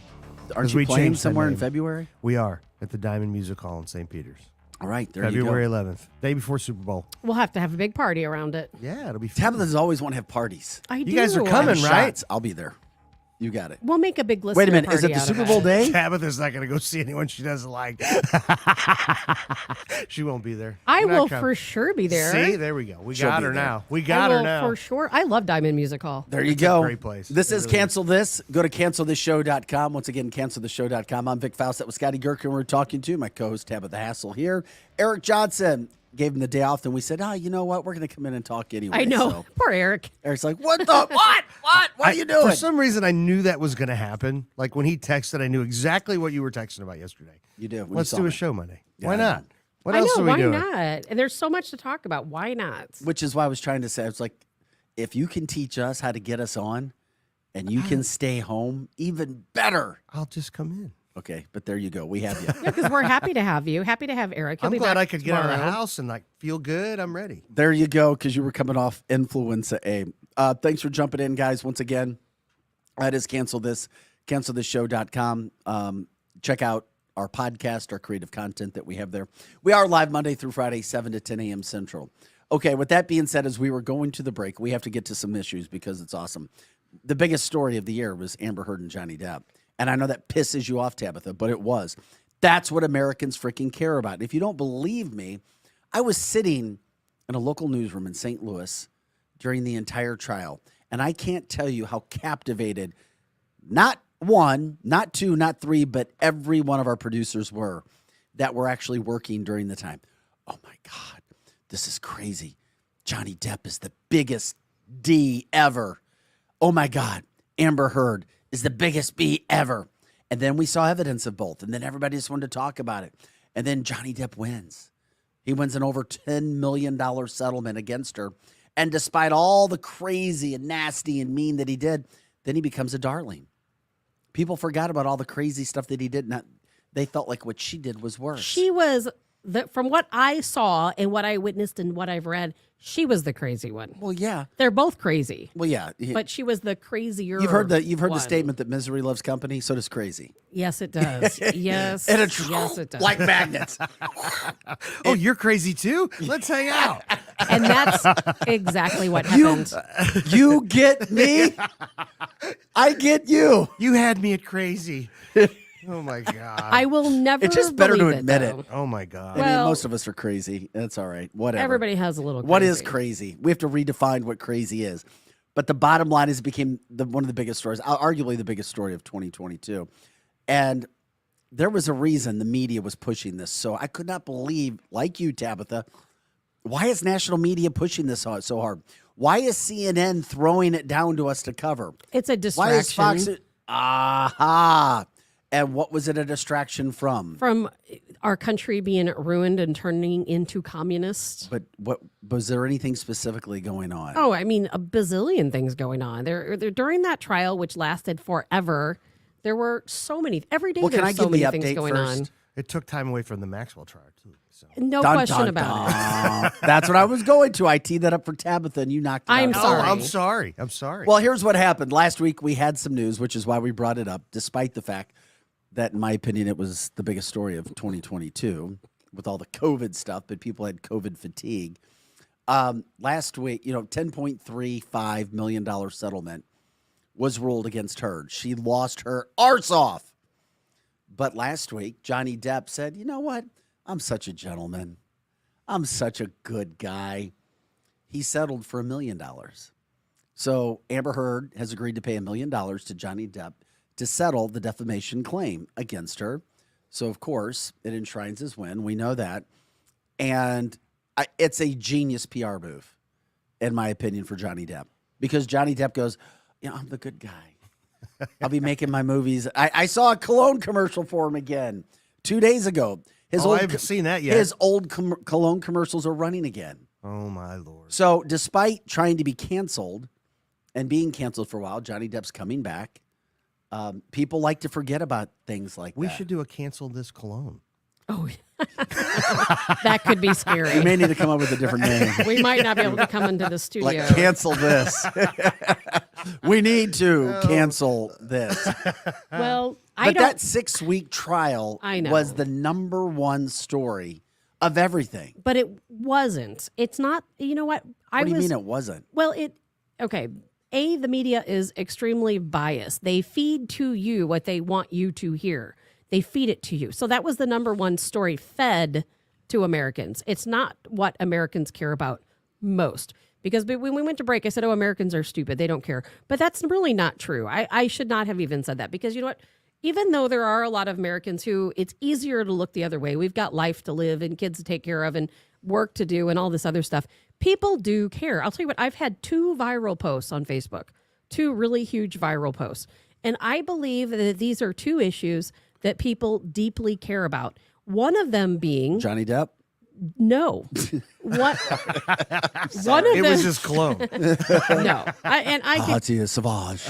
Aren't 'Cause you we playing changed that somewhere in name. February? We are at the Diamond Music Hall in St. Peter's. All right, there February you go. 11th, day before Super Bowl. We'll have to have a big party around it. Yeah, it'll be fun. Tabitha's always want to have parties. I do. You guys are coming, Have right? shots. I'll be there. You got it. We'll make a big list. Wait a minute. Is it the Super Bowl day? Tabitha's not going to go see anyone she doesn't like. She won't be there. I You're not will coming. for sure be there. See, there we go. We She'll got be her there. now. We I got her will now. for sure. I love Diamond Music Hall. There you It's a go. great place. This It is really Cancel This. Go to cancelthisshow.com. Once again, cancelthisshow.com. I'm Vic Faust. That was Scotty Gurkin we're talking to. My co-host Tabitha Hassel here. Eric Johnson gave him the day off, and we said, you know what? We're going to come in and talk anyway. I know. So Poor Eric. Eric's like, what the? What? What are you doing? For some reason, I knew that was going to happen. Like when he texted, I knew exactly what you were texting about yesterday. You do. when Let's you do saw a me. show Monday. Yeah, Why I not? know. What I else know. are we Why doing? not? And there's so much to talk about. Why not? Which is why I was trying to say, I was like, if you can teach us how to get us on and you can stay home, even better. I'll just come in. Okay, but there you go. We have you. Yeah, because we're happy to have you. Happy to have Eric. He'll I'm be glad back I could get out of the tomorrow. house and like feel good. I'm ready. There you go, because you were coming off influenza A. Thanks for jumping in, guys. Once again, that is Cancel This, cancelthisshow.com. Check out our podcast, our creative content that we have there. We are live Monday through Friday, 7 to 10 a.m. Central. Okay, with that being said, as we were going to the break, we have to get to some issues because it's awesome. The biggest story of the year was Amber Heard and Johnny Depp. And I know that pisses you off, Tabitha, but it was. That's what Americans freaking care about. If you don't believe me, I was sitting in a local newsroom in St. Louis during the entire trial, and I can't tell you how captivated, not one, not two, not three, but every one of our producers were that were actually working during the time. Oh my God, this is crazy. Johnny Depp is the biggest D ever. Oh my God, Amber Heard is the biggest B ever. And then we saw evidence of both. And then everybody just wanted to talk about it. And then Johnny Depp wins. He wins an over $10 million settlement against her. And despite all the crazy and nasty and mean that he did, then he becomes a darling. People forgot about all the crazy stuff that he did. They felt like what she did was worse. She was, from what I saw and what I witnessed and what I've read, she was the crazy one. Well, yeah. They're both crazy. Well, yeah. But she was the crazier. You've heard the one. statement that misery loves company. So does crazy. Yes, it does. Yes. And it's yes, it does. like magnets. Oh, you're crazy too? Let's hang out. And that's exactly what happened. You get me. I get you. You had me at crazy. Oh my God. I will never. It's just better to believe admit though. it. Oh my God. I mean, Well- most of us are crazy. That's all right. Whatever. Everybody has a little. Crazy. What is crazy? We have to redefine what crazy is. But the bottom line is it became one of the biggest stories, arguably the biggest story of 2022. And there was a reason the media was pushing this. So I could not believe, like you, Tabitha, why is national media pushing this so hard? Why is CNN throwing it down to us to cover? It's a Why is distraction. Fox? Aha. And what was it a distraction from? From our country being ruined and turning into communist. But what was there anything specifically going on? Oh, I mean, a bazillion things going on. There during that trial, which lasted forever, there were so many. Every day Well, can there's I so give the many things update going first? on. It took time away from the Maxwell trial too. So No Dun, question dun, about it. dun. That's what I was going to. I teed that up for Tabitha, and you knocked it out. I'm of the sorry. park. I'm sorry. I'm sorry. Well, here's what happened. Last week, we had some news, which is why we brought it up, despite the fact that, in my opinion, it was the biggest story of 2022 with all the COVID stuff, but people had COVID fatigue. Last week, $10.35 million settlement was ruled against her. She lost her arse off. But last week, Johnny Depp said, you know what? I'm such a gentleman. I'm such a good guy. He settled for $1 million. So Amber Heard has agreed to pay $1 million to Johnny Depp to settle the defamation claim against her. So, of course, it enshrines his win. We know that. And it's a genius PR move, in my opinion, for Johnny Depp. Because Johnny Depp goes, I'm the good guy. I'll be making my movies. I saw a cologne commercial for him again 2 days ago. I haven't seen that yet. His old cologne commercials are running again. Oh, my Lord. So despite trying to be canceled and being canceled for a while, Johnny Depp's coming back. People like to forget about things like We that. should do a cancel this cologne. Oh, that could be We scary. may need to come up with a different name. We might not be able to come into the studio. Like, cancel this. We need to cancel this. Well, But that 6-week trial I know. was the number one story of everything. but it wasn't. It's not. You know what? What do you mean it wasn't? Well, okay. The media is extremely biased. They feed to you what they want you to hear. They feed it to you. So that was the number one story fed to Americans. It's not what Americans care about most. Because when we went to break, I said, Americans are stupid. They don't care. But that's really not true. I should not have even said that because you know what? Even though there are a lot of Americans who it's easier to look the other way. We've got life to live and kids to take care of and work to do and all this other stuff. People do care. I'll tell you what, I've had 2 viral posts on Facebook, 2 really huge viral posts. And I believe that these are 2 issues that people deeply care about. One of them being Johnny Depp? no. What? One of It them. was his cologne. No. Party Sauvage.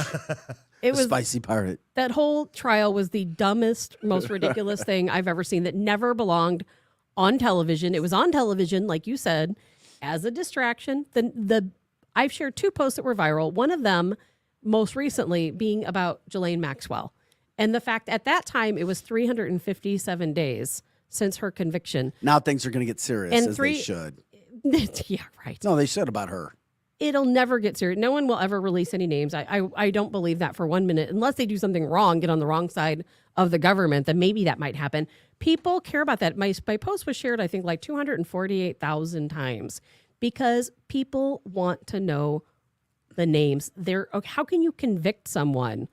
It was Spicy pirate. that whole trial was the dumbest, most ridiculous thing I've ever seen that never belonged on television. It was on television, like you said, as a distraction. I've shared 2 posts that were viral. One of them, most recently, being about Ghislaine Maxwell. And the fact at that time it was 357 days since her conviction. Now things are going to get serious, And as they should. Yeah, right. No, they should about her. It'll never get serious. No one will ever release any names. I don't believe that for 1 minute. Unless they do something wrong, get on the wrong side of the government, then maybe that might happen. People care about that. My post was shared, I think, like 248,000 times because people want to know the names. How can you convict someone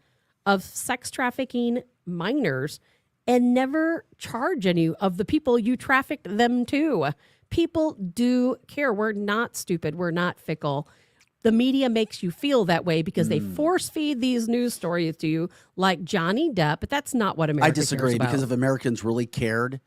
of sex trafficking minors and never charge any of the people you trafficked them to? People do care. We're not stupid. We're not fickle. The media makes you feel that way because they force feed these news stories to you like Johnny Depp, but that's not what America I disagree cares about. because if Americans really cared,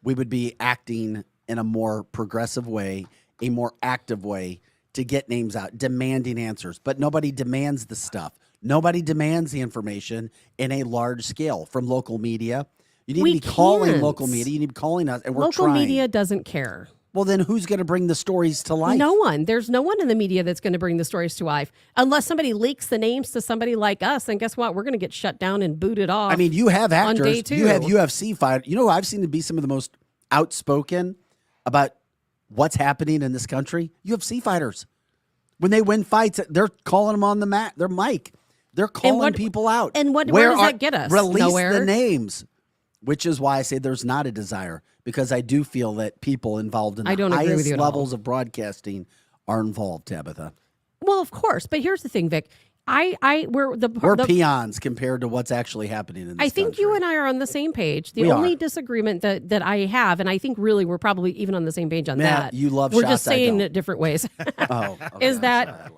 we would be acting in a more progressive way, a more active way to get names out, demanding answers. But nobody demands the stuff. Nobody demands the information in a large scale from local media. You need We to be calling can't. local media. You need to be calling us, and we're Local trying. media doesn't care. Well, then who's going to bring the stories to life? No one. There's no one in the media that's going to bring the stories to life unless somebody leaks the names to somebody like us. And guess what? We're going to get shut down and booted off. I mean, you have on actors. day 2. You have UFC fighters. You know who I've seen to be some of the most outspoken about what's happening in this country? UFC fighters. When they win fights, they're calling them on the mat. Their mic. They're calling people out. and where does that get us? Release Nowhere. the names. Which is why I say there's not a desire, because I do feel that people involved in I the don't agree with highest you at all. levels of broadcasting are involved, Tabitha. Well, of course. But here's the thing, Vic. We're peons compared to what's actually happening in this I think country. you and I are on the same page. The We only are. disagreement that I have, and I think really we're probably even on the same page on Matt, that. you love We're shots, just I saying don't. it different ways. Oh, okay. Is that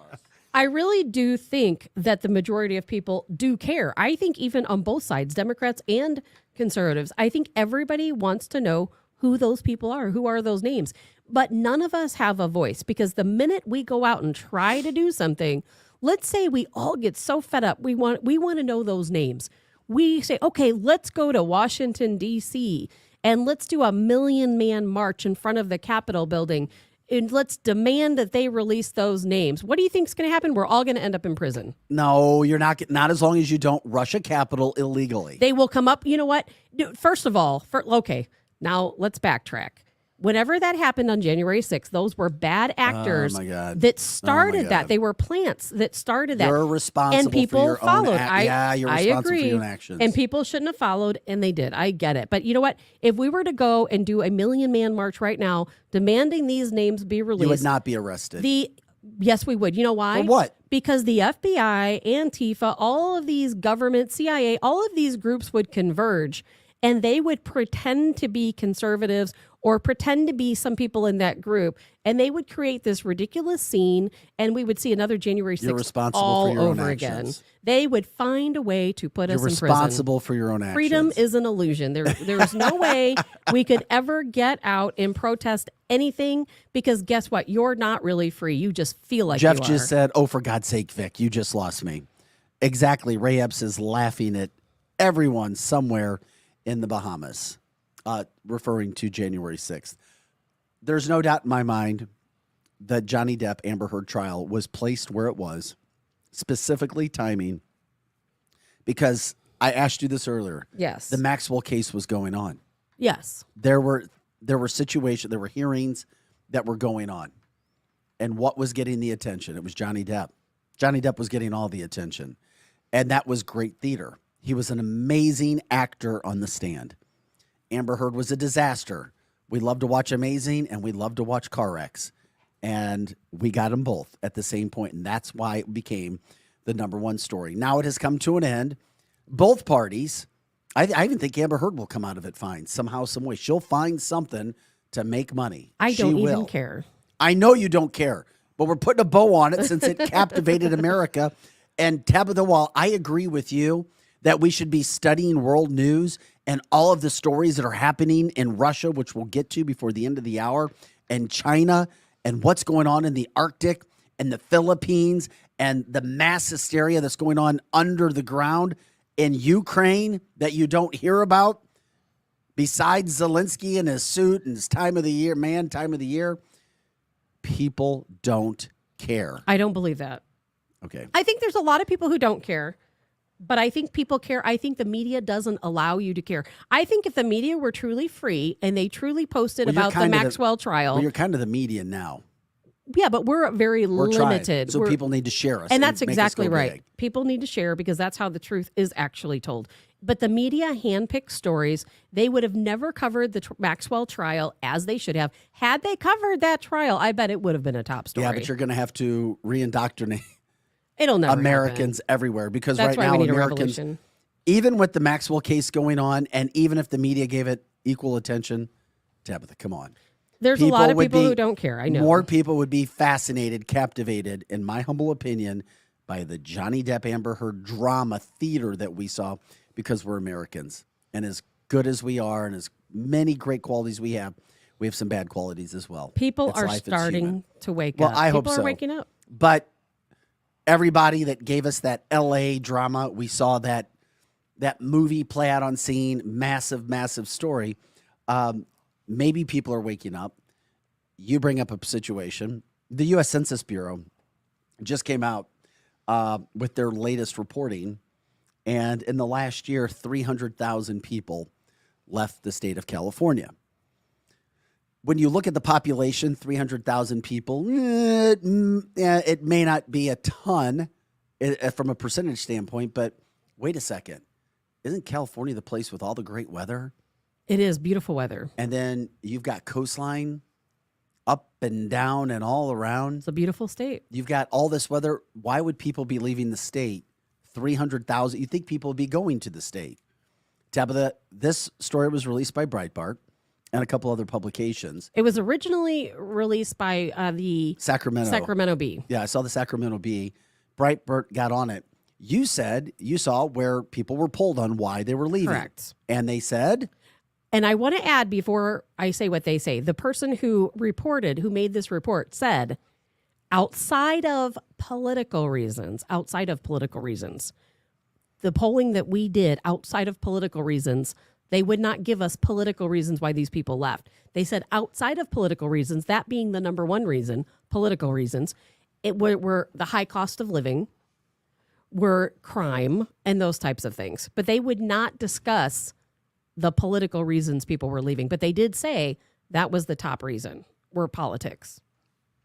I really do think that the majority of people do care. I think even on both sides, Democrats and conservatives, I think everybody wants to know who those people are, who are those names. But none of us have a voice, because the minute we go out and try to do something, let's say we all get so fed up, we want to know those names. We say, okay, let's go to Washington, D.C., and let's do a 1 million man march in front of the Capitol building, and let's demand that they release those names. What do you think is going to happen? We're all going to end up in prison. No, you're not. Not as long as you don't rush a Capitol illegally. They will come up. You know what? First of all, okay, now let's backtrack. Whenever that happened on January 6th, those were bad actors my God. that started God. that. They were plants that started that. You're responsible and people for your followed. own you're I responsible agree. for your own actions. And people shouldn't have followed, and they did. I get it. But you know what? If we were to go and do a 1 million man march right now, demanding these names be released, you would not be arrested. Yes, we would. You know why? For what? Because the FBI, Antifa, all of these government, CIA, all of these groups would converge, and they would pretend to be conservatives or pretend to be some people in that group, and they would create this ridiculous scene, and we would see another January 6th You're responsible all for your own over again. actions. They would find a way to put You're us in prison. responsible for your own actions. Freedom is an illusion. There's no way we could ever get out and protest anything, because guess what? You're not really free. You just feel like Jeff you just are. said, "Oh, for God's sake, Vic, you just lost me." Exactly. Ray Epps is laughing at everyone somewhere in the Bahamas, referring to January 6th. There's no doubt in my mind that Johnny Depp Amber Heard trial was placed where it was, specifically timing, because I asked you this earlier. Yes. The Maxwell case was going on. Yes. There were situations, there were hearings that were going on. And what was getting the attention? It was Johnny Depp. Johnny Depp was getting all the attention. And that was great theater. He was an amazing actor on the stand. Amber Heard was a disaster. We love to watch Amazing, and we love to watch car wrecks. And we got them both at the same point, and that's why it became the number one story. Now it has come to an end. Both parties, I even think Amber Heard will come out of it fine somehow, some way. She'll find something to make money. I don't She even will. care. I know you don't care, but we're putting a bow on it since it captivated America. And Tabitha, while I agree with you that we should be studying world news and all of the stories that are happening in Russia, which we'll get to before the end of the hour, and China, and what's going on in the Arctic and the Philippines, and the mass hysteria that's going on under the ground in Ukraine that you don't hear about, besides Zelensky and his suit and his time of the year, people don't care. I don't believe that. Okay. I think there's a lot of people who don't care, but I think people care. I think the media doesn't allow you to care. I think if the media were truly free and they truly posted Well, you're about the kind of Maxwell trial, Well, you're kind of the media now. yeah, but we're very We're trying. limited. So We're- people need to share us. and that's make us exactly go right. big. People need to share, because that's how the truth is actually told. But the media handpicked stories. They would have never covered the Maxwell trial as they should have. Had they covered that trial, I bet it would have been a top story. Yeah, but you're going to have to reindoctrinate It'll never Americans everywhere, because happen. That's right why now we need Americans, a revolution. even with the Maxwell case going on, and even if the media gave it equal attention, Tabitha, come on. There's a lot of would people be- who don't care. I know. More people would be fascinated, captivated, in my humble opinion, by the Johnny Depp Amber Heard drama theater that we saw, because we're Americans. And as good as we are, and as many great qualities we have some bad qualities as well. People It's are life, it's starting human. to wake Well, up. I hope People so. are waking up. But everybody that gave us that LA drama, we saw that movie play out on scene, massive story. Maybe people are waking up. You bring up a situation. The U.S. Census Bureau just came out with their latest reporting, and in the last year, 300,000 people left the state of California. When you look at the population, 300,000 people, it may not be a ton from a percentage standpoint, but wait a second. Isn't California the place with all the great weather? It is beautiful weather. And then you've got coastline, up and down and all around. It's a beautiful state. You've got all this weather. Why would people be leaving the state? 300,000. You think people would be going to the state? Tabitha, this story was released by Breitbart and a couple other publications. It was originally released by the Sacramento Bee. Yeah, I saw the Sacramento Bee. Breitbart got on it. You said you saw where people were polled on why they were leaving. Correct. And they said, and I want to add before I say what they say, the person who made this report said, outside of political reasons, the polling that we did outside of political reasons, they would not give us political reasons why these people left. They said outside of political reasons, that being the number one reason, political reasons, it were the high cost of living, were crime, and those types of things. But they would not discuss the political reasons people were leaving. But they did say that was the top reason, were politics.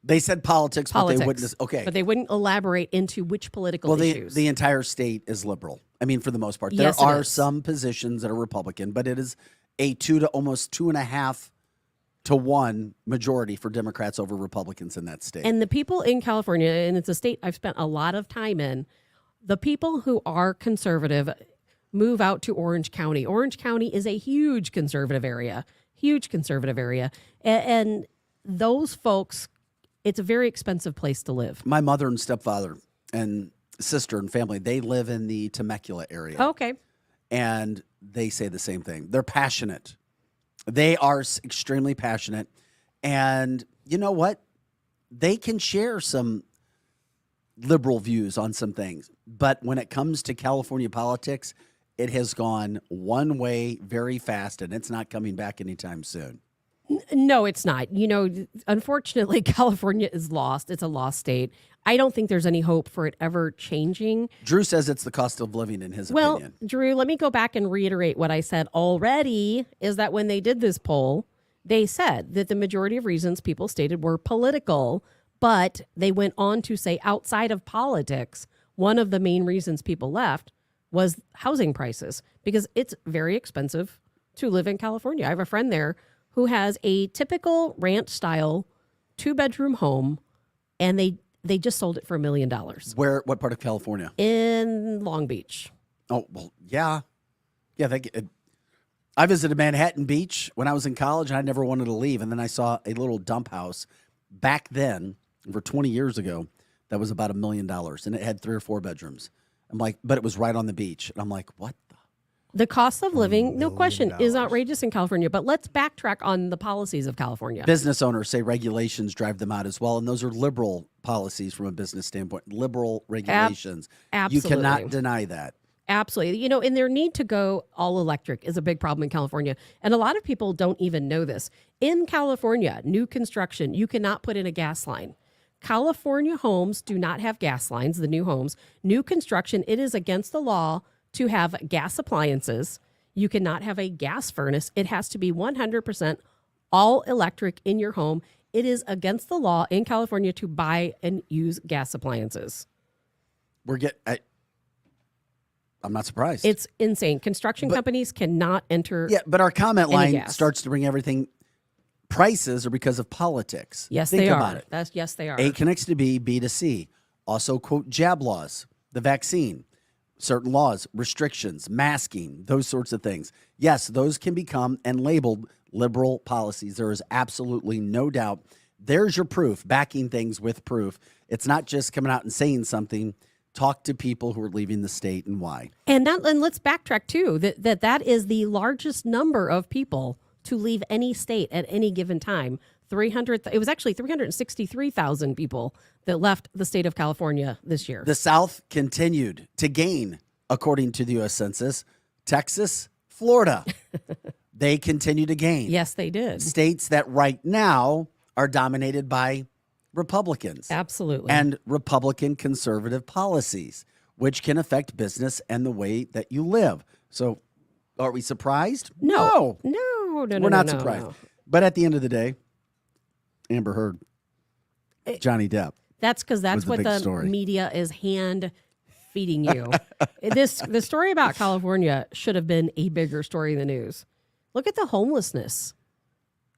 they said politics, but they wouldn't. Okay. But they wouldn't elaborate into which political issues. The entire state is liberal. I mean, for the most part. Yes, there it are is. some positions that are Republican, but it is a 2 to almost 2.5 to 1 majority for Democrats over Republicans in that state. And the people in California, and it's a state I've spent a lot of time in, the people who are conservative move out to Orange County. Orange County is a huge conservative area. And those folks, it's a very expensive place to live. My mother and stepfather and sister and family, they live in the Temecula area. Okay. And they say the same thing. They're passionate. They are extremely passionate. And you know what? They can share some liberal views on some things. But when it comes to California politics, it has gone one way very fast, and it's not coming back anytime soon. No, it's not. You know, unfortunately, California is lost. It's a lost state. I don't think there's any hope for it ever changing. Drew says it's the cost of living in his Well, opinion. Drew, let me go back and reiterate what I said already, is that when they did this poll, they said that the majority of reasons people stated were political, but they went on to say outside of politics, one of the main reasons people left was housing prices, because it's very expensive to live in California. I have a friend there who has a typical ranch style 2-bedroom home, and they just sold it for $1 million What part of California? in Long Beach. Oh, well, yeah. Yeah, I visited Manhattan Beach when I was in college, and I never wanted to leave. And then I saw a little dump house back then, over 20 years ago, that was about $1 million, and it had 3 or 4 bedrooms. I'm like, but it was right on the beach. And I'm like, what the? The cost of living, no question, is outrageous in California. But let's backtrack on the policies of California. Business owners say regulations drive them out as well. And those are liberal policies from a business standpoint, liberal regulations. Absolutely. You cannot deny that. Absolutely. You know, and their need to go all electric is a big problem in California. And a lot of people don't even know this. In California, new construction, you cannot put in a gas line. California homes do not have gas lines, the new homes. New construction, it is against the law to have gas appliances. You cannot have a gas furnace. It has to be 100% all electric in your home. It is against the law in California to buy and use gas appliances. I'm not surprised. It's insane. Construction companies cannot enter. Yeah, but our comment line gas. starts to bring everything. Prices are because of politics. Yes, Think they about are. it. Yes, they are. A connects to B, B to C. Also, quote, jab laws, the vaccine, certain laws, restrictions, masking, those sorts of things. Yes, those can become and labeled liberal policies. There is absolutely no doubt. There's your proof, backing things with proof. It's not just coming out and saying something. Talk to people who are leaving the state and why. And let's backtrack too. That is the largest number of people to leave any state at any given time. It was actually 363,000 people that left the state of California this year. The South continued to gain, according to the U.S. Census. Texas, Florida, they continue to gain. Yes, they did. States that right now are dominated by Republicans. Absolutely. And Republican conservative policies, which can affect business and the way that you live. So are we surprised? No. We're not surprised. No. But at the end of the day, Amber Heard, Johnny Depp. That's because that's was the what big the story. media is hand feeding you. The story about California should have been a bigger story in the news. Look at the homelessness.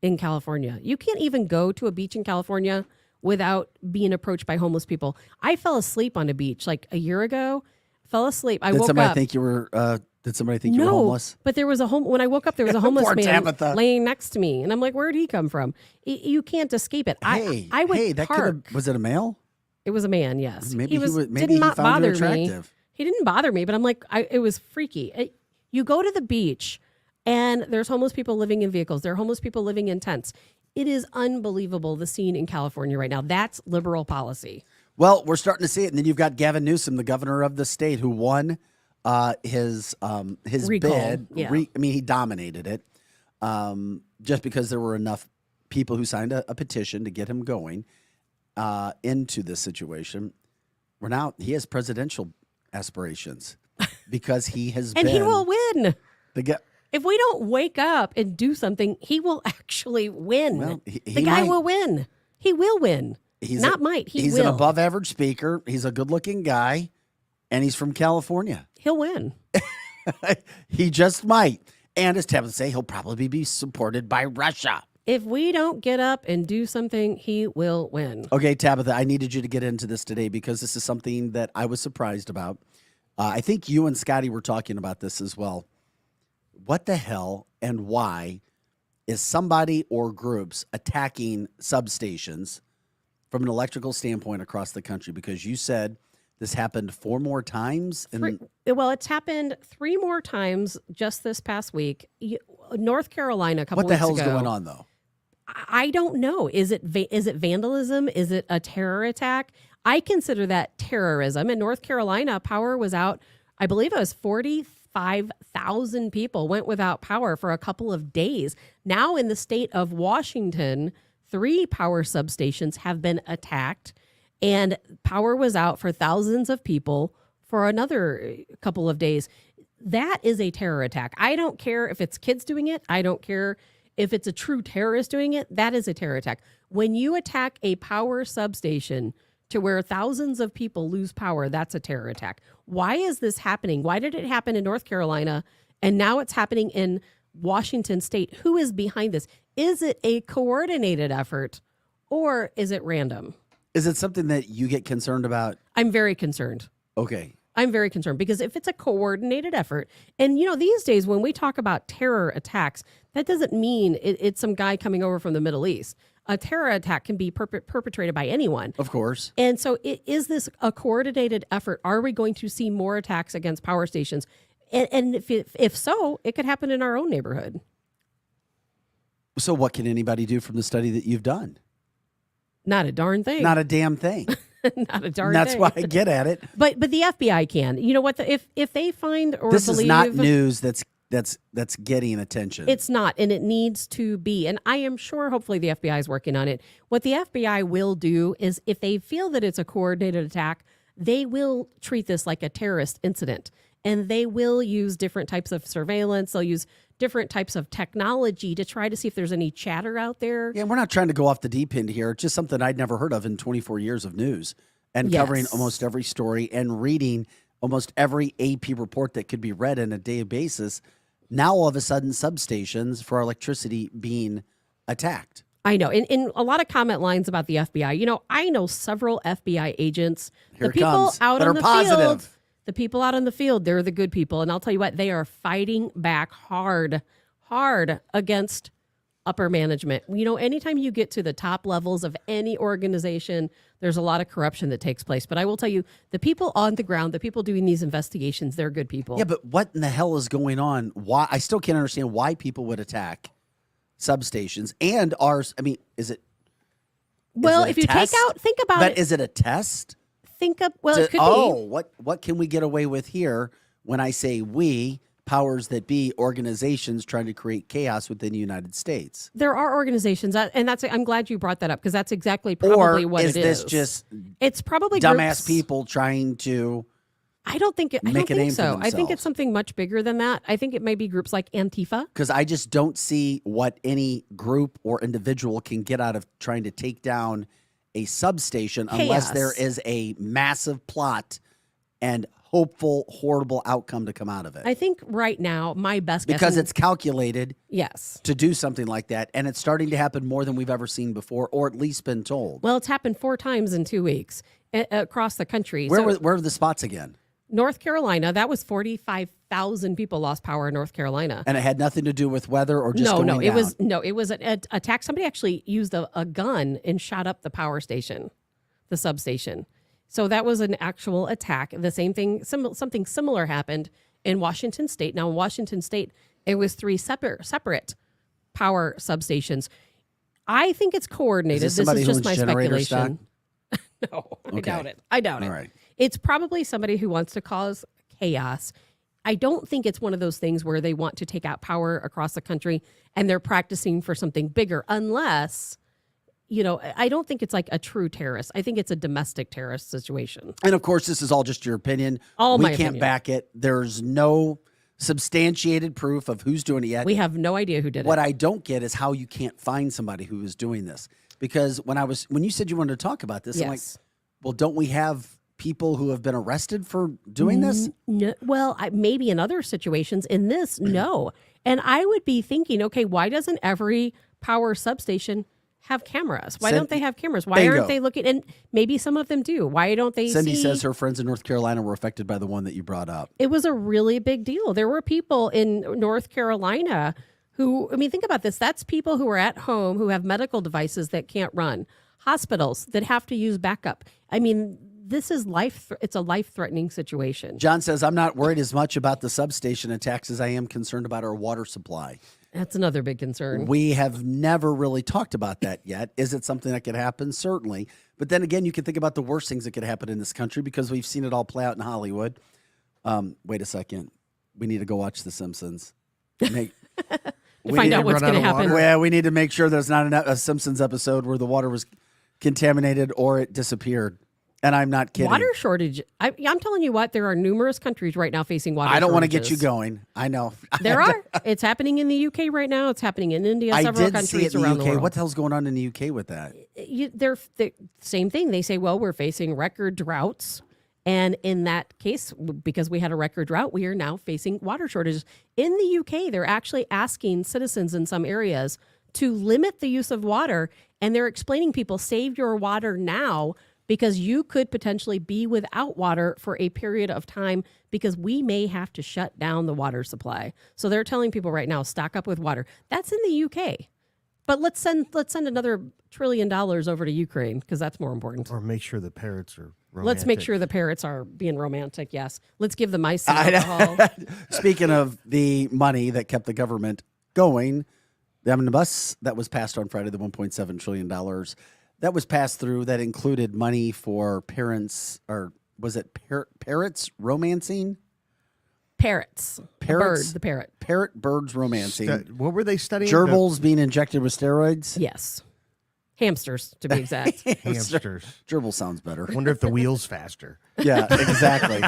in California. You can't even go to a beach in California without being approached by homeless people. I fell asleep on a beach like a year ago. Fell asleep. I Did woke somebody up. think you were? Did somebody think you were No, homeless? but there was when I woke up, there was a homeless Poor man Tabitha. laying next to me, and I'm like, "Where'd he come from?" You can't escape it. I would that park. was it a male? It was a man. Yes, Maybe did maybe he not found you bother me. attractive. He didn't bother me, but I'm like, it was freaky. You go to the beach, and there's homeless people living in vehicles. There are homeless people living in tents. It is unbelievable, the scene in California right now. That's liberal policy. Well, we're starting to see it, and then you've got Gavin Newsom, the governor of the state, who won his Recall, bid. yeah. He dominated it just because there were enough people who signed a petition to get him going into this situation. He has presidential aspirations because he has And been. he will win. The If we don't wake up and do something, he will actually win. Well, the guy will win. He will win. He's an above average speaker. He's a good looking guy, and he's from California. He'll win. He just might. And as Tabitha say, he'll probably be supported by Russia. If we don't get up and do something, he will win. Okay, Tabitha, I needed you to get into this today because this is something that I was surprised about. I think you and Scotty were talking about this as well. What the hell and why is somebody or groups attacking substations from an electrical standpoint across the country? Because you said this happened 4 more times. It's happened 3 more times just this past week. North Carolina a couple What the weeks hell's ago. going on, though? I don't know. Is it vandalism? Is it a terror attack? I consider that terrorism. In North Carolina, power was out. I believe it was 45,000 people went without power for a couple of days. Now in the state of Washington, 3 power substations have been attacked, and power was out for thousands of people for another couple of days. That is a terror attack. I don't care if it's kids doing it. I don't care if it's a true terrorist doing it. That is a terror attack. When you attack a power substation to where thousands of people lose power, that's a terror attack. Why is this happening? Why did it happen in North Carolina and now it's happening in Washington state? Who is behind this? Is it a coordinated effort or is it random? Is it something that you get concerned about? I'm very concerned. Okay. I'm very concerned because if it's a coordinated effort, and these days when we talk about terror attacks, that doesn't mean it's some guy coming over from the Middle East. A terror attack can be perpetrated by anyone. Of course. And so is this a coordinated effort? Are we going to see more attacks against power stations? And if so, it could happen in our own neighborhood. So what can anybody do from the study that you've done? Not a darn thing. Not a damn thing. Not a darn That's thing. why I get at it. But the FBI can. You know what? If they find or This believe, is not news that's getting attention. It's not, and it needs to be. And I am sure, hopefully, the FBI is working on it. What the FBI will do is, if they feel that it's a coordinated attack, they will treat this like a terrorist incident, and they will use different types of surveillance. They'll use different types of technology to try to see if there's any chatter out there. Yeah, we're not trying to go off the deep end here. It's just something I'd never heard of in 24 years of news and covering almost every story and reading almost every AP report that could be read on a daily basis. Now, all of a sudden, substations for our electricity being attacked. I know. In a lot of comment lines about the FBI, I know several FBI agents. Here the it people comes. out That on are the positive. field. The people out on the field, they're the good people. And I'll tell you what, they are fighting back hard against upper management. Anytime you get to the top levels of any organization, there's a lot of corruption that takes place. But I will tell you, the people on the ground, the people doing these investigations, they're good people. Yeah, but what in the hell is going on? Why? I still can't understand why people would attack substations and ours. I mean, is it? Well, is it if a you test? think about But it. is it a test? It could be. What can we get away with here when I say we, powers that be, organizations trying to create chaos within the United States? There are organizations, I'm glad you brought that up because that's exactly probably what it is. Or is this just it's probably dumbass groups, people trying to I don't think make a name for so. I think themselves? it's something much bigger than that. I think it may be groups like Antifa. Because I just don't see what any group or individual can get out of trying to take down a substation unless Chaos. there is a massive plot and hopeful, horrible outcome to come out of it? I think right now, my best guess. Because it's calculated yes. to do something like that, and it's starting to happen more than we've ever seen before, or at least been told. Well, it's happened 4 times in 2 weeks across the country. Where were the spots again? North Carolina, that was 45,000 people lost power in North Carolina. And it had nothing to do with weather or just going down? It was an attack. Somebody actually used a gun and shot up the power station, the substation. So that was an actual attack. The same thing, something similar happened in Washington State. Now, in Washington State, it was 3 separate power substations. I think it's coordinated. Is This somebody is who just my owns generator speculation. No, I doubt it. I doubt it. All right. It's probably somebody who wants to cause chaos. I don't think it's one of those things where they want to take out power across the country and they're practicing for something bigger, unless, I don't think it's like a true terrorist. I think it's a domestic terrorist situation. And of course, this is all just your opinion. All we my can't opinion. back it. There's no substantiated proof of who's doing it yet. We have no idea who did What it. I don't get is how you can't find somebody who is doing this. Because when you said you wanted to talk about this, I'm like, Yes. well, don't we have people who have been arrested for doing this? No, well, maybe in other situations. In this, no. And I would be thinking, okay, why doesn't every power substation have cameras? Why don't they have cameras? Why Bingo. aren't they looking? And maybe some of them do. Why don't they Cindy see? says her friends in North Carolina were affected by the one that you brought up. It was a really big deal. There were people in North Carolina who, think about this. That's people who are at home who have medical devices that can't run, hospitals that have to use backup. This is it's a life-threatening situation. John says, I'm not worried as much about the substation attacks as I am concerned about our water supply. That's another big concern. We have never really talked about that yet. Is it something that could happen? Certainly. But then again, you can think about the worst things that could happen in this country because we've seen it all play out in Hollywood. Wait a second. We need to go watch The Simpsons. To find out what's going to happen. Well, we need to make sure there's not a Simpsons episode where the water was contaminated or it disappeared. And I'm not kidding. Water shortage. I'm telling you what, there are numerous countries right now facing water I don't want to shortages. get you going. I know. There are. It's happening in the UK right now. It's happening in India, I several did countries see it in around the the UK. world. What the hell's going on in the UK with that? They're same thing. They say, well, we're facing record droughts. And in that case, because we had a record drought, we are now facing water shortages. In the UK, they're actually asking citizens in some areas to limit the use of water. And they're explaining people, save your water now because you could potentially be without water for a period of time because we may have to shut down the water supply. So they're telling people right now, stock up with water. That's in the UK. But let's send another $1 trillion over to Ukraine because that's more important. Or make sure the parrots are romantic. Let's make sure the parrots are being romantic. Yes. Let's give the mice some alcohol. Speaking of the money that kept the government going, the omnibus that was passed on Friday, the $1.7 trillion, that was passed through. That included money for parents, or was it parrots romancing? Parrots. Parrots? Bird, the parrot. Parrot birds romancing. What were they studying? Gerbils being injected with steroids. Yes. Hamsters, to be exact. Hamsters. Gerbil sounds better. Wonder if the wheel's faster. Yeah, exactly.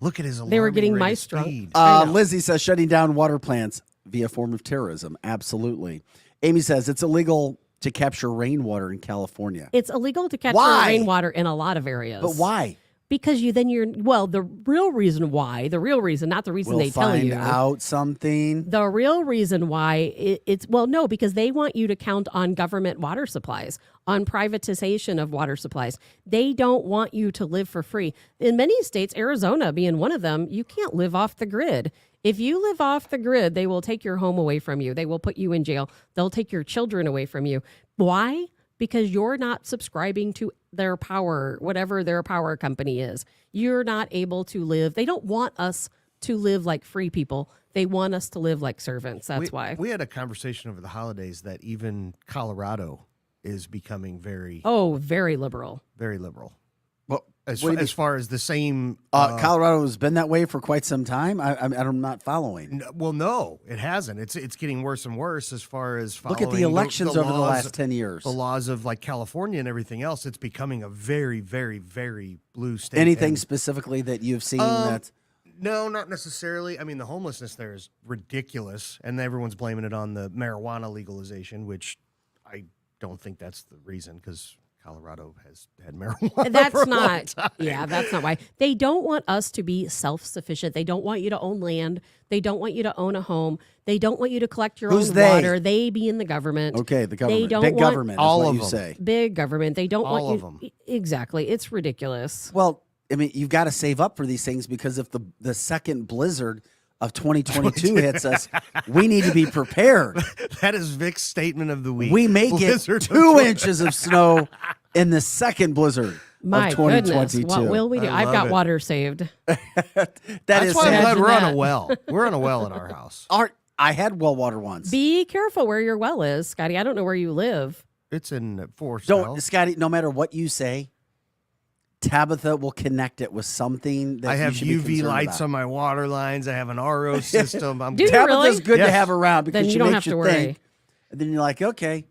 Look at his They were getting alarming rate of mice drunk. speed. I know. Lizzie says shutting down water plants via form of terrorism. Absolutely. Amy says it's illegal to capture rainwater in California. It's illegal to capture Why? rainwater in a lot of areas. But why? Because the real reason why, not the reason We'll they tell find you. out something. The real reason why no, because they want you to count on government water supplies, on privatization of water supplies. They don't want you to live for free. In many states, Arizona being one of them, you can't live off the grid. If you live off the grid, they will take your home away from you. They will put you in jail. They'll take your children away from you. Why? Because you're not subscribing to their power, whatever their power company is. You're not able to live. They don't want us to live like free people. They want us to live like servants. That's why. We had a conversation over the holidays that even Colorado is becoming very Very liberal. very liberal. Well, As far as the same. Colorado has been that way for quite some time. I'm not following. No, it hasn't. It's getting worse and worse as far as following. Look at the elections over the laws- last 10 years. The laws of like California and everything else. It's becoming a very, very, very blue state. Anything And- specifically that you've seen that? No, not necessarily. I mean, the homelessness there is ridiculous, and everyone's blaming it on the marijuana legalization, which I don't think that's the reason because Colorado has had marijuana. That's for a long not, time. yeah, that's not why. They don't want us to be self-sufficient. They don't want you to own land. They don't want you to own a home. They don't want you to collect your Who's own they? water. They being the government. Okay, the government. don't Big want- government is All what of you them. say. Big government. They don't All want of you. them. Exactly. It's ridiculous. Well, I mean, you've got to save up for these things because if the second blizzard of 2022 hits us, we need to be prepared. That is Vic's statement of the week. We may get Blizzard of 2 inches of snow in the second blizzard My of goodness. 2022. What will we do? I I've love got it. water saved. That That's is why I'm sad. glad we're on that. a well. We're on a well at our house. I had well water once. Be careful where your well is, Scotty. I don't know where you live. It's in Forest. Don't, Scotty, no matter what you say, Tabitha will connect it with something that I have you should be UV concerned lights about. on my water lines. I have an RO system. I'm Do you Tabitha's really? good to Yes. have around because Then she you don't makes have to you worry. think. And then you're like, okay.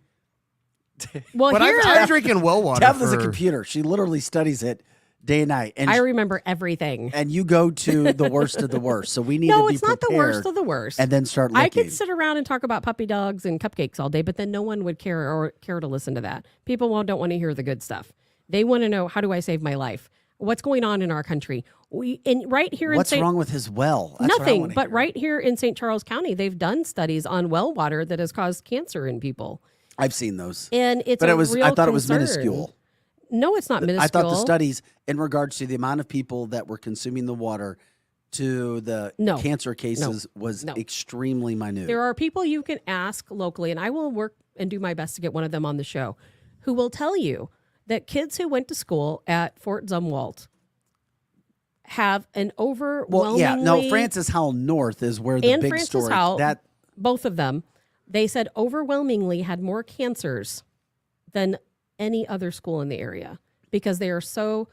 Well, But here I'm drinking well water. Tabitha's a for- computer. She literally studies it day and night. And I remember everything. and you go to the worst of the worst. So we need No, to be it's not the prepared worst of the worst. and then start looking. I could sit around and talk about puppy dogs and cupcakes all day, but then no one would care to listen to that. People don't want to hear the good stuff. They want to know, how do I save my life? What's going on in our country? Right here in What's St. wrong with his well? That's what I Nothing, wanna but hear. right here in St. Charles County, they've done studies on well water that has caused cancer in people. I've seen those. And it's But a it was real I thought it was concern. minuscule. No, it's not minuscule. I thought the studies in regards to the amount of people that were consuming the water to the No. cancer cases was No. extremely minute. There are people you can ask locally, and I will work and do my best to get one of them on the show, who will tell you that kids who went to school at Fort Zumwalt have an overwhelmingly... Well, yeah, no, Francis Howell North is where the and big Francis story. Howell, That both of them, they said overwhelmingly had more cancers than any other school in the area because they are so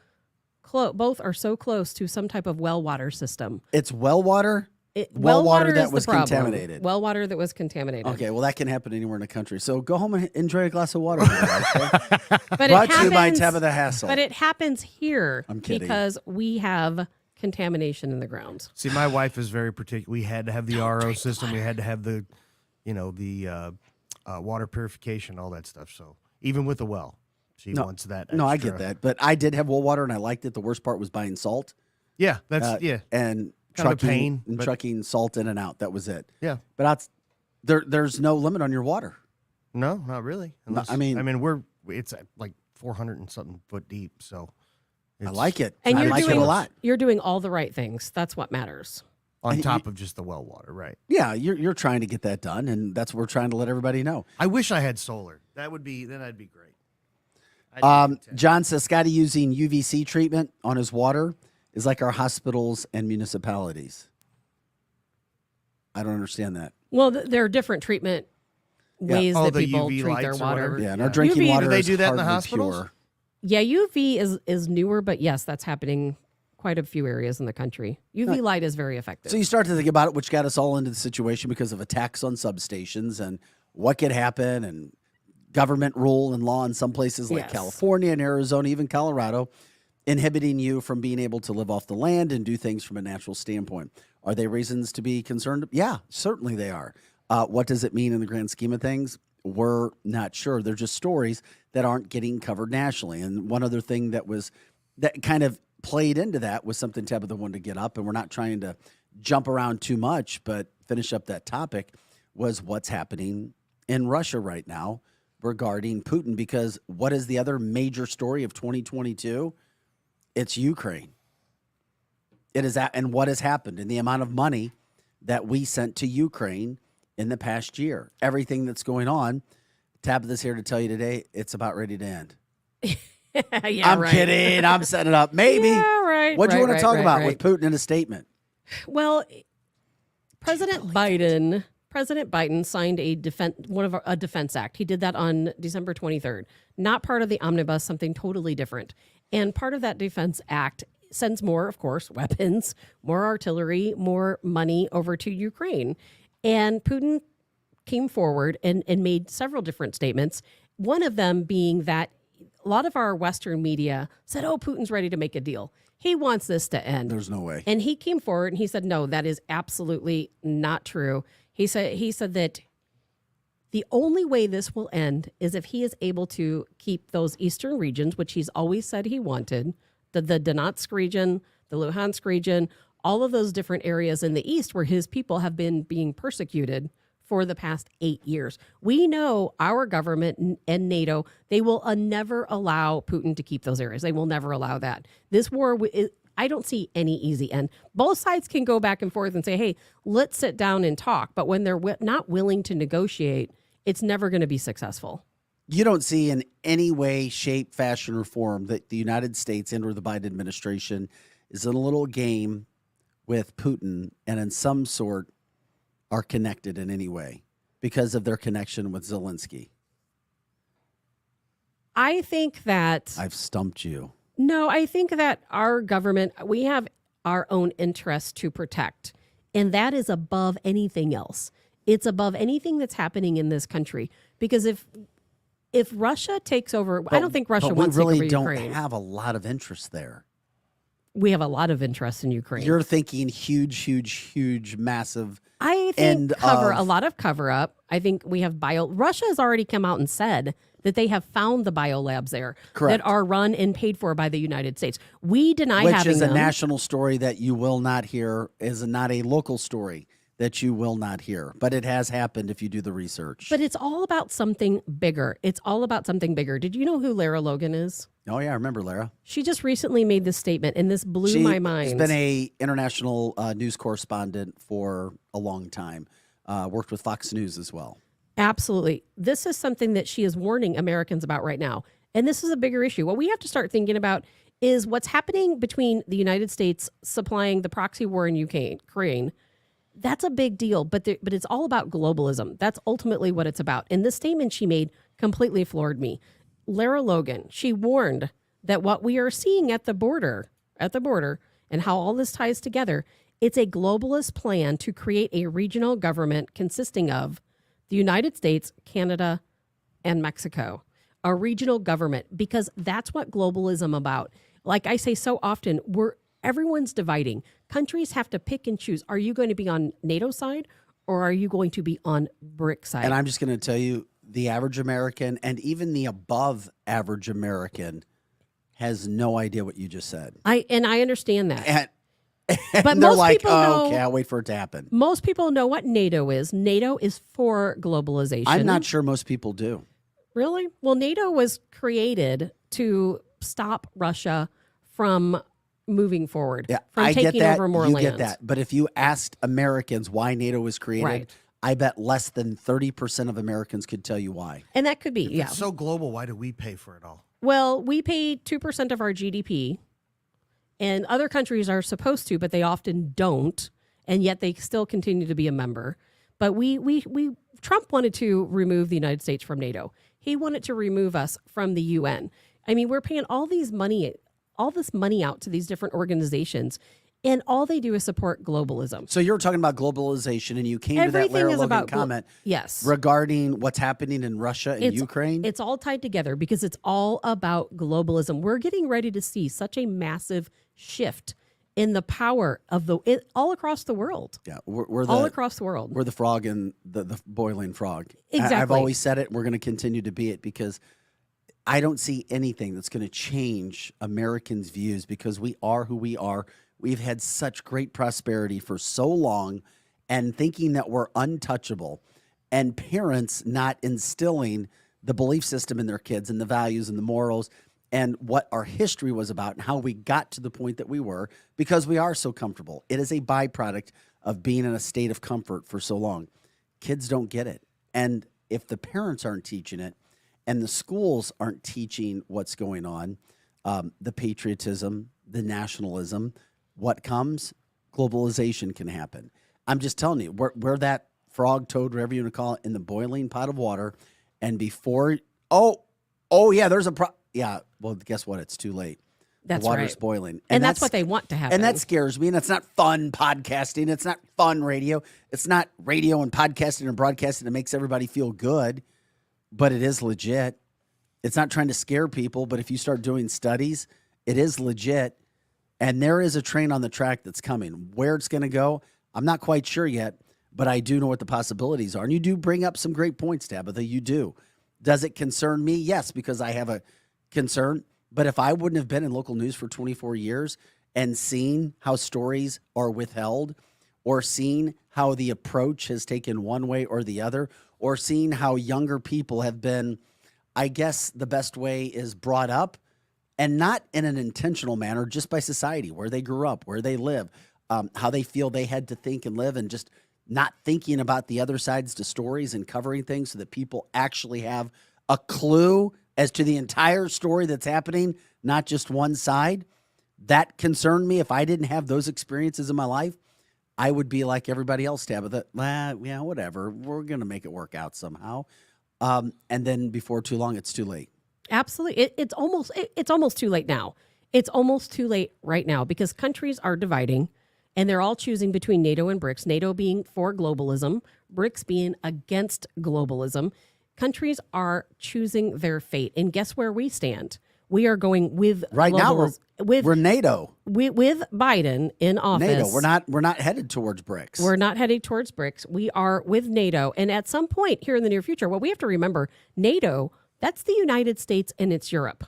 close. Both are so close to some type of well water system. it's well water. Well water that is the was problem. contaminated. Well water that was contaminated. Okay, well that can happen anywhere in the country. So go home and enjoy a glass of water. Okay? But Brought it to you by happens, Tabitha Hassel. but it happens here I'm kidding. because we have contamination in the ground. See, my wife is very particular. We had to have the RO system. We had to have the, the water purification, all that stuff. So even with the well, she wants that. No, I extra- get that, but I did have well water and I liked it. The worst part was buying salt. Yeah, that's and Kind of a trucking pain, and but- trucking salt in and out. That was it. Yeah. But there's no limit on your water. No, not really. Unless, I mean- it's at like 400 and something foot deep. So I it's like it. And I you're like doing it a lot. You're doing all the right things. That's what matters. on top of just the well water, right? Yeah, you're trying to get that done, and that's what we're trying to let everybody know. I wish I had solar. Then I'd be great. I'd be content. John says Scotty using UVC treatment on his water is like our hospitals and municipalities. I don't understand that. Well, there are different treatment ways Oh, that the people UV treat their lights or water. whatever. Yeah, and our drinking UV, water do they is do that in the hardly hospitals? pure. Yeah, UV is newer, but yes, that's happening quite a few areas in the country. UV light is very effective. So you start to think about it, which got us all into the situation because of attacks on substations and what could happen and government rule and law in some places like Yes. California and Arizona, even Colorado, inhibiting you from being able to live off the land and do things from a natural standpoint. Are they reasons to be concerned? Yeah, certainly they are. What does it mean in the grand scheme of things? We're not sure. They're just stories that aren't getting covered nationally. And one other thing that kind of played into that was something Tabitha wanted to get up, and we're not trying to jump around too much, but finish up that topic, was what's happening in Russia right now regarding Putin. Because what is the other major story of 2022? It's Ukraine. It is that, and what has happened and the amount of money that we sent to Ukraine in the past year. Everything that's going on. Tabitha's here to tell you today it's about ready to end. Yeah, I'm right. kidding. I'm setting it up. Maybe. Yeah, right. What do you right, want to talk right, about right. with Putin in a statement? Well, President Biden signed a defense act. He did that on December 23rd. Not part of the omnibus, something totally different. And part of that defense act sends more, of course, weapons, more artillery, more money over to Ukraine. And Putin came forward and made several different statements. One of them being that a lot of our Western media said, oh, Putin's ready to make a deal. He wants this to end. There's no way. And he came forward and he said, no, that is absolutely not true. He said that The only way this will end is if he is able to keep those eastern regions, which he's always said he wanted, the Donetsk region, the Luhansk region, all of those different areas in the east where his people have been being persecuted for the past 8 years. We know our government and NATO, they will never allow Putin to keep those areas. They will never allow that. This war, I don't see any easy end. Both sides can go back and forth and say, hey, let's sit down and talk. But when they're not willing to negotiate, it's never going to be successful. You don't see in any way, shape, fashion, or form that the United States and or the Biden administration is in a little game with Putin and in some sort are connected in any way because of their connection with Zelensky. I think that... I've stumped you. No, I think that our government, we have our own interests to protect, and that is above anything else. It's above anything that's happening in this country. Because if Russia takes over, I don't think Russia wants to take over Ukraine. We really don't have a lot of interest there. We have a lot of interest in Ukraine. You're thinking huge, massive. I think a lot of cover up. I think we have Russia has already come out and said that they have found the biolabs there that are run and paid for by the United States. We deny having them. Which is a national story that you will not hear, is not a local story that you will not hear. But it has happened if you do the research. But it's all about something bigger. It's all about something bigger. Did you know who Lara Logan is? Oh, yeah, I remember Lara. She just recently made this statement, and this blew my mind. She's been a international news correspondent for a long time. Worked with Fox News as well. Absolutely. This is something that she is warning Americans about right now. And this is a bigger issue. What we have to start thinking about is what's happening between the United States supplying the proxy war in Ukraine. That's a big deal, but it's all about globalism. That's ultimately what it's about. And this statement she made completely floored me. Lara Logan, she warned that what we are seeing at the border, and how all this ties together, it's a globalist plan to create a regional government consisting of the United States, Canada, and Mexico. A regional government, because that's what globalism about. Like I say so often, everyone's dividing. Countries have to pick and choose. Are you going to be on NATO side or are you going to be on BRIC side? And I'm just going to tell you, the average American and even the above average American has no idea what you just said. I understand that. And but they're most like, people know, okay, I'll wait for it to happen. Most people know what NATO is. NATO is for globalization. I'm not sure most people do. Really? Well, NATO was created to stop Russia from moving forward, from taking over more land. You get that. But if you asked Americans why NATO was created, I bet less than 30% of Americans could tell you why. And that could be, It's so global, why do we pay for it all? Well, we pay 2% of our GDP, and other countries are supposed to, but they often don't, and yet they still continue to be a member. But Trump wanted to remove the United States from NATO. He wanted to remove us from the UN. I mean, we're paying all this money out to these different organizations, and all they do is support globalism. So you're talking about globalization, and you came to that Lara Logan comment regarding what's happening in Russia and Ukraine? It's all tied together because it's all about globalism. We're getting ready to see such a massive shift in the power of all across the world. Yeah, we're all across the world. We're the frog in the boiling frog. Exactly. I've always said it, and we're going to continue to be it because I don't see anything that's going to change Americans' views because we are who we are. We've had such great prosperity for so long and thinking that we're untouchable, and parents not instilling the belief system in their kids and the values and the morals and what our history was about and how we got to the point that we were because we are so comfortable. It is a byproduct of being in a state of comfort for so long. Kids don't get it. And if the parents aren't teaching it and the schools aren't teaching what's going on, the patriotism, the nationalism, what comes, globalization can happen. I'm just telling you, we're that frog, toad, whatever you want to call it, in the boiling pot of water. And before, yeah, there's well, guess what? It's too late. That's the water's right. boiling. And that's what they want to happen. And that scares me. And it's not fun podcasting. It's not fun radio. It's not radio and podcasting and broadcasting that makes everybody feel good, but it is legit. It's not trying to scare people, but if you start doing studies, it is legit. And there is a train on the track that's coming. Where it's going to go, I'm not quite sure yet, but I do know what the possibilities are. And you do bring up some great points, Tabitha. You do. Does it concern me? Yes, because I have a concern. But if I wouldn't have been in local news for 24 years and seen how stories are withheld, or seen how the approach has taken one way or the other, or seen how younger people have been, I guess the best way is brought up, and not in an intentional manner, just by society, where they grew up, where they live, how they feel they had to think and live, and just not thinking about the other sides to stories and covering things so that people actually have a clue as to the entire story that's happening, not just one side. That concerned me. If I didn't have those experiences in my life, I would be like everybody else, Tabitha. Yeah, whatever. We're going to make it work out somehow. And then before too long, it's too late. Absolutely. It's almost too late now. It's almost too late right now because countries are dividing and they're all choosing between NATO and BRICS, NATO being for globalism, BRICS being against globalism. Countries are choosing their fate. And guess where we stand? We are going with right now. We're NATO. With Biden in office. NATO. We're not headed towards BRICS. We're not heading towards BRICS. We are with NATO. And at some point here in the near future, well, we have to remember NATO, that's the United States and it's Europe.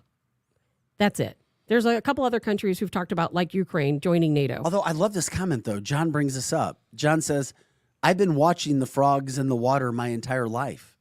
That's it. There's a couple other countries who've talked about, like Ukraine, joining NATO. Although I love this comment, though. John brings this up. John says, I've been watching the frogs in the water my entire life,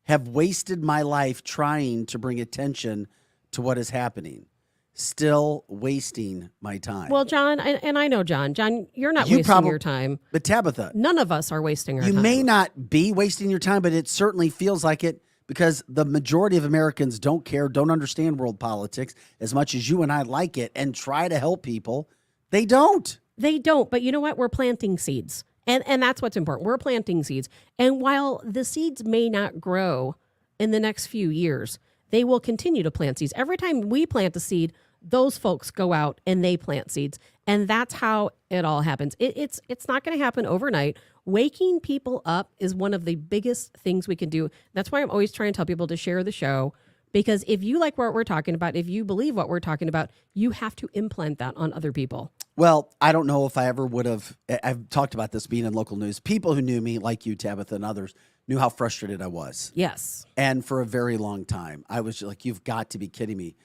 have wasted my life trying to bring attention to what is happening, still wasting my time. Well, John, and I know, John, you're not wasting your time. But Tabitha, none of us are wasting our time. You may not be wasting your time, but it certainly feels like it, because the majority of Americans don't care, don't understand world politics as much as you and I like it and try to help people. They don't. They don't. But you know what? We're planting seeds. And that's what's important. We're planting seeds. And while the seeds may not grow in the next few years, they will continue to plant seeds. Every time we plant a seed, those folks go out and they plant seeds. And that's how it all happens. It's not going to happen overnight. Waking people up is one of the biggest things we can do. That's why I'm always trying to tell people to share the show, because if you like what we're talking about, if you believe what we're talking about, you have to implant that on other people. Well, I don't know if I ever would have. I've talked about this being in local news. People who knew me, like you, Tabitha, and others, knew how frustrated I was. Yes. And for a very long time, I was just like, you've got to be kidding me.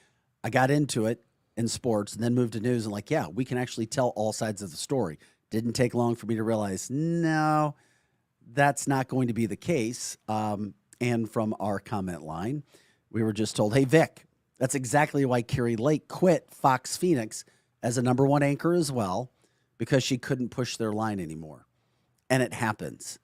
I got into it in sports and then moved to news and like, yeah, we can actually tell all sides of the story. Didn't take long for me to realize, no, that's not going to be the case. And from our comment line, we were just told, hey, Vic, that's exactly why Carrie Lake quit Fox Phoenix as a number one anchor as well, because she couldn't push their line anymore. And it happens.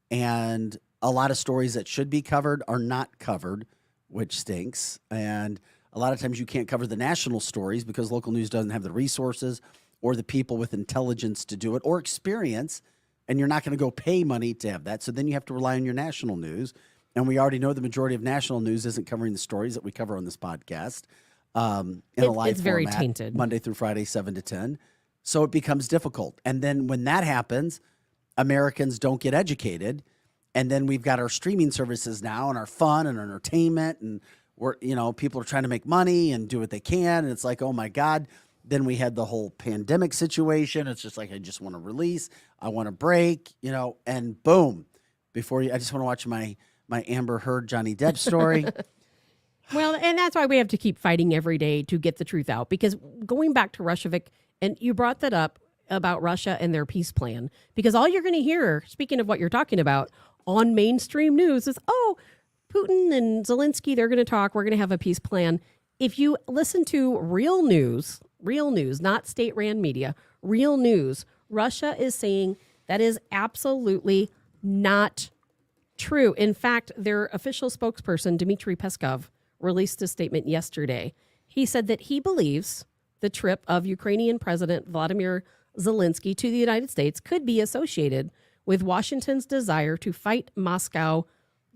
And a lot of stories that should be covered are not covered, which stinks. And a lot of times you can't cover the national stories because local news doesn't have the resources or the people with intelligence to do it or experience, and you're not going to go pay money to have that. So then you have to rely on your national news. And we already know the majority of national news isn't covering the stories that we cover on this podcast in a live it's very format, tainted. Monday through Friday, 7 to 10. So it becomes difficult. And then when that happens, Americans don't get educated. And then we've got our streaming services now and our fun and our entertainment, and we're, people are trying to make money and do what they can. And it's like, oh my God. Then we had the whole pandemic situation. It's just like, I just want to release. I want to break, and boom. I just want to watch my Amber Heard, Johnny Depp story. Well, and that's why we have to keep fighting every day to get the truth out. Because going back to Russia, Vic, and you brought that up about Russia and their peace plan, because all you're going to hear, speaking of what you're talking about, on mainstream news is, oh, Putin and Zelensky, they're going to talk. We're going to have a peace plan. If you listen to real news, not state-ran media, real news, Russia is saying that is absolutely not true. In fact, their official spokesperson, Dmitry Peskov, released a statement yesterday. He said that he believes the trip of Ukrainian President Vladimir Zelensky to the United States could be associated with Washington's desire to fight Moscow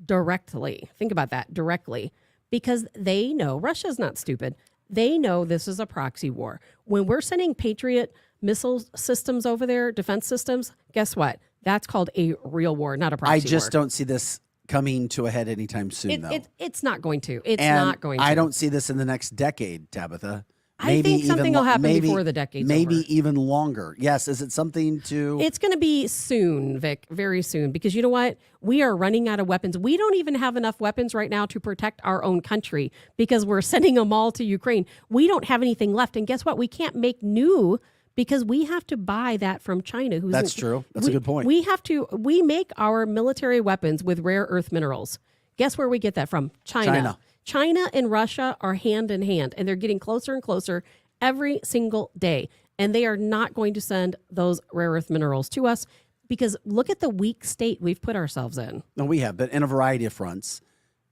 directly. Think about that, directly. Because they know, Russia's not stupid, they know this is a proxy war. When we're sending Patriot missile systems over there, defense systems, guess what? That's called a real war, not a proxy war. I just don't see this coming to a head anytime soon, though. It's not going to. It's not going to. I don't see this in the next decade, Tabitha. I think something will happen before the decade's maybe over. even longer. Yes, is it something to? It's going to be soon, Vic, very soon, because you know what? We are running out of weapons. We don't even have enough weapons right now to protect our own country because we're sending them all to Ukraine. We don't have anything left. And guess what? We can't make new because we have to buy that from China. That's true. That's a good point. We make our military weapons with rare earth minerals. Guess where we get that from? China. China and Russia are hand in hand, and they're getting closer and closer every single day. And they are not going to send those rare earth minerals to us because look at the weak state we've put ourselves in. No, we have, but in a variety of fronts.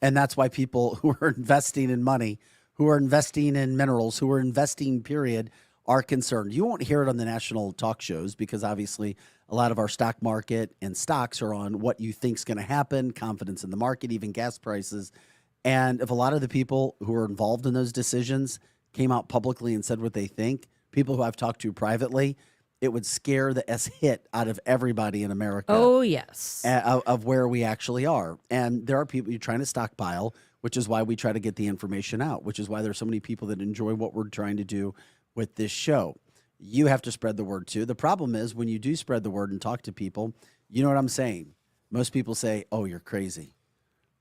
And that's why people who are investing in money, who are investing in minerals, who are investing, period, are concerned. You won't hear it on the national talk shows because obviously a lot of our stock market and stocks are on what you think is going to happen, confidence in the market, even gas prices. And if a lot of the people who are involved in those decisions came out publicly and said what they think, people who I've talked to privately, it would scare the hit out of everybody in America. Oh, yes. Of where we actually are. And there are people you're trying to stockpile, which is why we try to get the information out, which is why there's so many people that enjoy what we're trying to do with this show. You have to spread the word too. The problem is when you do spread the word and talk to people, you know what I'm saying? Most people say, oh, you're crazy.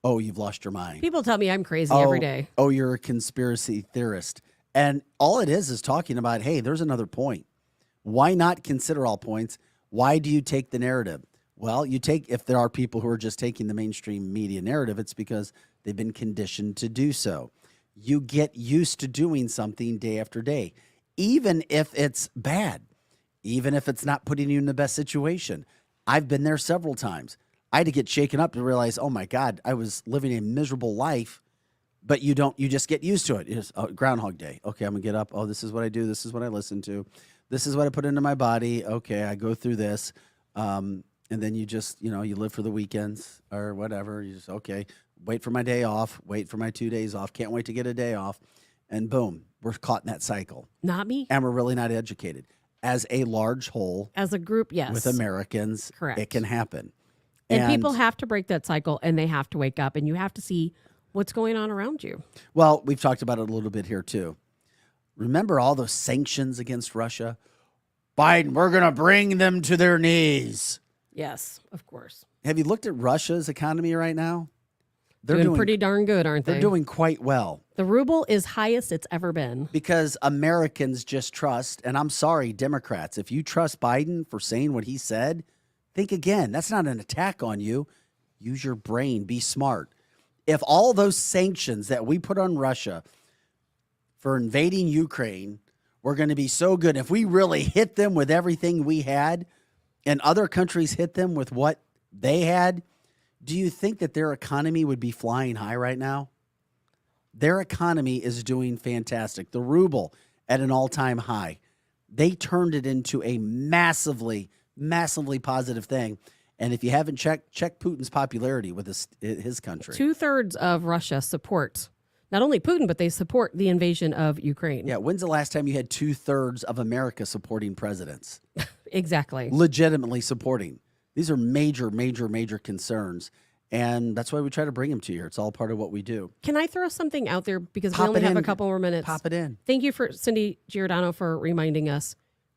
Oh, you've lost your mind. People tell me I'm crazy every day. Oh, you're a conspiracy theorist. And all it is talking about, hey, there's another point. Why not consider all points? Why do you take the narrative? Well, if there are people who are just taking the mainstream media narrative, it's because they've been conditioned to do so. You get used to doing something day after day, even if it's bad, even if it's not putting you in the best situation. I've been there several times. I had to get shaken up to realize, oh my God, I was living a miserable life, but you just get used to it. It's Groundhog Day. Okay, I'm gonna get up. Oh, this is what I do. This is what I listen to. This is what I put into my body. Okay, I go through this. And then you just, you live for the weekends or whatever. You just, okay, wait for my day off, wait for my 2 days off. Can't wait to get a day off. And boom, we're caught in that cycle. Not me. And we're really not educated. As a large whole. As a group, yes. With Americans, correct. It can happen. And people have to break that cycle and they have to wake up and you have to see what's going on around you. Well, we've talked about it a little bit here too. Remember all those sanctions against Russia? Biden, we're going to bring them to their knees. Yes, of course. Have you looked at Russia's economy right now? They're doing pretty darn good, aren't they? They're doing quite well. The ruble is highest it's ever been. Because Americans just trust, and I'm sorry, Democrats, if you trust Biden for saying what he said, think again. That's not an attack on you. Use your brain. Be smart. If all those sanctions that we put on Russia for invading Ukraine were going to be so good, if we really hit them with everything we had and other countries hit them with what they had, do you think that their economy would be flying high right now? Their economy is doing fantastic. The ruble at an all-time high. They turned it into a massively positive thing. And if you haven't check Putin's popularity with his country. 2/3 of Russia support not only Putin, but they support the invasion of Ukraine. Yeah. When's the last time you had 2/3 of America supporting presidents? Exactly. Legitimately supporting. These are major concerns. And that's why we try to bring them to you. It's all part of what we do. Can I throw something out there because we only have a couple more minutes? Pop it in. Thank you for Cindy Giordano for reminding us.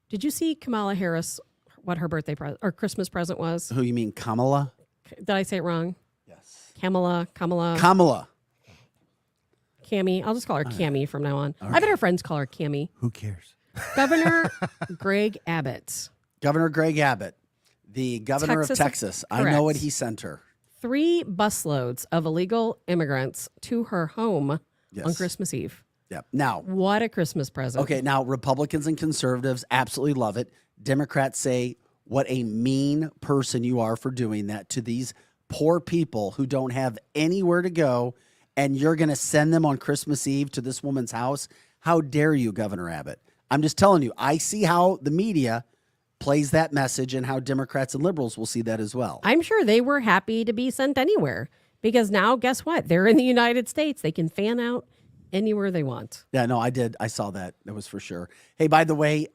Did you see Kamala Harris, what her birthday present or Christmas present was? Who you mean, Kamala? Did I say it wrong? Yes. Kamala. Cammy. I'll just call her Cammy from now on. I bet her friends call her Cammy. Who cares? Governor Greg Abbott. Governor Greg Abbott, the governor of Texas. I know what he sent her. 3 busloads of illegal immigrants to her home on Christmas Eve. Yeah. Now, what a Christmas present. Okay. Now, Republicans and conservatives absolutely love it. Democrats say, what a mean person you are for doing that to these poor people who don't have anywhere to go. And you're going to send them on Christmas Eve to this woman's house? How dare you, Governor Abbott? I'm just telling you, I see how the media plays that message and how Democrats and liberals will see that as well. I'm sure they were happy to be sent anywhere because now, guess what? They're in the United States. They can fan out anywhere they want. Yeah, no, I did. I saw that. That was for sure. Hey, by the way,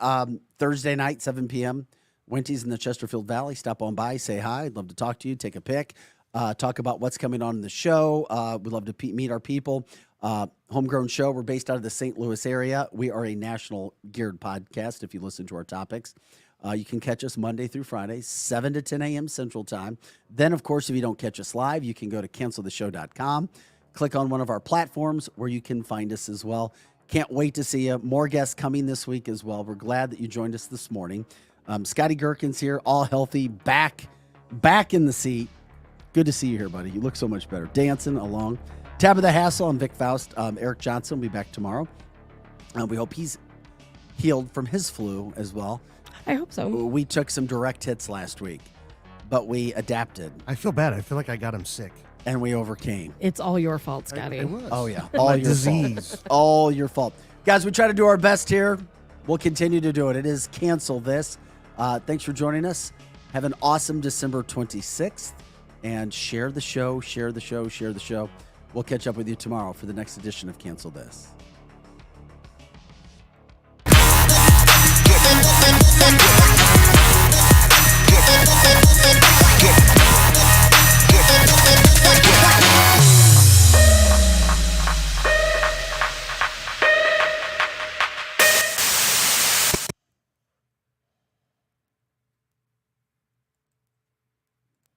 Thursday night, 7 p.m., Winty's in the Chesterfield Valley. Stop on by, say hi. I'd love to talk to you, take a pic. talk about what's coming on in the show. We'd love to meet our people. Homegrown Show. We're based out of the St. Louis area. We are a national geared podcast if you listen to our topics. You can catch us Monday through Friday, 7 to 10 a.m. Central Time. Then, of course, if you don't catch us live, you can go to canceltheshow.com. Click on one of our platforms where you can find us as well. Can't wait to see you. More guests coming this week as well. We're glad that you joined us this morning. Scotty Gherkin's here, all healthy, back in the seat. Good to see you here, buddy. You look so much better. Dancing along. Tabitha Hassel, I'm Vic Faust. Eric Johnson will be back tomorrow. We hope he's healed from his flu as well. I hope so. We took some direct hits last week, but we adapted I feel bad. I feel like I got him sick. and we overcame. It's all your fault, Scotty. I was. Oh, yeah. My All your disease. fault. All your fault. Guys, we try to do our best here. We'll continue to do it. It is Cancel This. Thanks for joining us. Have an awesome December 26th. And share the show, share the show, share the show. We'll catch up with you tomorrow for the next edition of Cancel This.